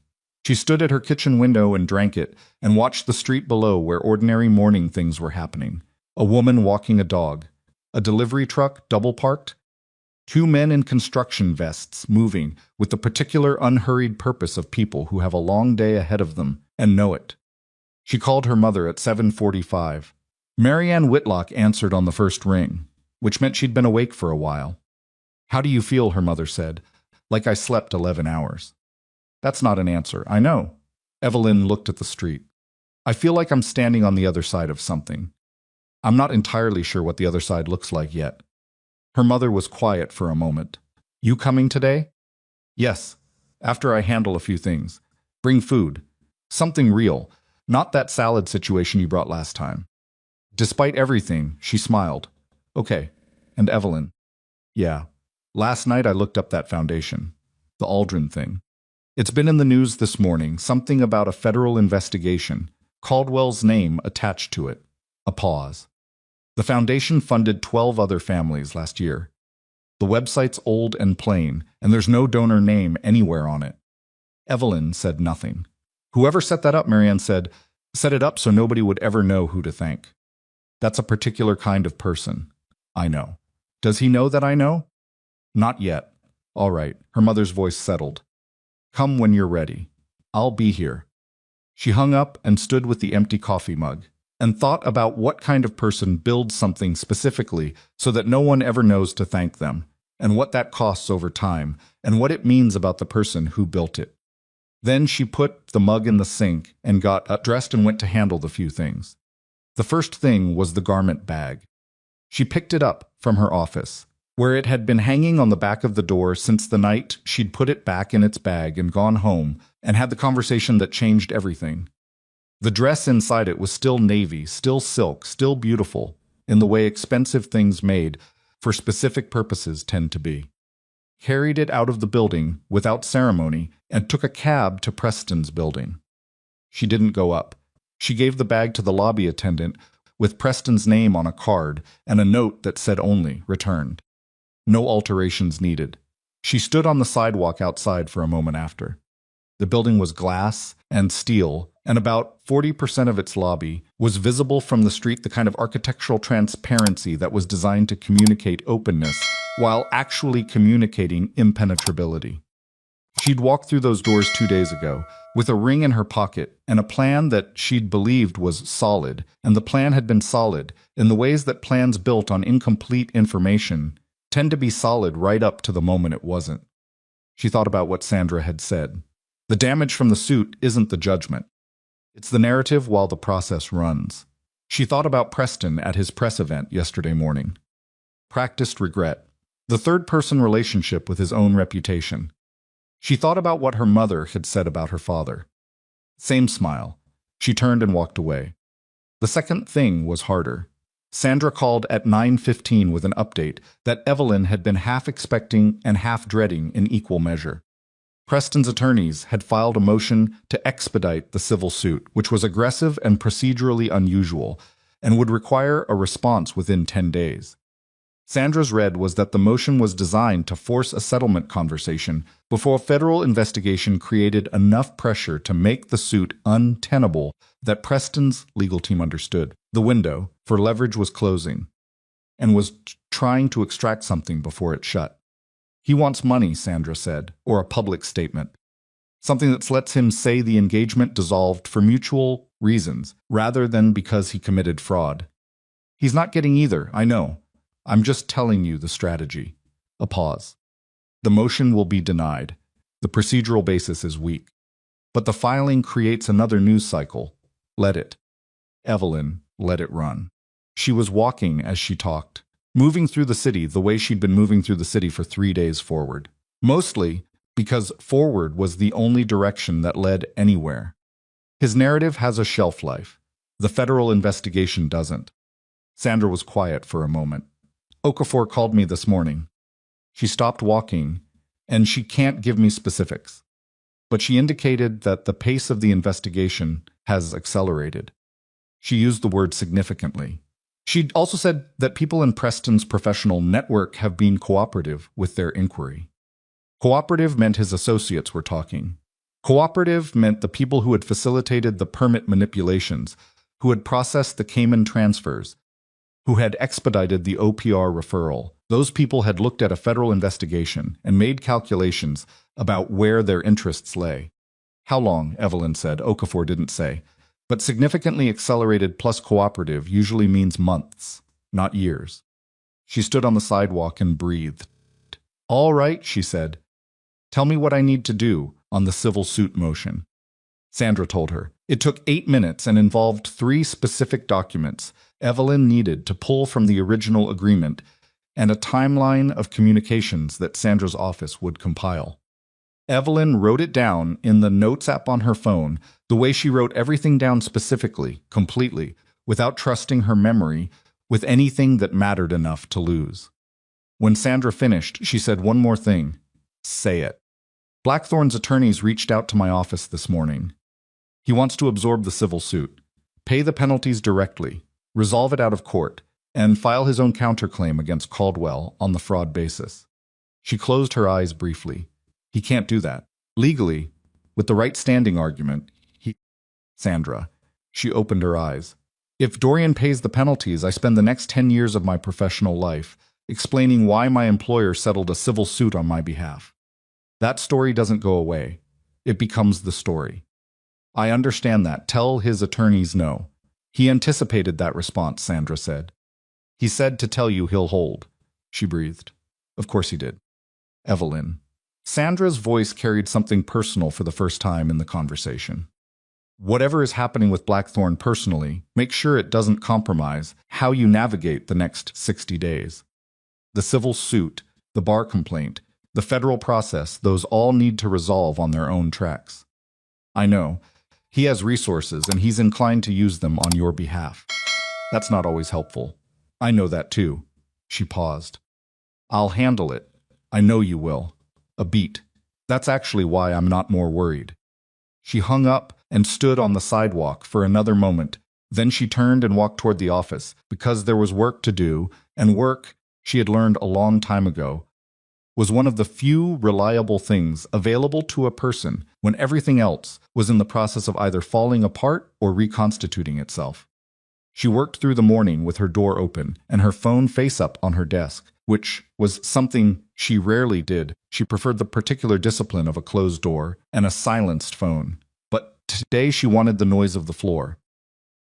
She stood at her kitchen window and drank it and watched the street below where ordinary morning things were happening. A woman walking a dog. A delivery truck double parked. 2 men in construction vests moving with the particular unhurried purpose of people who have a long day ahead of them and know it. She called her mother at 7:45. Marianne Whitlock answered on the first ring, which meant she'd been awake for a while. "How do you feel?" her mother said. "Like I slept 11 hours. "That's not an answer, I know." Evelyn looked at the street. "I feel like I'm standing on the other side of something. I'm not entirely sure what the other side looks like yet." Her mother was quiet for a moment. "You coming today?" "Yes, after I handle a few things. Bring food. Something real, not that salad situation you brought last time." Despite everything, she smiled. "Okay. And Evelyn?" "Yeah. Last night I looked up that foundation. The Aldrin thing. It's been in the news this morning, something about a federal investigation, Caldwell's name attached to it." A pause. "The foundation funded 12 other families last year. The website's old and plain, and there's no donor name anywhere on it." Evelyn said nothing. "Whoever set that up," Marianne said, "set it up so nobody would ever know who to thank. That's a particular kind of person. I know. Does he know that I know?" "Not yet." "All right." Her mother's voice settled. "Come when you're ready. I'll be here." She hung up and stood with the empty coffee mug and thought about what kind of person builds something specifically so that no one ever knows to thank them, and what that costs over time, and what it means about the person who built it. Then she put the mug in the sink and got dressed and went to handle the few things. The first thing was the garment bag. She picked it up from her office, where it had been hanging on the back of the door since the night she'd put it back in its bag and gone home and had the conversation that changed everything. The dress inside it was still navy, still silk, still beautiful, in the way expensive things made for specific purposes tend to be. Carried it out of the building without ceremony and took a cab to Preston's building. She didn't go up. She gave the bag to the lobby attendant with Preston's name on a card and a note that said only returned. No alterations needed. She stood on the sidewalk outside for a moment after. The building was glass and steel, and about 40% of its lobby was visible from the street, the kind of architectural transparency that was designed to communicate openness while actually communicating impenetrability. She'd walked through those doors 2 days ago, with a ring in her pocket and a plan that she'd believed was solid, and the plan had been solid in the ways that plans built on incomplete information tend to be solid right up to the moment it wasn't. She thought about what Sandra had said. The damage from the suit isn't the judgment. It's the narrative while the process runs. She thought about Preston at his press event yesterday morning. Practiced regret. The third-person relationship with his own reputation. She thought about what her mother had said about her father. Same smile. She turned and walked away. The second thing was harder. Sandra called at 9:15 with an update that Evelyn had been half expecting and half dreading in equal measure. Preston's attorneys had filed a motion to expedite the civil suit, which was aggressive and procedurally unusual, and would require a response within 10 days. Sandra's read was that the motion was designed to force a settlement conversation before a federal investigation created enough pressure to make the suit untenable that Preston's legal team understood. The window for leverage was closing and was trying to extract something before it shut. He wants money, Sandra said, or a public statement. Something that lets him say the engagement dissolved for mutual reasons rather than because he committed fraud. He's not getting either, I know. I'm just telling you the strategy. A pause. The motion will be denied. The procedural basis is weak. But the filing creates another news cycle. Let it. Evelyn, let it run. She was walking as she talked, moving through the city the way she'd been moving through the city for 3 days forward. Mostly because forward was the only direction that led anywhere. His narrative has a shelf life. The federal investigation doesn't. Sandra was quiet for a moment. Okafor called me this morning. She stopped walking, and she can't give me specifics. But she indicated that the pace of the investigation has accelerated. She used the word significantly. She also said that people in Preston's professional network have been cooperative with their inquiry. Cooperative meant his associates were talking. Cooperative meant the people who had facilitated the permit manipulations, who had processed the Cayman transfers, who had expedited the OPR referral. Those people had looked at a federal investigation and made calculations about where their interests lay. How long, Evelyn said. Okafor didn't say. But significantly accelerated plus cooperative usually means months, not years. She stood on the sidewalk and breathed. All right, she said. Tell me what I need to do on the civil suit motion. Sandra told her. It took 8 minutes and involved 3 specific documents Evelyn needed to pull from the original agreement and a timeline of communications that Sandra's office would compile. Evelyn wrote it down in the Notes app on her phone, the way she wrote everything down specifically, completely, without trusting her memory with anything that mattered enough to lose. When Sandra finished, she said one more thing. Say it. Blackthorn's attorneys reached out to my office this morning. He wants to absorb the civil suit, pay the penalties directly, resolve it out of court, and file his own counterclaim against Caldwell on the fraud basis. She closed her eyes briefly. He can't do that. Legally, with the right standing argument, Sandra. She opened her eyes. If Dorian pays the penalties, I spend the next 10 years of my professional life explaining why my employer settled a civil suit on my behalf. That story doesn't go away. It becomes the story. I understand that. Tell his attorneys no. He anticipated that response, Sandra said. He said to tell you he'll hold. She breathed. Of course he did. Evelyn. Sandra's voice carried something personal for the first time in the conversation. Whatever is happening with Blackthorn personally, make sure it doesn't compromise how you navigate the next 60 days. The civil suit, the bar complaint, the federal process, those all need to resolve on their own tracks. I know. He has resources and he's inclined to use them on your behalf. That's not always helpful. I know that too. She paused. I'll handle it. I know you will. A beat. That's actually why I'm not more worried. She hung up and stood on the sidewalk for another moment. Then she turned and walked toward the office, because there was work to do, and work, she had learned a long time ago, was one of the few reliable things available to a person when everything else was in the process of either falling apart or reconstituting itself. She worked through the morning with her door open and her phone face up on her desk, which was something she rarely did. She preferred the particular discipline of a closed door and a silenced phone. But today she wanted the noise of the floor.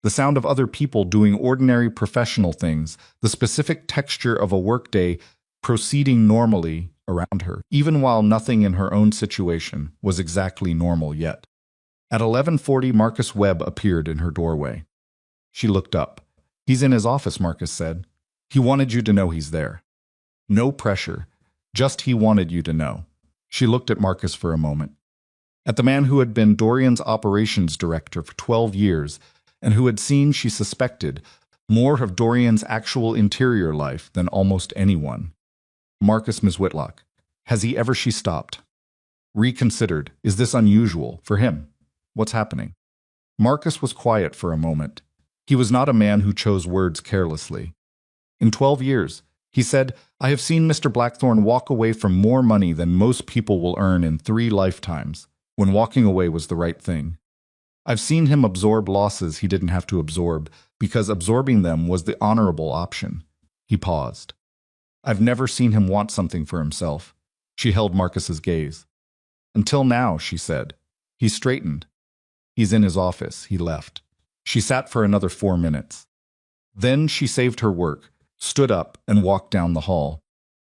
The sound of other people doing ordinary professional things, the specific texture of a workday proceeding normally around her, even while nothing in her own situation was exactly normal yet. At 11:40, Marcus Webb appeared in her doorway. She looked up. "He's in his office," Marcus said. "He wanted you to know he's there." No pressure, just he wanted you to know. She looked at Marcus for a moment. At the man who had been Dorian's operations director for 12 years and who had seen, she suspected, more of Dorian's actual interior life than almost anyone. "Marcus, Ms. Whitlock. Has he ever?" She stopped. Reconsidered. "Is this unusual for him? What's happening?" Marcus was quiet for a moment. He was not a man who chose words carelessly. "In 12 years, he said, I have seen Mr. Blackthorne walk away from more money than most people will earn in 3 lifetimes, when walking away was the right thing. I've seen him absorb losses he didn't have to absorb, because absorbing them was the honorable option." He paused. "I've never seen him want something for himself." She held Marcus's gaze. "Until now," she said. He straightened. "He's in his office." He left. She sat for another 4 minutes. Then she saved her work, stood up, and walked down the hall.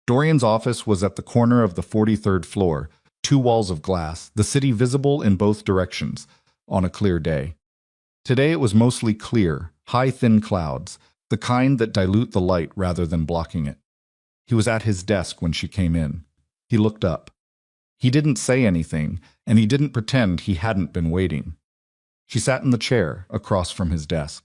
Dorian's office was at the corner of the 43rd floor, 2 walls of glass, the city visible in both directions, on a clear day. Today it was mostly clear, high thin clouds, the kind that dilute the light rather than blocking it. He was at his desk when she came in. He looked up. He didn't say anything, and he didn't pretend he hadn't been waiting. She sat in the chair across from his desk.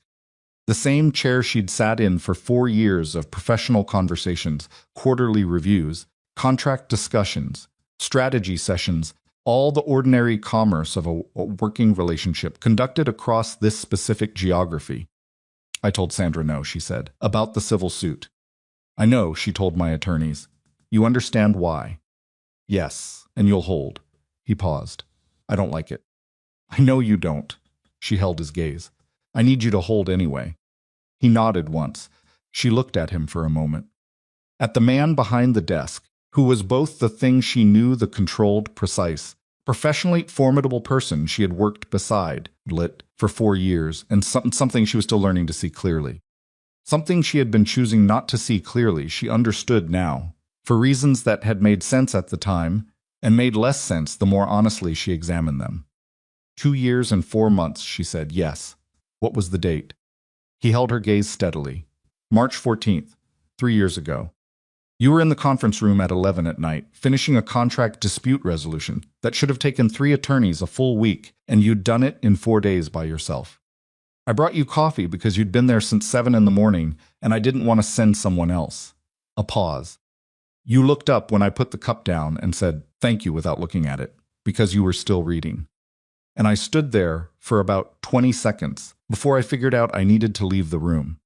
The same chair she'd sat in for 4 years of professional conversations, quarterly reviews, contract discussions, strategy sessions, all the ordinary commerce of a working relationship conducted across this specific geography. "I told Sandra no," she said, "about the civil suit." "I know," she told my attorneys. "You understand why?" "Yes, and you'll hold." He paused. "I don't like it." "I know you don't." She held his gaze. "I need you to hold anyway." He nodded once. She looked at him for a moment. At the man behind the desk, who was both the thing she knew, the controlled, precise, professionally formidable person she had worked beside, lit, for 4 years, and something she was still learning to see clearly. Something she had been choosing not to see clearly, she understood now, for reasons that had made sense at the time, and made less sense the more honestly she examined them. 2 years and 4 months, she said, yes. What was the date? He held her gaze steadily. March 14th, 3 years ago. You were in the conference room at 11 at night, finishing a contract dispute resolution that should have taken 3 attorneys a full week, and you'd done it in 4 days by yourself. I brought you coffee because you'd been there since 7 in the morning, and I didn't want to send someone else. A pause. You looked up when I put the cup down and said, thank you, without looking at it, because you were still reading. And I stood there for about 20 seconds before I figured out I needed to leave the room.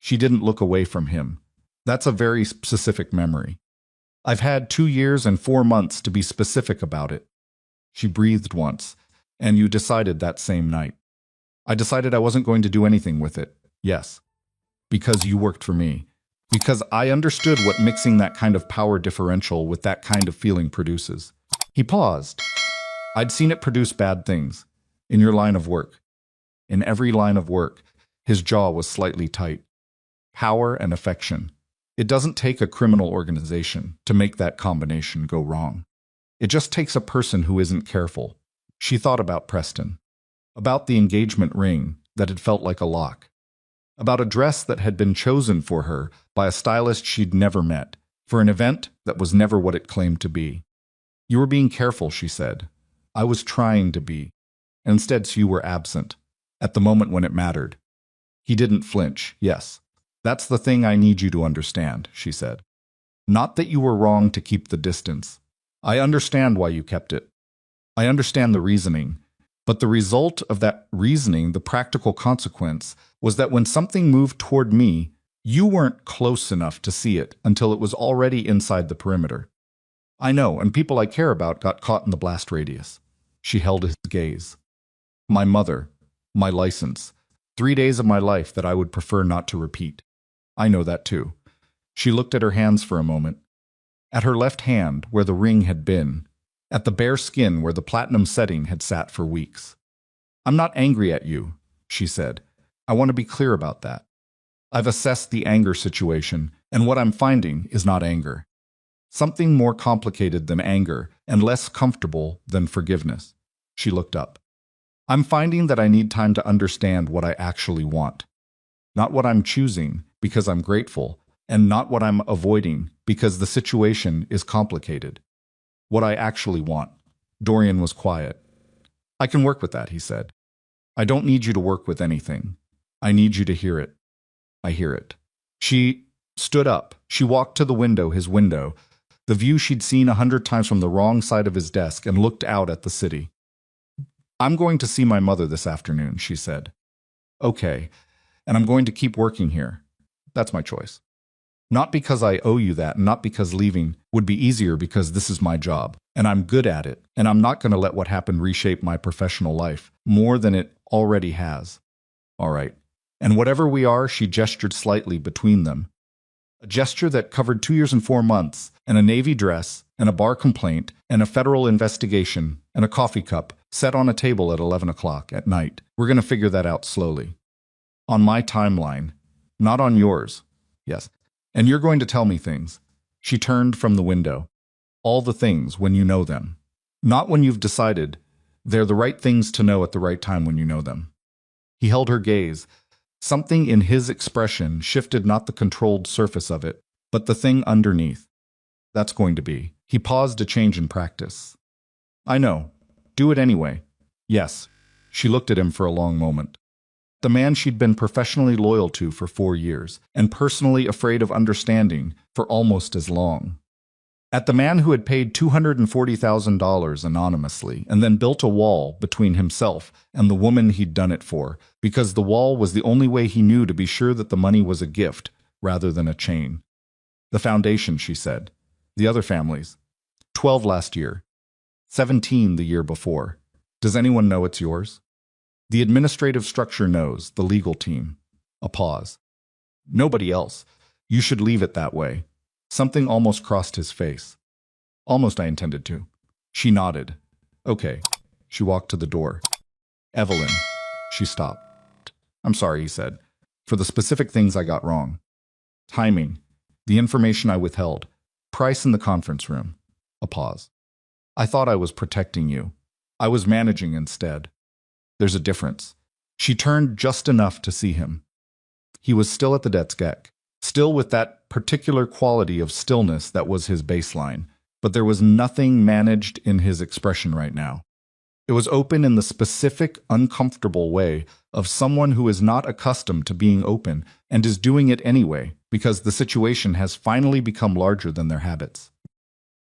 She didn't look away from him. That's a very specific memory. I've had 2 years and 4 months to be specific about it. She breathed once, and you decided that same night. I decided I wasn't going to do anything with it, yes, because you worked for me, because I understood what mixing that kind of power differential with that kind of feeling produces. He paused. I'd seen it produce bad things. In your line of work. In every line of work. His jaw was slightly tight. Power and affection. It doesn't take a criminal organization to make that combination go wrong. It just takes a person who isn't careful. She thought about Preston. About the engagement ring that had felt like a lock. About a dress that had been chosen for her by a stylist she'd never met, for an event that was never what it claimed to be. You were being careful, she said. I was trying to be. Instead, you were absent, at the moment when it mattered. He didn't flinch, yes. That's the thing I need you to understand, she said. Not that you were wrong to keep the distance. I understand why you kept it. I understand the reasoning. But the result of that reasoning, the practical consequence, was that when something moved toward me, you weren't close enough to see it until it was already inside the perimeter. I know, and people I care about got caught in the blast radius. She held his gaze. My mother, my license, 3 days of my life that I would prefer not to repeat. I know that too. She looked at her hands for a moment. At her left hand, where the ring had been. At the bare skin where the platinum setting had sat for weeks. I'm not angry at you, she said. I want to be clear about that. I've assessed the anger situation, and what I'm finding is not anger. Something more complicated than anger and less comfortable than forgiveness. She looked up. I'm finding that I need time to understand what I actually want. Not what I'm choosing because I'm grateful, and not what I'm avoiding because the situation is complicated. What I actually want. Dorian was quiet. I can work with that, he said. I don't need you to work with anything. I need you to hear it. I hear it. She stood up. She walked to the window, his window, the view she'd seen 100 times from the wrong side of his desk, and looked out at the city. I'm going to see my mother this afternoon, she said. Okay, and I'm going to keep working here. That's my choice. Not because I owe you that, and not because leaving would be easier, because this is my job, and I'm good at it, and I'm not going to let what happened reshape my professional life more than it already has. All right. And whatever we are, she gestured slightly between them. A gesture that covered 2 years and 4 months, and a navy dress, and a bar complaint, and a federal investigation, and a coffee cup set on a table at 11 o'clock at night. We're going to figure that out slowly. On my timeline, not on yours. Yes. And you're going to tell me things. She turned from the window. All the things when you know them. Not when you've decided. They're the right things to know at the right time when you know them. He held her gaze. Something in his expression shifted, not the controlled surface of it, but the thing underneath. That's going to be. He paused, a change in practice. I know. Do it anyway. Yes. She looked at him for a long moment. The man she'd been professionally loyal to for 4 years, and personally afraid of understanding for almost as long. At the man who had paid $240,000 anonymously and then built a wall between himself and the woman he'd done it for, because the wall was the only way he knew to be sure that the money was a gift rather than a chain. The foundation, she said. The other families. 12 last year. 17 the year before. Does anyone know it's yours? The administrative structure knows, the legal team. A pause. Nobody else. You should leave it that way. Something almost crossed his face. Almost, I intended to. She nodded. Okay. She walked to the door. Evelyn. She stopped. I'm sorry, he said, for the specific things I got wrong. Timing. The information I withheld. Price in the conference room. A pause. I thought I was protecting you. I was managing instead. There's a difference. She turned just enough to see him. He was still at the desk, still with that particular quality of stillness that was his baseline, but there was nothing managed in his expression right now. It was open in the specific, uncomfortable way of someone who is not accustomed to being open and is doing it anyway because the situation has finally become larger than their habits.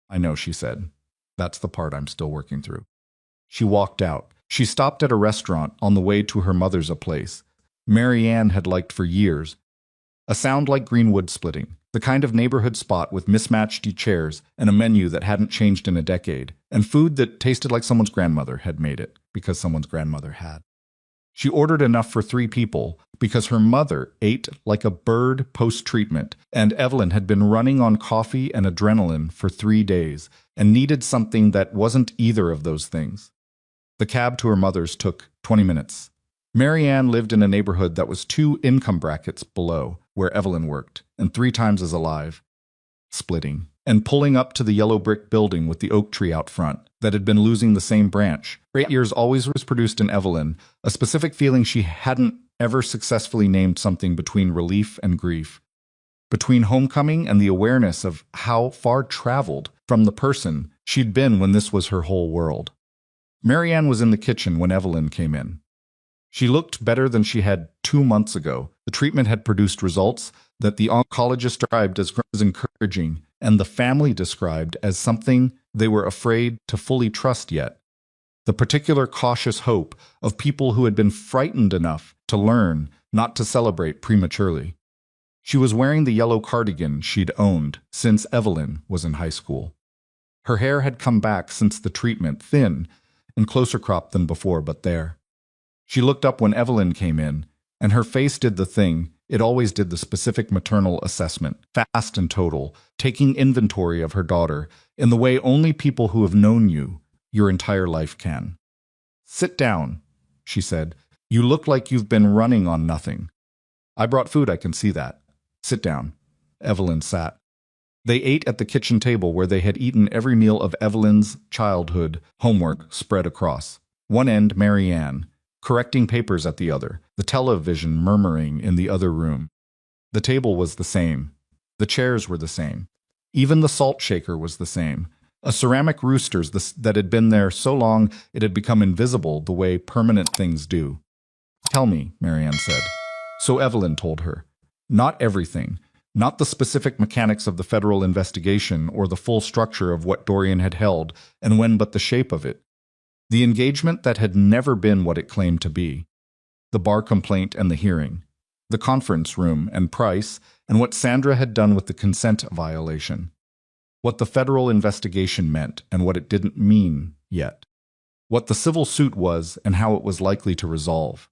I know, she said. That's the part I'm still working through. She walked out. She stopped at a restaurant on the way to her mother's place. Marianne had liked for years. A sound like Greenwood splitting, the kind of neighborhood spot with mismatched chairs and a menu that hadn't changed in a decade, and food that tasted like someone's grandmother had made it, because someone's grandmother had. She ordered enough for 3 people because her mother ate like a bird post-treatment, and Evelyn had been running on coffee and adrenaline for 3 days and needed something that wasn't either of those things. The cab to her mother's took 20 minutes. Marianne lived in a neighborhood that was 2 income brackets below where Evelyn worked, and 3 times as alive. Splitting, and pulling up to the yellow brick building with the oak tree out front that had been losing the same branch. For 8 years always was produced in Evelyn a specific feeling she hadn't ever successfully named, something between relief and grief. Between homecoming and the awareness of how far traveled from the person she'd been when this was her whole world. Marianne was in the kitchen when Evelyn came in. She looked better than she had 2 months ago. The treatment had produced results that the oncologist described as encouraging, and the family described as something they were afraid to fully trust yet. The particular cautious hope of people who had been frightened enough to learn not to celebrate prematurely. She was wearing the yellow cardigan she'd owned since Evelyn was in high school. Her hair had come back since the treatment, thin and closer cropped than before, but there. She looked up when Evelyn came in, and her face did the thing it always did, the specific maternal assessment, fast and total, taking inventory of her daughter in the way only people who have known you your entire life can. Sit down, she said. You look like you've been running on nothing. I brought food, I can see that. Sit down. Evelyn sat. They ate at the kitchen table where they had eaten every meal of Evelyn's childhood homework spread across. One end, Marianne, correcting papers at the other, the television murmuring in the other room. The table was the same. The chairs were the same. Even the salt shaker was the same. A ceramic rooster that had been there so long it had become invisible the way permanent things do. "Tell me," Marianne said. So Evelyn told her. Not everything. Not the specific mechanics of the federal investigation or the full structure of what Dorian had held and when, but the shape of it. The engagement that had never been what it claimed to be. The bar complaint and the hearing. The conference room and Price, and what Sandra had done with the consent violation. What the federal investigation meant and what it didn't mean yet. What the civil suit was and how it was likely to resolve.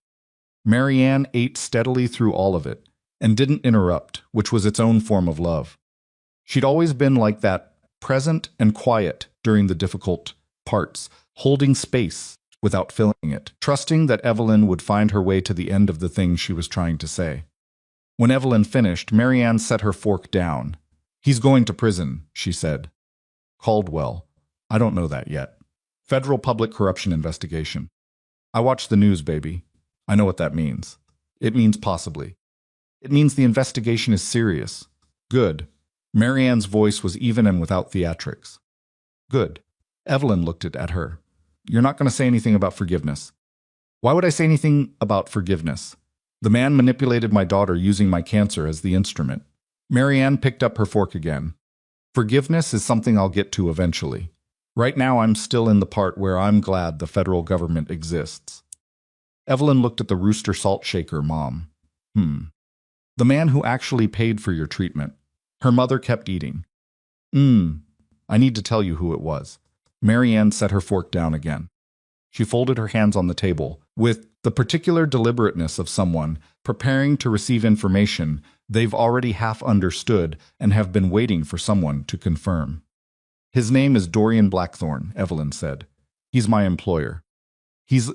Marianne ate steadily through all of it, and didn't interrupt, which was its own form of love. She'd always been like that, present and quiet during the difficult parts, holding space without filling it, trusting that Evelyn would find her way to the end of the thing she was trying to say. When Evelyn finished, Marianne set her fork down. "He's going to prison," she said. "Caldwell. I don't know that yet. Federal public corruption investigation. I watch the news, baby. I know what that means. It means possibly. It means the investigation is serious. Good." Marianne's voice was even and without theatrics. "Good." Evelyn looked at her. "You're not going to say anything about forgiveness." "Why would I say anything about forgiveness? The man manipulated my daughter using my cancer as the instrument." Marianne picked up her fork again. "Forgiveness is something I'll get to eventually. Right now I'm still in the part where I'm glad the federal government exists." Evelyn looked at the rooster salt shaker mom. The man who actually paid for your treatment." Her mother kept eating. I need to tell you who it was." Marianne set her fork down again. She folded her hands on the table, with the particular deliberateness of someone preparing to receive information they've already half understood and have been waiting for someone to confirm. "His name is Dorian Blackthorne," Evelyn said. "He's my employer."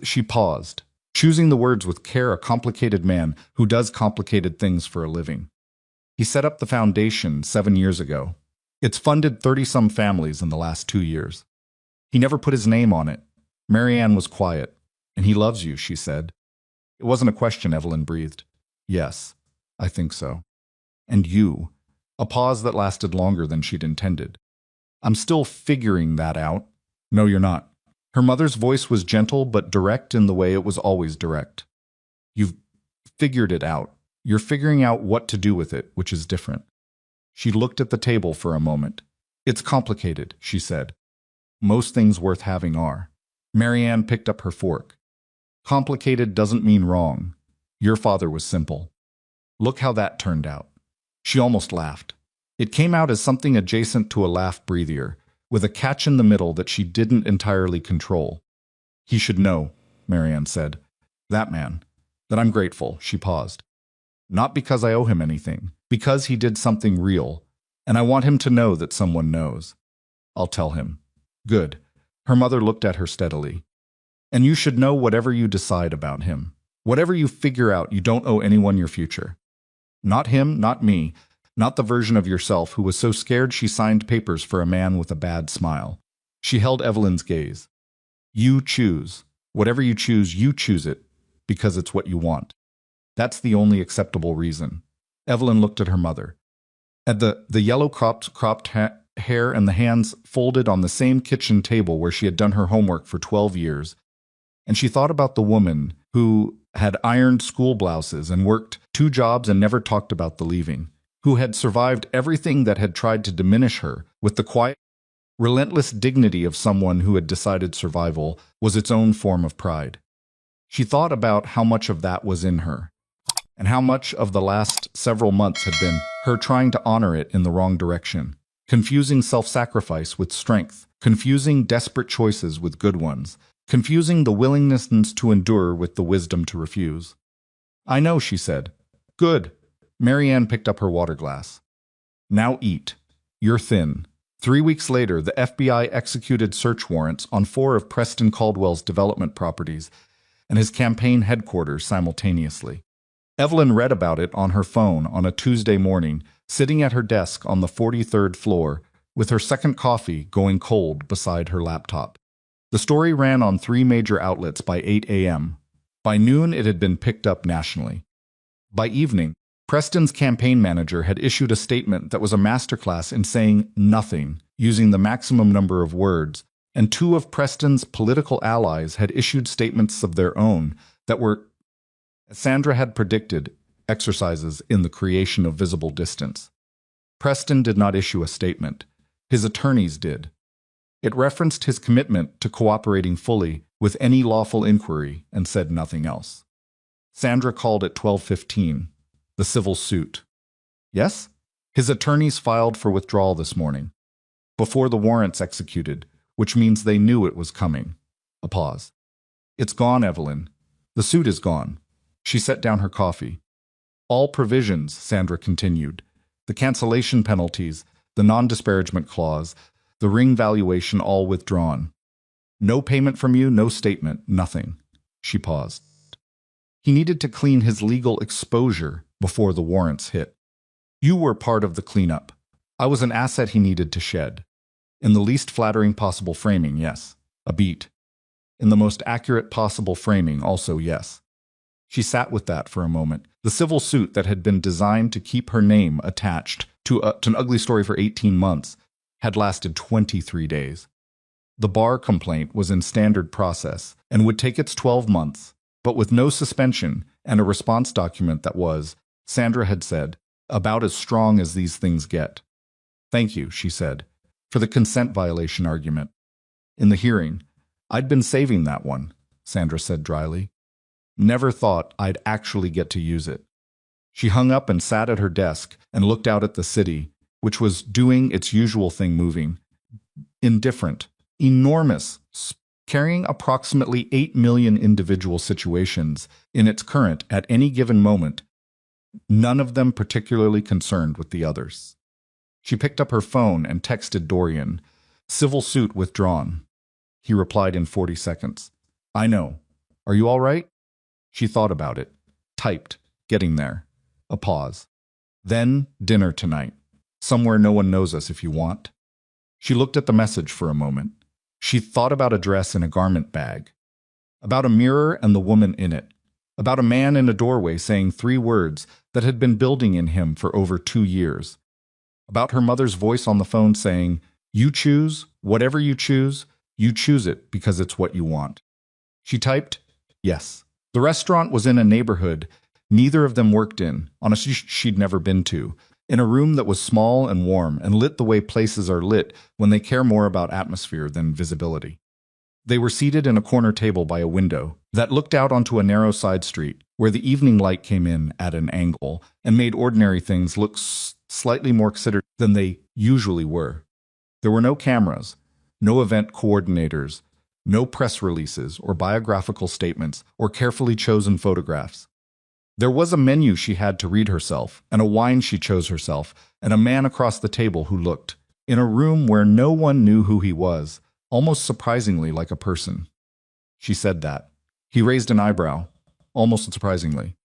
She paused, choosing the words with care, "a complicated man who does complicated things for a living. He set up the foundation 7 years ago. It's funded 30-some families in the last 2 years. He never put his name on it." Marianne was quiet. "And he loves you," she said. It wasn't a question, Evelyn breathed. "Yes, I think so." "And you." A pause that lasted longer than she'd intended. "I'm still figuring that out." "No, you're not." Her mother's voice was gentle but direct in the way it was always direct. "You've figured it out. You're figuring out what to do with it, which is different." She looked at the table for a moment. "It's complicated," she said. "Most things worth having are." Marianne picked up her fork. "Complicated doesn't mean wrong. Your father was simple. Look how that turned out." She almost laughed. It came out as something adjacent to a laugh breathier, with a catch in the middle that she didn't entirely control. "He should know," Marianne said. "That man. That I'm grateful." She paused. "Not because I owe him anything, because he did something real, and I want him to know that someone knows. I'll tell him." "Good." Her mother looked at her steadily. "And you should know whatever you decide about him. Whatever you figure out, you don't owe anyone your future. Not him, not me, not the version of yourself who was so scared she signed papers for a man with a bad smile." She held Evelyn's gaze. "You choose. Whatever you choose it, because it's what you want. That's the only acceptable reason." Evelyn looked at her mother. At the yellow cropped hair and the hands folded on the same kitchen table where she had done her homework for 12 years, and she thought about the woman who had ironed school blouses and worked 2 jobs and never talked about the leaving, who had survived everything that had tried to diminish her with the quiet, relentless dignity of someone who had decided survival was its own form of pride. She thought about how much of that was in her, and how much of the last several months had been her trying to honor it in the wrong direction, confusing self-sacrifice with strength, confusing desperate choices with good ones, confusing the willingness to endure with the wisdom to refuse. "I know," she said. "Good." Marianne picked up her water glass. "Now eat. You're thin." 3 weeks later, the FBI executed search warrants on 4 of Preston Caldwell's development properties and his campaign headquarters simultaneously. Evelyn read about it on her phone on a Tuesday morning, sitting at her desk on the 43rd floor, with her second coffee going cold beside her laptop. The story ran on 3 major outlets by 8 a.m. By noon, it had been picked up nationally. By evening, Preston's campaign manager had issued a statement that was a masterclass in saying nothing, using the maximum number of words, and 2 of Preston's political allies had issued statements of their own that were, as Sandra had predicted, exercises in the creation of visible distance. Preston did not issue a statement. His attorneys did. It referenced his commitment to cooperating fully with any lawful inquiry and said nothing else. Sandra called at 12:15. The civil suit. Yes? His attorneys filed for withdrawal this morning, before the warrants executed, which means they knew it was coming. A pause. It's gone, Evelyn. The suit is gone. She set down her coffee. All provisions, Sandra continued. The cancellation penalties, the non-disparagement clause, the ring valuation all withdrawn. No payment from you, no statement, nothing. She paused. He needed to clean his legal exposure before the warrants hit. You were part of the cleanup. I was an asset he needed to shed. In the least flattering possible framing, yes. A beat. In the most accurate possible framing, also yes. She sat with that for a moment. The civil suit that had been designed to keep her name attached to an ugly story for 18 months had lasted 23 days. The bar complaint was in standard process and would take its 12 months, but with no suspension and a response document that was, Sandra had said, about as strong as these things get. Thank you, she said, for the consent violation argument. In the hearing, I'd been saving that one, Sandra said dryly. Never thought I'd actually get to use it. She hung up and sat at her desk and looked out at the city, which was doing its usual thing, moving. Indifferent, enormous, carrying approximately 8 million individual situations in its current at any given moment, none of them particularly concerned with the others. She picked up her phone and texted Dorian, "Civil suit withdrawn." He replied in 40 seconds. "I know. Are you all right?" She thought about it, typed, getting there. A pause. Then, dinner tonight. Somewhere no one knows us if you want. She looked at the message for a moment. She thought about a dress in a garment bag, about a mirror and the woman in it, about a man in a doorway saying 3 words that had been building in him for over 2 years, about her mother's voice on the phone saying, "You choose, whatever you choose it because it's what you want." She typed, "Yes." The restaurant was in a neighborhood neither of them worked in, on a street she'd never been to, in a room that was small and warm and lit the way places are lit when they care more about atmosphere than visibility. They were seated in a corner table by a window that looked out onto a narrow side street where the evening light came in at an angle and made ordinary things look slightly more considered than they usually were. There were no cameras, no event coordinators, no press releases or biographical statements or carefully chosen photographs. There was a menu she had to read herself, and a wine she chose herself, and a man across the table who looked, in a room where no one knew who he was, almost surprisingly like a person. She said that. He raised an eyebrow, almost surprisingly.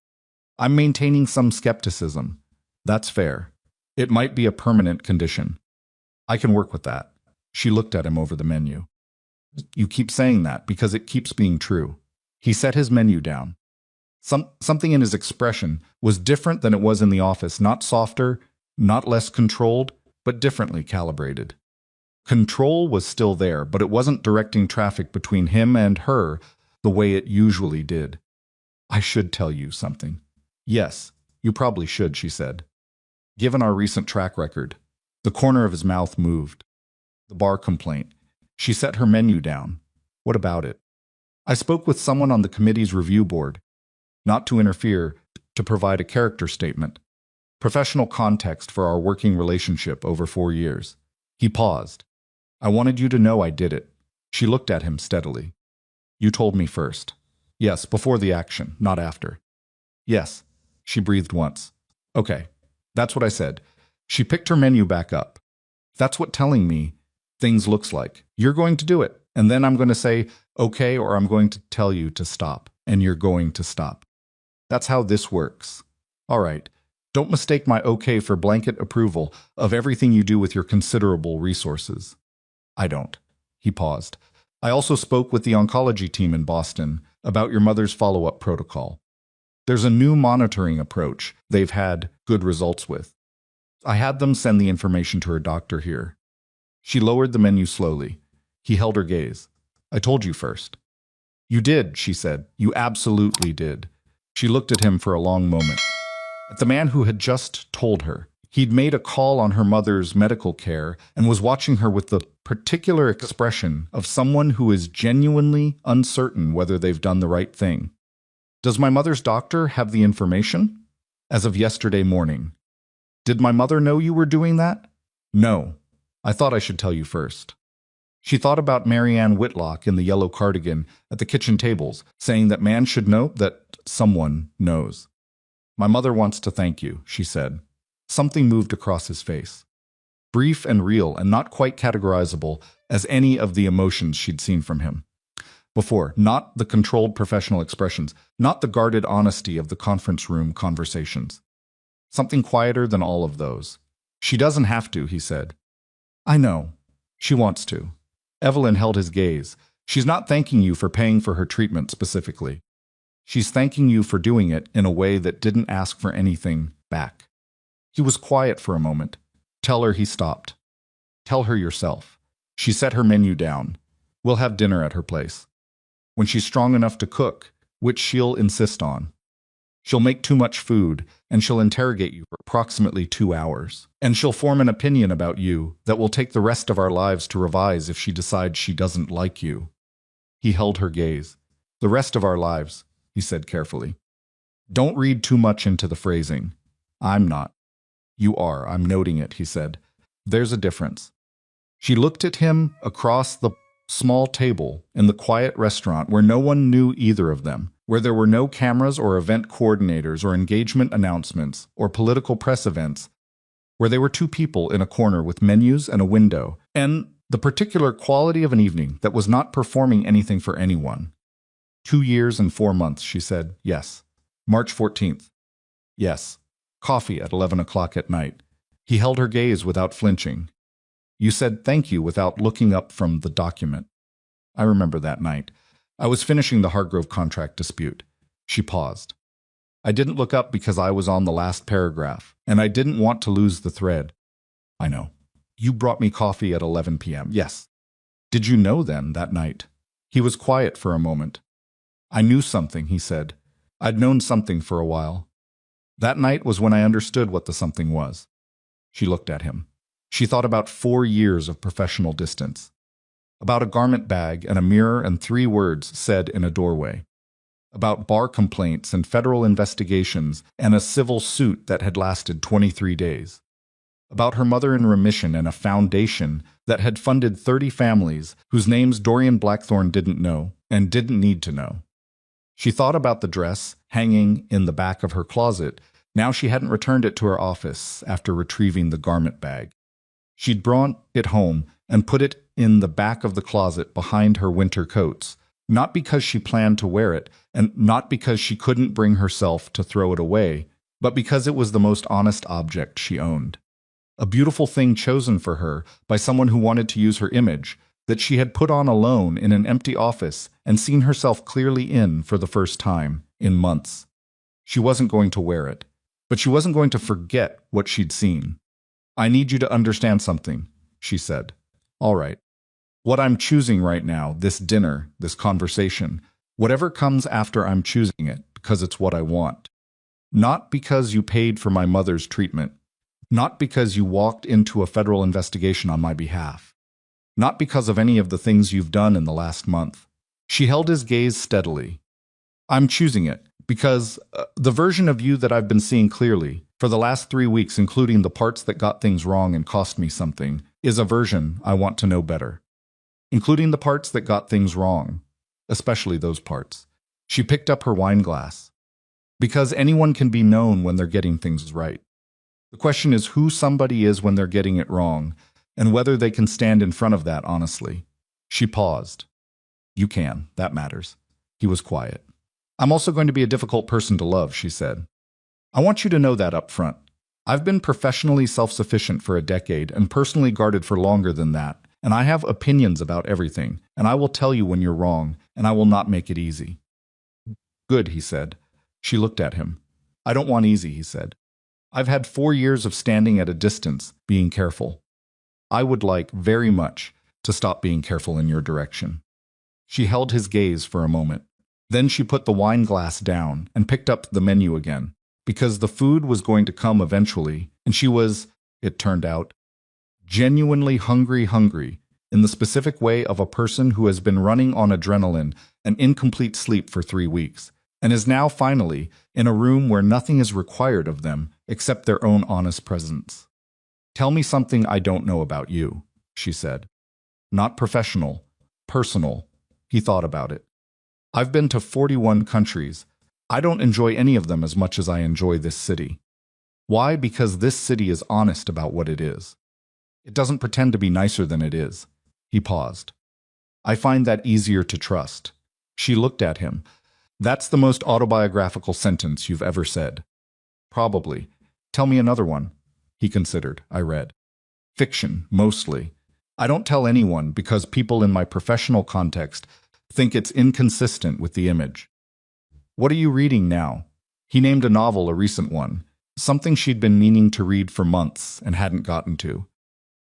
"I'm maintaining some skepticism. That's fair. It might be a permanent condition. I can work with that." She looked at him over the menu. "You keep saying that because it keeps being true." He set his menu down. Something in his expression was different than it was in the office, not softer, not less controlled, but differently calibrated. Control was still there, but it wasn't directing traffic between him and her the way it usually did. "I should tell you something." "Yes, you probably should," she said. "Given our recent track record." The corner of his mouth moved. The bar complaint. She set her menu down. "What about it?" "I spoke with someone on the committee's review board. Not to interfere, to provide a character statement. Professional context for our working relationship over 4 years." He paused. "I wanted you to know I did it." She looked at him steadily. "You told me first." "Yes, before the action, not after." "Yes." She breathed once. "Okay, that's what I said." She picked her menu back up. "That's what telling me things looks like. You're going to do it, and then I'm going to say, okay, or I'm going to tell you to stop, and you're going to stop. That's how this works." "All right. Don't mistake my okay for blanket approval of everything you do with your considerable resources. I don't. He paused. I also spoke with the oncology team in Boston about your mother's follow-up protocol. There's a new monitoring approach they've had good results with. I had them send the information to her doctor here. She lowered the menu slowly. He held her gaze. I told you first. You did, she said. You absolutely did. She looked at him for a long moment. At the man who had just told her. He'd made a call on her mother's medical care and was watching her with the particular expression of someone who is genuinely uncertain whether they've done the right thing. Does my mother's doctor have the information? As of yesterday morning. Did my mother know you were doing that? No. I thought I should tell you first. She thought about Marianne Whitlock in the yellow cardigan at the kitchen tables, saying that man should know that someone knows. My mother wants to thank you, she said. Something moved across his face. Brief and real and not quite categorizable as any of the emotions she'd seen from him before, not the controlled professional expressions, not the guarded honesty of the conference room conversations. Something quieter than all of those. She doesn't have to, he said. I know. She wants to. Evelyn held his gaze. She's not thanking you for paying for her treatment specifically. She's thanking you for doing it in a way that didn't ask for anything back. He was quiet for a moment. Tell her he stopped. Tell her yourself. She set her menu down. We'll have dinner at her place. When she's strong enough to cook, which she'll insist on. She'll make too much food, and she'll interrogate you for approximately 2 hours. And she'll form an opinion about you that will take the rest of our lives to revise if she decides she doesn't like you. He held her gaze. The rest of our lives, he said carefully. Don't read too much into the phrasing. I'm not. You are, I'm noting it, he said. There's a difference. She looked at him across the small table in the quiet restaurant where no one knew either of them, where there were no cameras or event coordinators or engagement announcements or political press events, where they were two people in a corner with menus and a window, and the particular quality of an evening that was not performing anything for anyone. 2 years and 4 months, she said. Yes. March 14th. Yes. Coffee at 11 o'clock at night. He held her gaze without flinching. You said thank you without looking up from the document. I remember that night. I was finishing the Hargrove contract dispute. She paused. I didn't look up because I was on the last paragraph, and I didn't want to lose the thread. I know. You brought me coffee at 11 p.m. Yes. Did you know then, that night? He was quiet for a moment. I knew something, he said. I'd known something for a while. That night was when I understood what the something was. She looked at him. She thought about 4 years of professional distance. About a garment bag and a mirror and 3 words said in a doorway. About bar complaints and federal investigations and a civil suit that had lasted 23 days. About her mother in remission and a foundation that had funded 30 families whose names Dorian Blackthorne didn't know and didn't need to know. She thought about the dress hanging in the back of her closet. Now she hadn't returned it to her office after retrieving the garment bag. She'd brought it home and put it in the back of the closet behind her winter coats, not because she planned to wear it, and not because she couldn't bring herself to throw it away, but because it was the most honest object she owned. A beautiful thing chosen for her by someone who wanted to use her image, that she had put on alone in an empty office and seen herself clearly in for the first time in months. She wasn't going to wear it, but she wasn't going to forget what she'd seen. I need you to understand something, she said. All right. What I'm choosing right now, this dinner, this conversation, whatever comes after, I'm choosing it because it's what I want. Not because you paid for my mother's treatment. Not because you walked into a federal investigation on my behalf. Not because of any of the things you've done in the last month. She held his gaze steadily. I'm choosing it because the version of you that I've been seeing clearly for the last 3 weeks, including the parts that got things wrong and cost me something, is a version I want to know better. Including the parts that got things wrong, especially those parts. She picked up her wine glass. Because anyone can be known when they're getting things right. The question is who somebody is when they're getting it wrong, and whether they can stand in front of that honestly. She paused. You can, that matters. He was quiet. I'm also going to be a difficult person to love, she said. I want you to know that up front. I've been professionally self-sufficient for a decade and personally guarded for longer than that, and I have opinions about everything, and I will tell you when you're wrong, and I will not make it easy. Good, he said. She looked at him. I don't want easy, he said. I've had 4 years of standing at a distance, being careful. I would like, very much, to stop being careful in your direction. She held his gaze for a moment. Then she put the wine glass down and picked up the menu again, because the food was going to come eventually, and she was, it turned out, genuinely hungry, in the specific way of a person who has been running on adrenaline and incomplete sleep for 3 weeks, and is now finally in a room where nothing is required of them except their own honest presence. Tell me something I don't know about you, she said. Not professional, personal. He thought about it. I've been to 41 countries. I don't enjoy any of them as much as I enjoy this city. Why? Because this city is honest about what it is. It doesn't pretend to be nicer than it is. He paused. I find that easier to trust. She looked at him. That's the most autobiographical sentence you've ever said. Probably. Tell me another one. He considered. I read. Fiction, mostly. I don't tell anyone because people in my professional context think it's inconsistent with the image. What are you reading now? He named a novel, a recent one, something she'd been meaning to read for months and hadn't gotten to.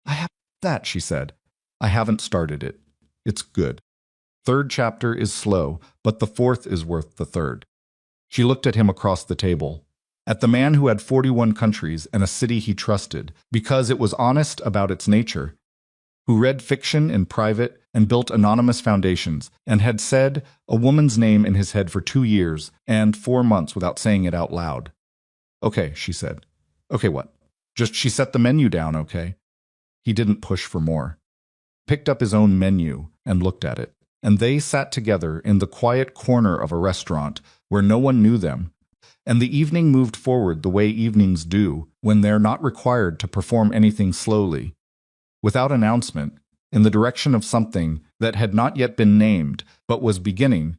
I have that, she said. I haven't started it. It's good. 3rd chapter is slow, but the 4th is worth the 3rd. She looked at him across the table, at the man who had 41 countries and a city he trusted, because it was honest about its nature, who read fiction in private and built anonymous foundations, and had said a woman's name in his head for 2 years and 4 months without saying it out loud. Okay, she said. Okay, what? Just she set the menu down, okay? He didn't push for more. Picked up his own menu and looked at it, and they sat together in the quiet corner of a restaurant where no one knew them, and the evening moved forward the way evenings do when they're not required to perform anything slowly, without announcement, in the direction of something that had not yet been named but was beginning,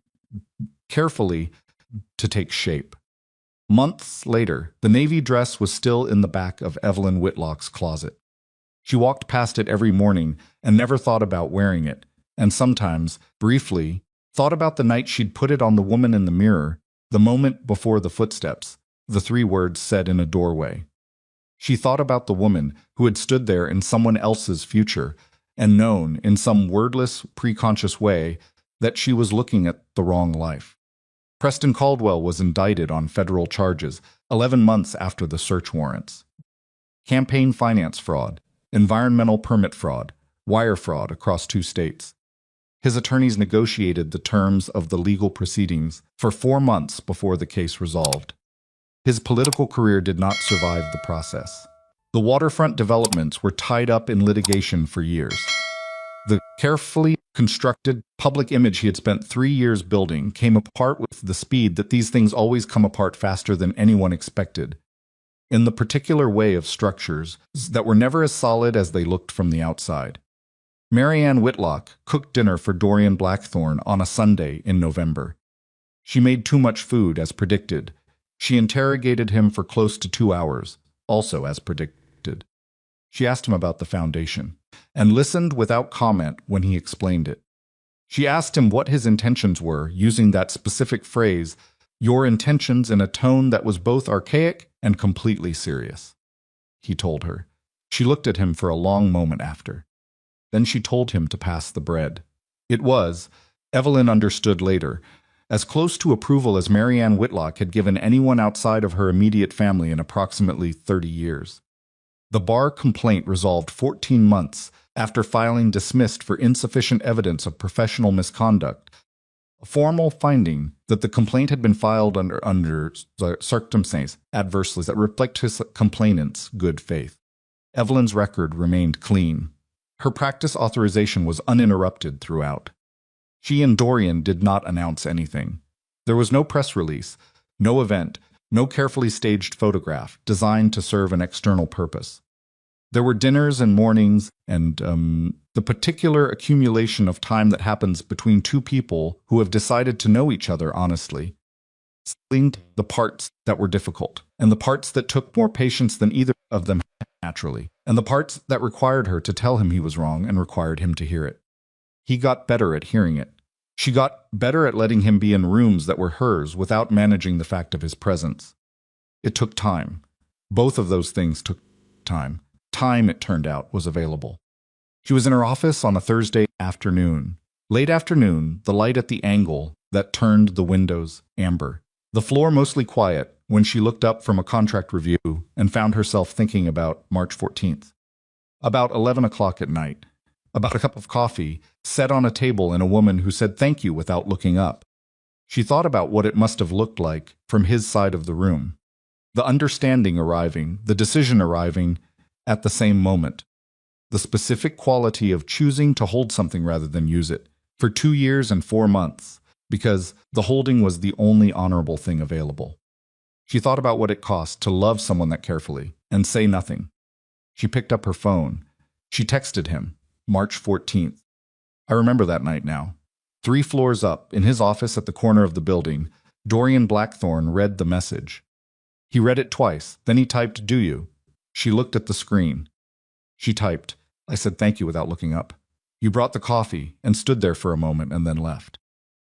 carefully, to take shape. Months later, the navy dress was still in the back of Evelyn Whitlock's closet. She walked past it every morning and never thought about wearing it, and sometimes, briefly, thought about the night she'd put it on the woman in the mirror, the moment before the footsteps, the 3 words said in a doorway. She thought about the woman who had stood there in someone else's future and known, in some wordless, preconscious way, that she was looking at the wrong life. Preston Caldwell was indicted on federal charges 11 months after the search warrants. Campaign finance fraud, environmental permit fraud, wire fraud across 2 states. His attorneys negotiated the terms of the legal proceedings for 4 months before the case resolved. His political career did not survive the process. The waterfront developments were tied up in litigation for years. The carefully constructed public image he had spent 3 years building came apart with the speed that these things always come apart faster than anyone expected, in the particular way of structures that were never as solid as they looked from the outside. Marianne Whitlock cooked dinner for Dorian Blackthorne on a Sunday in November. She made too much food, as predicted. She interrogated him for close to 2 hours, also as predicted. She asked him about the foundation, and listened without comment when he explained it. She asked him what his intentions were, using that specific phrase, your intentions, in a tone that was both archaic and completely serious. He told her. She looked at him for a long moment after. Then she told him to pass the bread. It was, Evelyn understood later, as close to approval as Marianne Whitlock had given anyone outside of her immediate family in approximately 30 years. The bar complaint resolved 14 months after filing dismissed for insufficient evidence of professional misconduct, a formal finding that the complaint had been filed under circumstances adversely that reflect his complainant's good faith. Evelyn's record remained clean. Her practice authorization was uninterrupted throughout. She and Dorian did not announce anything. There was no press release, no event, no carefully staged photograph designed to serve an external purpose. There were dinners and mornings and the particular accumulation of time that happens between 2 people who have decided to know each other honestly. sealing the parts that were difficult, and the parts that took more patience than either of them had naturally, and the parts that required her to tell him he was wrong and required him to hear it. He got better at hearing it. She got better at letting him be in rooms that were hers without managing the fact of his presence. It took time. Both of those things took time. Time, it turned out, was available. She was in her office on a Thursday afternoon. Late afternoon, the light at the angle that turned the windows amber. The floor mostly quiet when she looked up from a contract review and found herself thinking about March 14th. About 11 o'clock at night. About a cup of coffee set on a table and a woman who said thank you without looking up. She thought about what it must have looked like from his side of the room. The understanding arriving, the decision arriving at the same moment. The specific quality of choosing to hold something rather than use it for 2 years and 4 months, because the holding was the only honorable thing available. She thought about what it cost to love someone that carefully and say nothing. She picked up her phone. She texted him, March 14th. I remember that night now. 3 floors up, in his office at the corner of the building, Dorian Blackthorne read the message. He read it twice, then he typed, "Do you?" She looked at the screen. She typed, "I said thank you without looking up. You brought the coffee," and stood there for a moment and then left.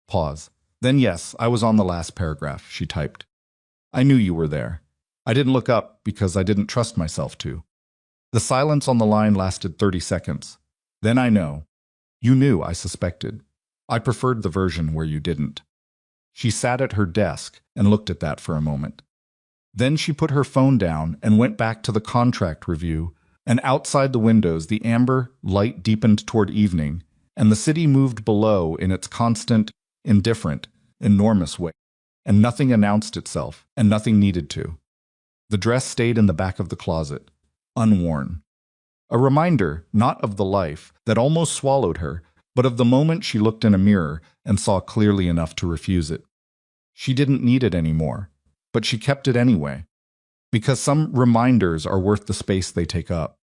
Pause. "Then yes, I was on the last paragraph," she typed. "I knew you were there. I didn't look up because I didn't trust myself to." The silence on the line lasted 30 seconds. "Then I know. You knew, I suspected. I preferred the version where you didn't." She sat at her desk and looked at that for a moment. Then she put her phone down and went back to the contract review, and outside the windows the amber light deepened toward evening, and the city moved below in its constant, indifferent, enormous way, and nothing announced itself, and nothing needed to. The dress stayed in the back of the closet, unworn. A reminder, not of the life that almost swallowed her, but of the moment she looked in a mirror and saw clearly enough to refuse it. She didn't need it anymore, but she kept it anyway, because some reminders are worth the space they take up.